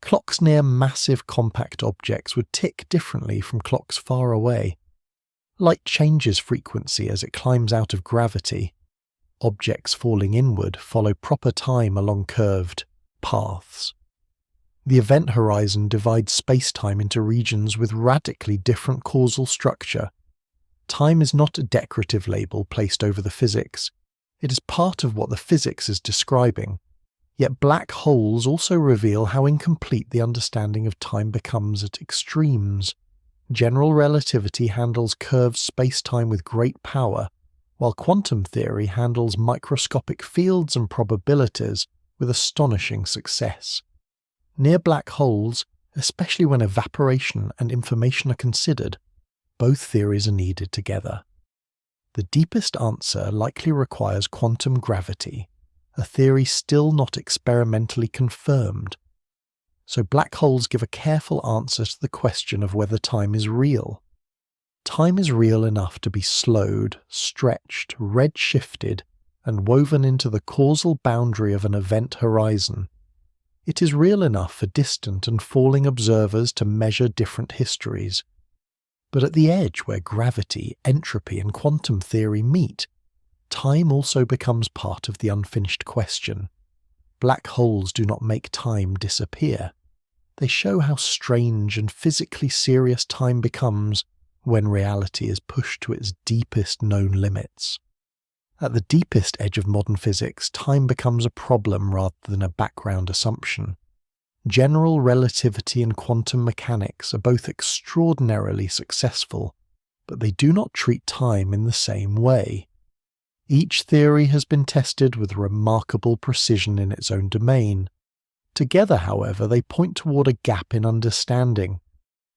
Clocks near massive compact objects would tick differently from clocks far away. Light changes frequency as it climbs out of gravity. Objects falling inward follow proper time along curved paths. The event horizon divides space-time into regions with radically different causal structure. Time is not a decorative label placed over the physics. It is part of what the physics is describing. Yet black holes also reveal how incomplete the understanding of time becomes at extremes. General relativity handles curved space-time with great power, while quantum theory handles microscopic fields and probabilities with astonishing success. Near black holes, especially when evaporation and information are considered, both theories are needed together. The deepest answer likely requires quantum gravity, a theory still not experimentally confirmed. So black holes give a careful answer to the question of whether time is real. Time is real enough to be slowed, stretched, redshifted, and woven into the causal boundary of an event horizon. It is real enough for distant and falling observers to measure different histories. But at the edge where gravity, entropy, and quantum theory meet, time also becomes part of the unfinished question. Black holes do not make time disappear. They show how strange and physically serious time becomes when reality is pushed to its deepest known limits. At the deepest edge of modern physics, time becomes a problem rather than a background assumption. General relativity and quantum mechanics are both extraordinarily successful, but they do not treat time in the same way. Each theory has been tested with remarkable precision in its own domain. Together, however, they point toward a gap in understanding.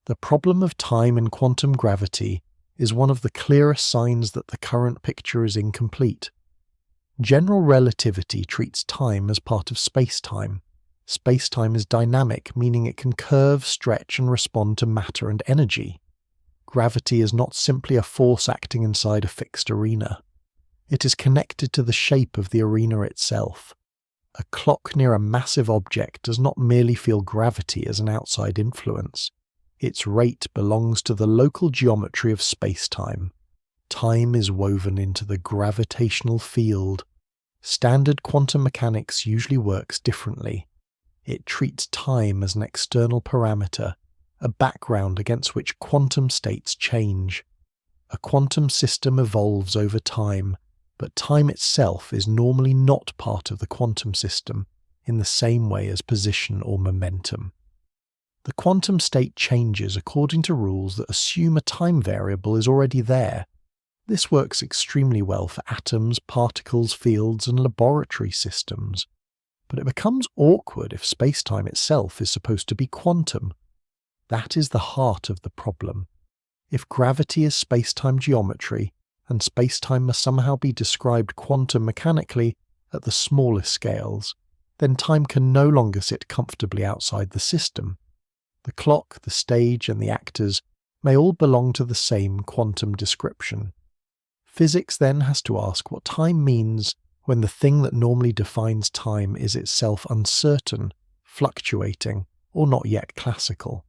The problem of time in quantum gravity is one of the clearest signs that the current picture is incomplete. General relativity treats time as part of space-time. Space-time is dynamic, meaning it can curve, stretch, and respond to matter and energy. Gravity is not simply a force acting inside a fixed arena. It is connected to the shape of the arena itself. A clock near a massive object does not merely feel gravity as an outside influence. Its rate belongs to the local geometry of space-time. Time is woven into the gravitational field. Standard quantum mechanics usually works differently. It treats time as an external parameter, a background against which quantum states change. A quantum system evolves over time, but time itself is normally not part of the quantum system in the same way as position or momentum. The quantum state changes according to rules that assume a time variable is already there. This works extremely well for atoms, particles, fields, and laboratory systems. But it becomes awkward if space-time itself is supposed to be quantum. That is the heart of the problem. If gravity is space-time geometry, and space-time must somehow be described quantum mechanically at the smallest scales, then time can no longer sit comfortably outside the system. The clock, the stage, and the actors may all belong to the same quantum description. Physics then has to ask what time means when the thing that normally defines time is itself uncertain, fluctuating, or not yet classical.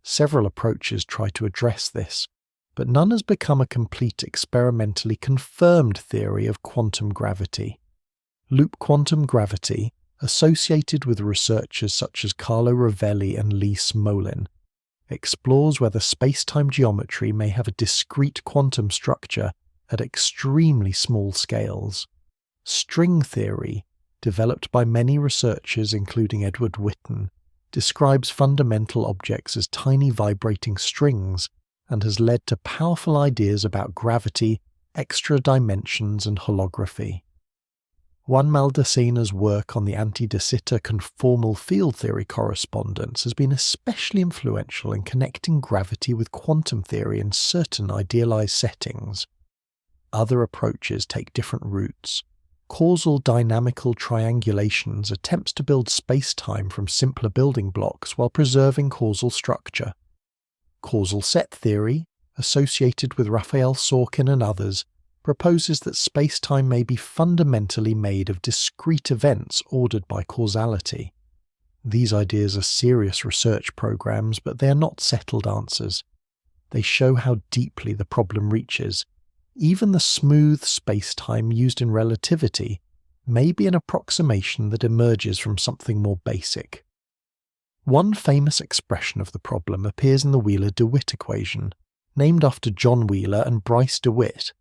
Several approaches try to address this, but none has become a complete experimentally confirmed theory of quantum gravity. Loop quantum gravity, associated with researchers such as Carlo Rovelli and Lee Smolin, explores whether space-time geometry may have a discrete quantum structure at extremely small scales. String theory, developed by many researchers including Edward Witten, describes fundamental objects as tiny vibrating strings and has led to powerful ideas about gravity, extra dimensions, and holography. Juan Maldaceno's work on the anti-de Sitter conformal field theory correspondence has been especially influential in connecting gravity with quantum theory in certain idealized settings. Other approaches take different routes. Causal dynamical triangulations attempts to build space-time from simpler building blocks while preserving causal structure. Causal set theory, associated with Raphael Sorkin and others, proposes that space-time may be fundamentally made of discrete events ordered by causality. These ideas are serious research programs, but they are not settled answers. They show how deeply the problem reaches. Even the smooth space-time used in relativity may be an approximation that emerges from something more basic. One famous expression of the problem appears in the Wheeler-DeWitt equation, named after John Wheeler and Bryce DeWitt.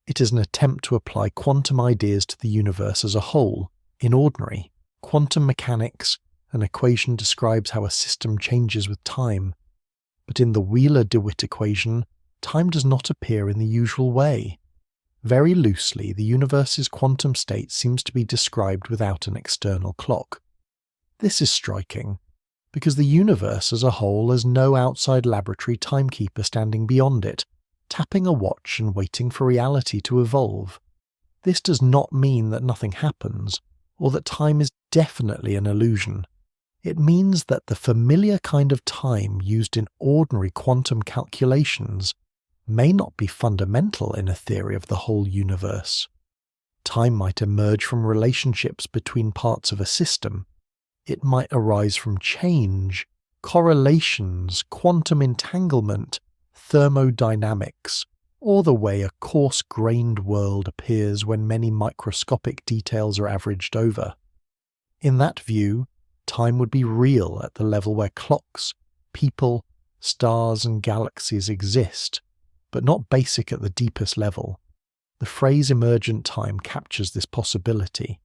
It is an attempt to apply quantum ideas to the universe as a whole. In ordinary quantum mechanics, an equation describes how a system changes with time. But in the Wheeler-DeWitt equation, time does not appear in the usual way. Very loosely, the universe's quantum state seems to be described without an external clock. This is striking, because the universe as a whole has no outside laboratory timekeeper standing beyond it, tapping a watch and waiting for reality to evolve. This does not mean that nothing happens, or that time is definitely an illusion. It means that the familiar kind of time used in ordinary quantum calculations may not be fundamental in a theory of the whole universe. Time might emerge from relationships between parts of a system. It might arise from change, correlations, quantum entanglement, thermodynamics, or the way a coarse-grained world appears when many microscopic details are averaged over. In that view, time would be real at the level where clocks, people, stars and galaxies exist, but not basic at the deepest level. The phrase emergent time captures this possibility.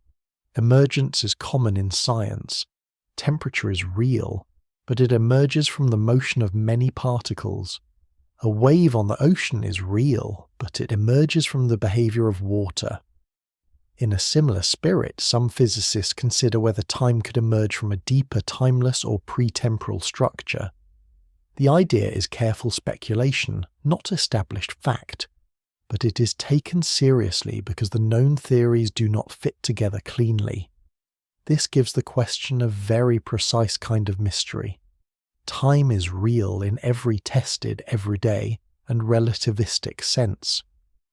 Emergence is common in science. Temperature is real, but it emerges from the motion of many particles. A wave on the ocean is real, but it emerges from the behavior of water. In a similar spirit, some physicists consider whether time could emerge from a deeper timeless or pretemporal structure. The idea is careful speculation, not established fact, but it is taken seriously because the known theories do not fit together cleanly. This gives the question a very precise kind of mystery. Time is real in every tested, everyday, and relativistic sense.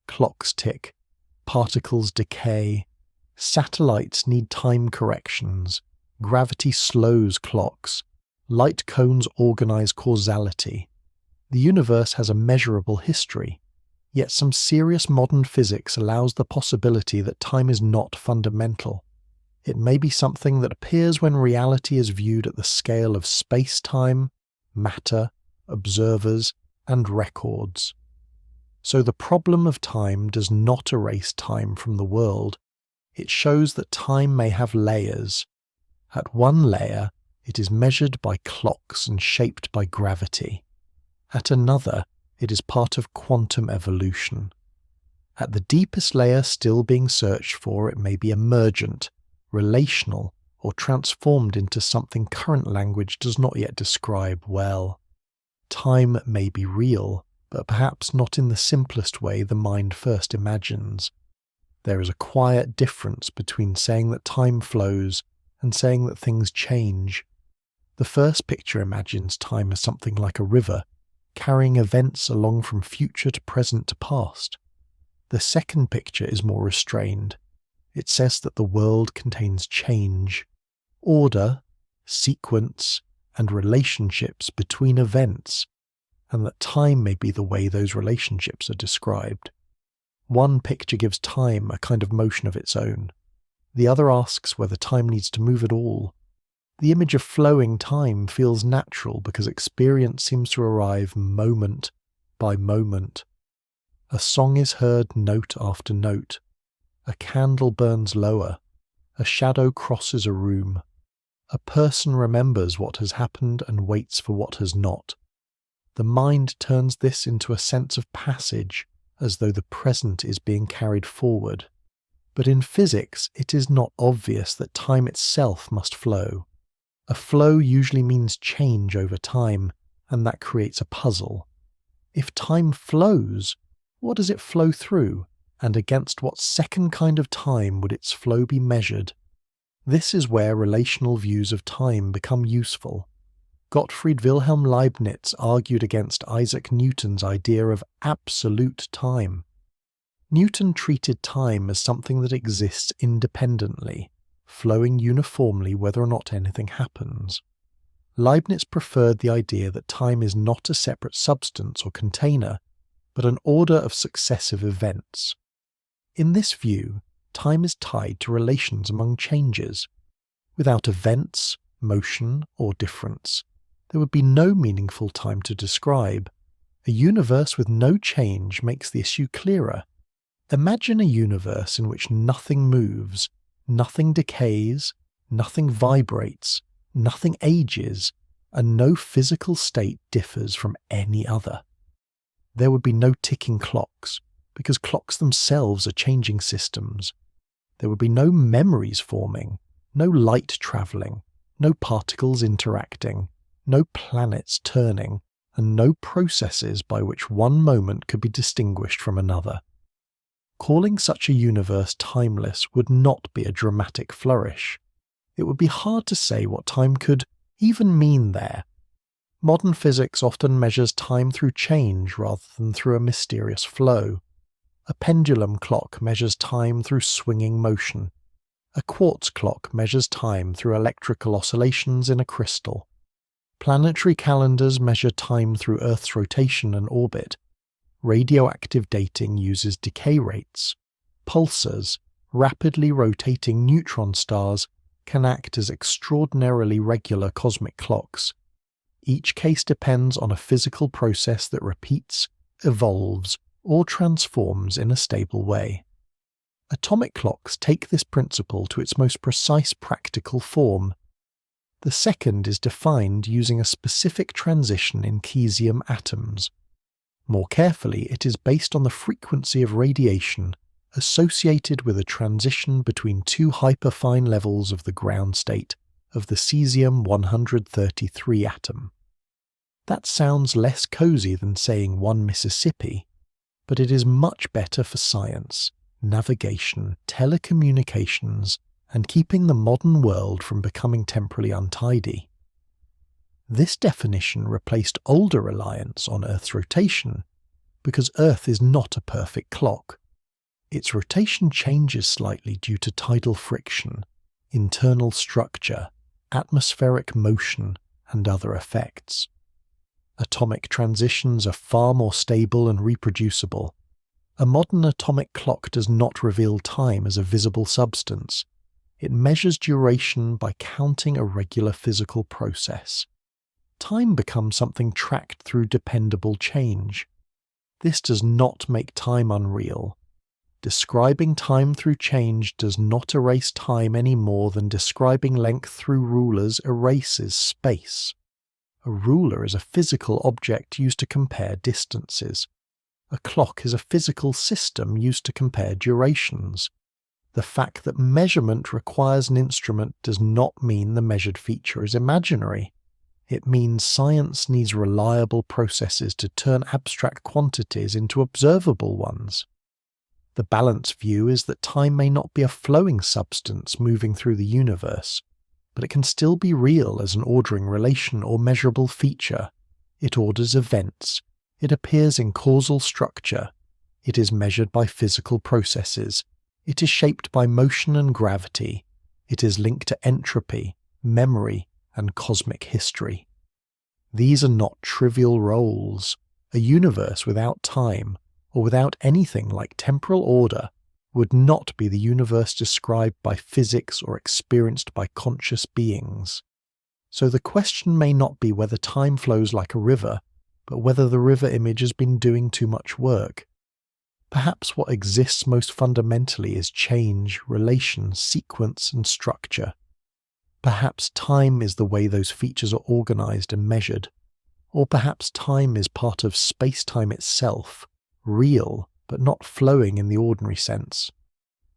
Clocks tick, particles decay, satellites need time corrections, gravity slows clocks, light cones organize causality. The universe has a measurable history, yet some serious modern physics allows the possibility that time is not fundamental. It may be something that appears when reality is viewed at the scale of space-time, matter, observers, and records. So the problem of time does not erase time from the world. It shows that time may have layers. At one layer, it is measured by clocks and shaped by gravity. At another, it is part of quantum evolution. At the deepest layer still being searched for, it may be emergent, relational, or transformed into something current language does not yet describe well. Time may be real, but perhaps not in the simplest way the mind first imagines. There is a quiet difference between saying that time flows and saying that things change. The first picture imagines time as something like a river, carrying events along from future to present to past. The second picture is more restrained. It says that the world contains change, order, sequence, and relationships between events, and that time may be the way those relationships are described. One picture gives time a kind of motion of its own. The other asks whether time needs to move at all. The image of flowing time feels natural because experience seems to arrive moment by moment. A song is heard note after note. A candle burns lower. A shadow crosses a room. A person remembers what has happened and waits for what has not. The mind turns this into a sense of passage, as though the present is being carried forward. But in physics, it is not obvious that time itself must flow. A flow usually means change over time, and that creates a puzzle. If time flows, what does it flow through, and against what second kind of time would its flow be measured? This is where relational views of time become useful. Gottfried Wilhelm Leibniz argued against Isaac Newton's idea of absolute time. Newton treated time as something that exists independently, flowing uniformly whether or not anything happens. Leibniz preferred the idea that time is not a separate substance or container, but an order of successive events. In this view, time is tied to relations among changes. Without events, motion, or difference, there would be no meaningful time to describe. A universe with no change makes the issue clearer. Imagine a universe in which nothing moves, nothing decays, nothing vibrates, nothing ages, and no physical state differs from any other. There would be no ticking clocks, because clocks themselves are changing systems. There would be no memories forming, no light travelling, no particles interacting, no planets turning, and no processes by which one moment could be distinguished from another. Calling such a universe timeless would not be a dramatic flourish. It would be hard to say what time could even mean there. Modern physics often measures time through change rather than through a mysterious flow. A pendulum clock measures time through swinging motion. A quartz clock measures time through electrical oscillations in a crystal. Planetary calendars measure time through Earth's rotation and orbit. Radioactive dating uses decay rates. Pulsars, rapidly rotating neutron stars, can act as extraordinarily regular cosmic clocks. Each case depends on a physical process that repeats, evolves, or transforms in a stable way. Atomic clocks take this principle to its most precise practical form. The second is defined using a specific transition in cesium atoms. More carefully, it is based on the frequency of radiation associated with a transition between two hyperfine levels of the ground state of the cesium-133 atom. That sounds less cozy than saying one Mississippi, but it is much better for science, navigation, telecommunications, and keeping the modern world from becoming temporally untidy. This definition replaced older reliance on Earth's rotation, because Earth is not a perfect clock. Its rotation changes slightly due to tidal friction, internal structure, atmospheric motion, and other effects. Atomic transitions are far more stable and reproducible. A modern atomic clock does not reveal time as a visible substance. It measures duration by counting a regular physical process. Time becomes something tracked through dependable change. This does not make time unreal. Describing time through change does not erase time any more than describing length through rulers erases space. A ruler is a physical object used to compare distances. A clock is a physical system used to compare durations. The fact that measurement requires an instrument does not mean the measured feature is imaginary. It means science needs reliable processes to turn abstract quantities into observable ones. The balanced view is that time may not be a flowing substance moving through the universe, but it can still be real as an ordering relation or measurable feature. It orders events. It appears in causal structure. It is measured by physical processes. It is shaped by motion and gravity. It is linked to entropy, memory, and cosmic history. These are not trivial roles. A universe without time, or without anything like temporal order, would not be the universe described by physics or experienced by conscious beings. So the question may not be whether time flows like a river, but whether the river image has been doing too much work. Perhaps what exists most fundamentally is change, relation, sequence, and structure. Perhaps time is the way those features are organized and measured. Or perhaps time is part of space-time itself, real, but not flowing in the ordinary sense.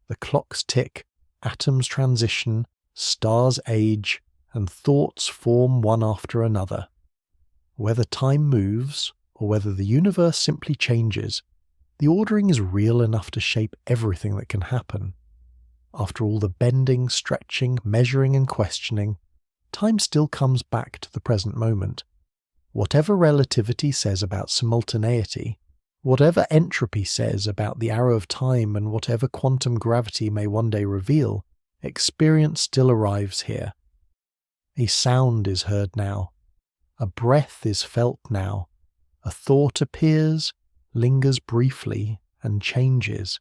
The clocks tick, atoms transition, stars age, and thoughts form one after another. Whether time moves, or whether the universe simply changes, the ordering is real enough to shape everything that can happen. After all the bending, stretching, measuring, and questioning, time still comes back to the present moment. Whatever relativity says about simultaneity, whatever entropy says about the arrow of time, and whatever quantum gravity may one day reveal, experience still arrives here. A sound is heard now. A breath is felt now. A thought appears, lingers briefly, and changes.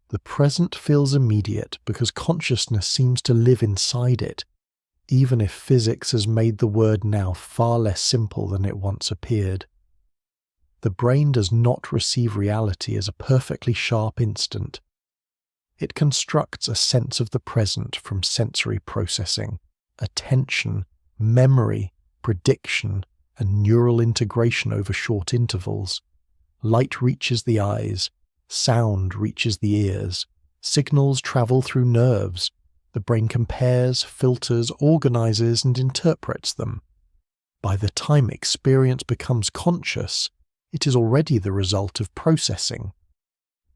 The present feels immediate because consciousness seems to live inside it, even if physics has made the word now far less simple than it once appeared. The brain does not receive reality as a perfectly sharp instant. It constructs a sense of the present from sensory processing, attention, memory, prediction, and neural integration over short intervals. Light reaches the eyes, sound reaches the ears, signals travel through nerves. The brain compares, filters, organizes, and interprets them. By the time experience becomes conscious, it is already the result of processing.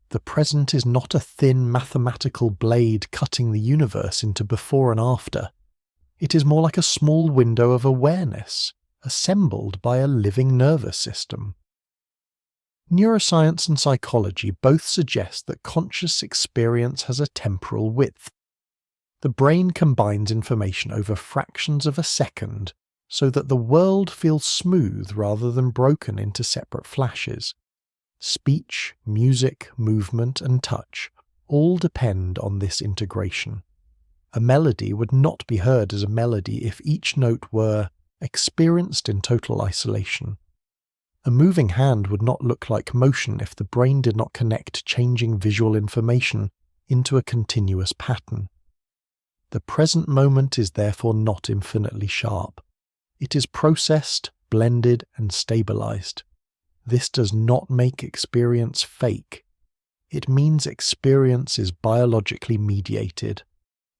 The present is not a thin mathematical blade cutting the universe into before and after. It is more like a small window of awareness, assembled by a living nervous system. Neuroscience and psychology both suggest that conscious experience has a temporal width. The brain combines information over fractions of a second so that the world feels smooth rather than broken into separate flashes. Speech, music, movement, and touch all depend on this integration. A melody would not be heard as a melody if each note were experienced in total isolation. A moving hand would not look like motion if the brain did not connect changing visual information into a continuous pattern. The present moment is therefore not infinitely sharp. It is processed, blended, and stabilized. This does not make experience fake. It means experience is biologically mediated.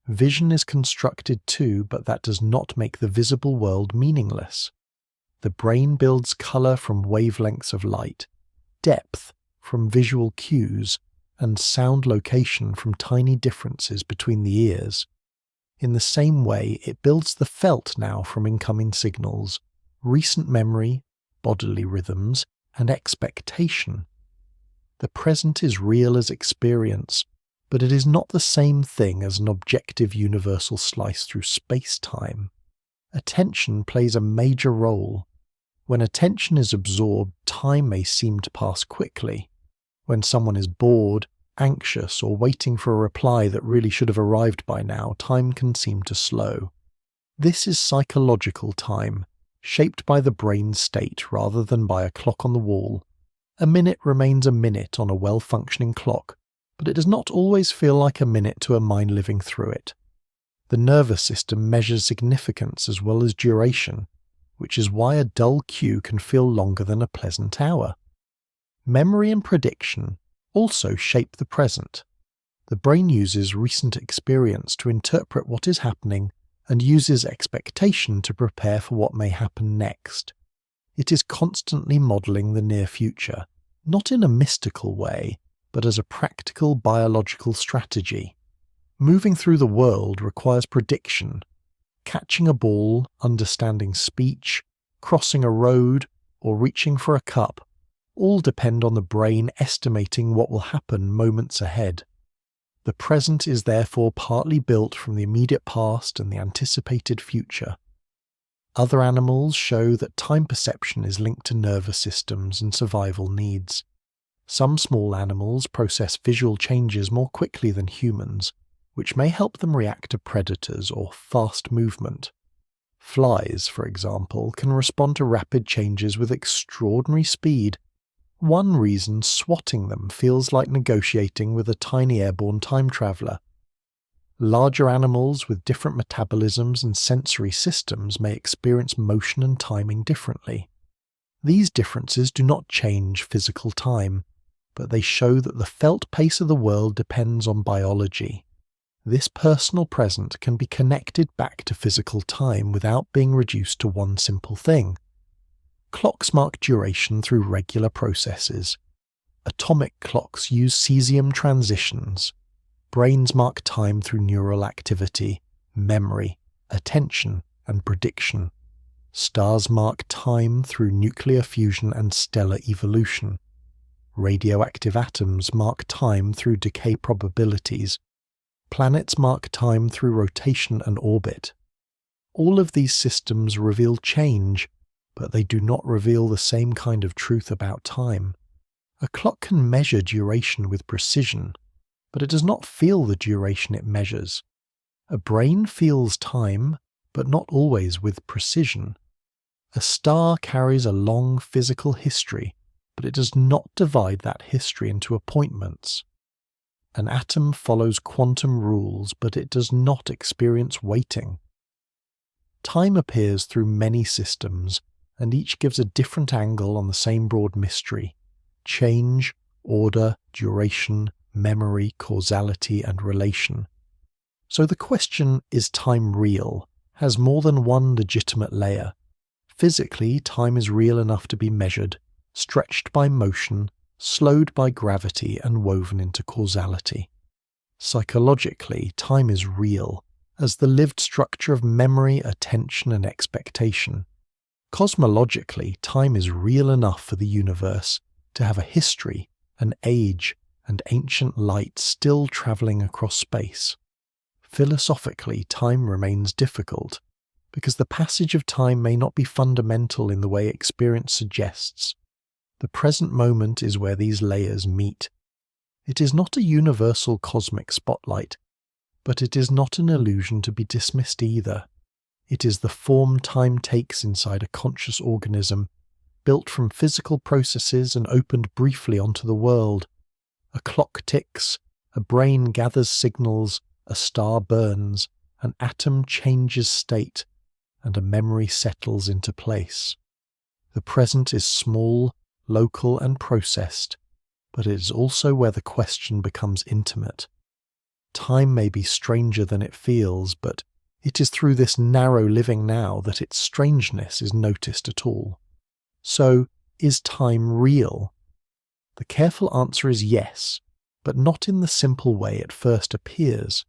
Vision is constructed too, but that does not make the visible world meaningless. The brain builds color from wavelengths of light, depth from visual cues, and sound location from tiny differences between the ears. In the same way, it builds the felt now from incoming signals, recent memory, bodily rhythms, and expectation. The present is real as experience, but it is not the same thing as an objective universal slice through space-time. Attention plays a major role. When attention is absorbed, time may seem to pass quickly. When someone is bored, anxious, or waiting for a reply that really should have arrived by now, time can seem to slow. This is psychological time, shaped by the brain's state rather than by a clock on the wall. A minute remains a minute on a well-functioning clock, but it does not always feel like a minute to a mind living through it. The nervous system measures significance as well as duration, which is why a dull cue can feel longer than a pleasant hour. Memory and prediction also shape the present. The brain uses recent experience to interpret what is happening and uses expectation to prepare for what may happen next. It is constantly modelling the near future, not in a mystical way, but as a practical biological strategy. Moving through the world requires prediction. Catching a ball, understanding speech, crossing a road, or reaching for a cup all depend on the brain estimating what will happen moments ahead. The present is therefore partly built from the immediate past and the anticipated future. Other animals show that time perception is linked to nervous systems and survival needs. Some small animals process visual changes more quickly than humans, which may help them react to predators or fast movement. Flies, for example, can respond to rapid changes with extraordinary speed. One reason swatting them feels like negotiating with a tiny airborne time traveller. Larger animals with different metabolisms and sensory systems may experience motion and timing differently. These differences do not change physical time, but they show that the felt pace of the world depends on biology. This personal present can be connected back to physical time without being reduced to one simple thing. Clocks mark duration through regular processes. Atomic clocks use cesium transitions. Brains mark time through neural activity, memory, attention, and prediction. Stars mark time through nuclear fusion and stellar evolution. Radioactive atoms mark time through decay probabilities. Planets mark time through rotation and orbit. All of these systems reveal change, but they do not reveal the same kind of truth about time. A clock can measure duration with precision, but it does not feel the duration it measures. A brain feels time, but not always with precision. A star carries a long physical history, but it does not divide that history into appointments. An atom follows quantum rules, but it does not experience waiting. Time appears through many systems, and each gives a different angle on the same broad mystery: change, order, duration, memory, causality, and relation. So the question, is time real, has more than one legitimate layer. Physically, time is real enough to be measured, stretched by motion, slowed by gravity, and woven into causality. Psychologically, time is real, as the lived structure of memory, attention, and expectation. Cosmologically, time is real enough for the universe to have a history, an age, and ancient light still travelling across space. Philosophically, time remains difficult, because the passage of time may not be fundamental in the way experience suggests. The present moment is where these layers meet. It is not a universal cosmic spotlight, but it is not an illusion to be dismissed either. It is the form time takes inside a conscious organism, built from physical processes and opened briefly onto the world. A clock ticks, a brain gathers signals, a star burns, an atom changes state, and a memory settles into place. The present is small, local, and processed, but it is also where the question becomes intimate. Time may be stranger than it feels, but it is through this narrow living now that its strangeness is noticed at all. So, is time real? The careful answer is yes, but not in the simple way it first appears.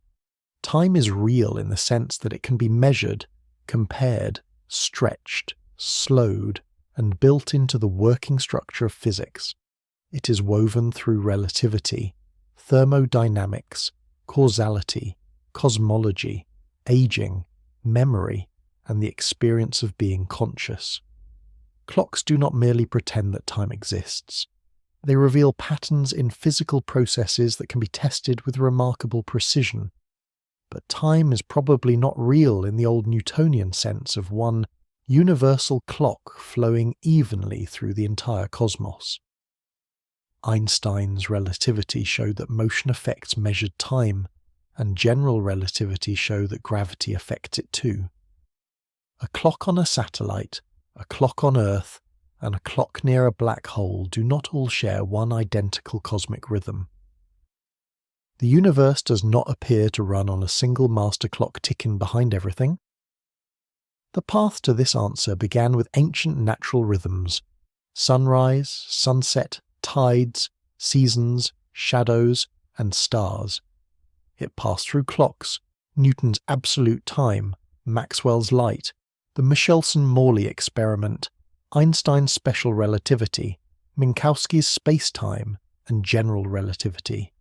Time is real in the sense that it can be measured, compared, stretched, slowed, and built into the working structure of physics. It is woven through relativity, thermodynamics, causality, cosmology, aging, memory, and the experience of being conscious. Clocks do not merely pretend that time exists. They reveal patterns in physical processes that can be tested with remarkable precision. But time is probably not real in the old Newtonian sense of one universal clock flowing evenly through the entire cosmos. Einstein's relativity showed that motion affects measured time, and general relativity showed that gravity affects it too. A clock on a satellite, a clock on Earth, and a clock near a black hole do not all share one identical cosmic rhythm. The universe does not appear to run on a single master clock ticking behind everything. The path to this answer began with ancient natural rhythms: sunrise, sunset, tides, seasons, shadows, and stars. It passed through clocks, Newton's absolute time, Maxwell's light, the Michelson-Morley experiment, Einstein's special relativity, Minkowski's space-time, and general relativity.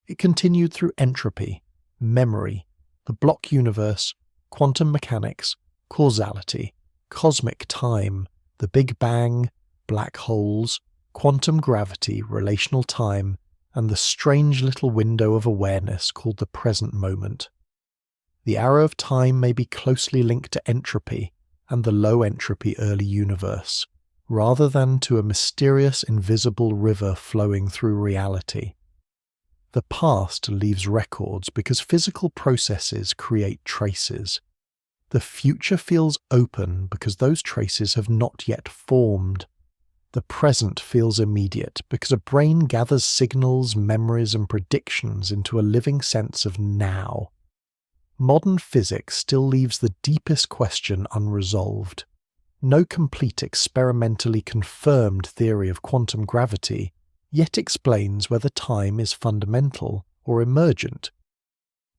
It continued through entropy, memory, the block universe, quantum mechanics, causality, cosmic time, the Big Bang, black holes, quantum gravity, relational time, and the strange little window of awareness called the present moment. The arrow of time may be closely linked to entropy and the low entropy early universe, rather than to a mysterious invisible river flowing through reality. The past leaves records because physical processes create traces. The future feels open because those traces have not yet formed. The present feels immediate because a brain gathers signals, memories, and predictions into a living sense of now. Modern physics still leaves the deepest question unresolved. No complete experimentally confirmed theory of quantum gravity yet explains whether time is fundamental or emergent.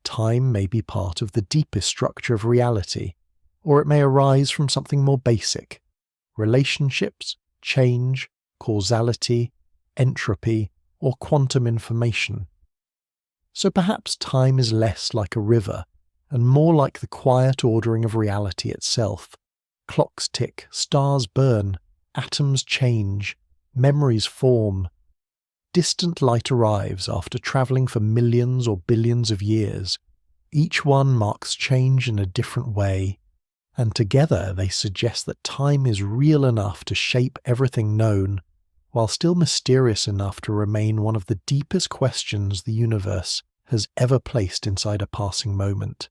Time may be part of the deepest structure of reality, or it may arise from something more basic: relationships, change, causality, entropy, or quantum information. So perhaps time is less like a river and more like the quiet ordering of reality itself. Clocks tick, stars burn, atoms change, memories form. Distant light arrives after travelling for millions or billions of years. Each one marks change in a different way, and together they suggest that time is real enough to shape everything known, while still mysterious enough to remain one of the deepest questions the universe has ever placed inside a passing moment.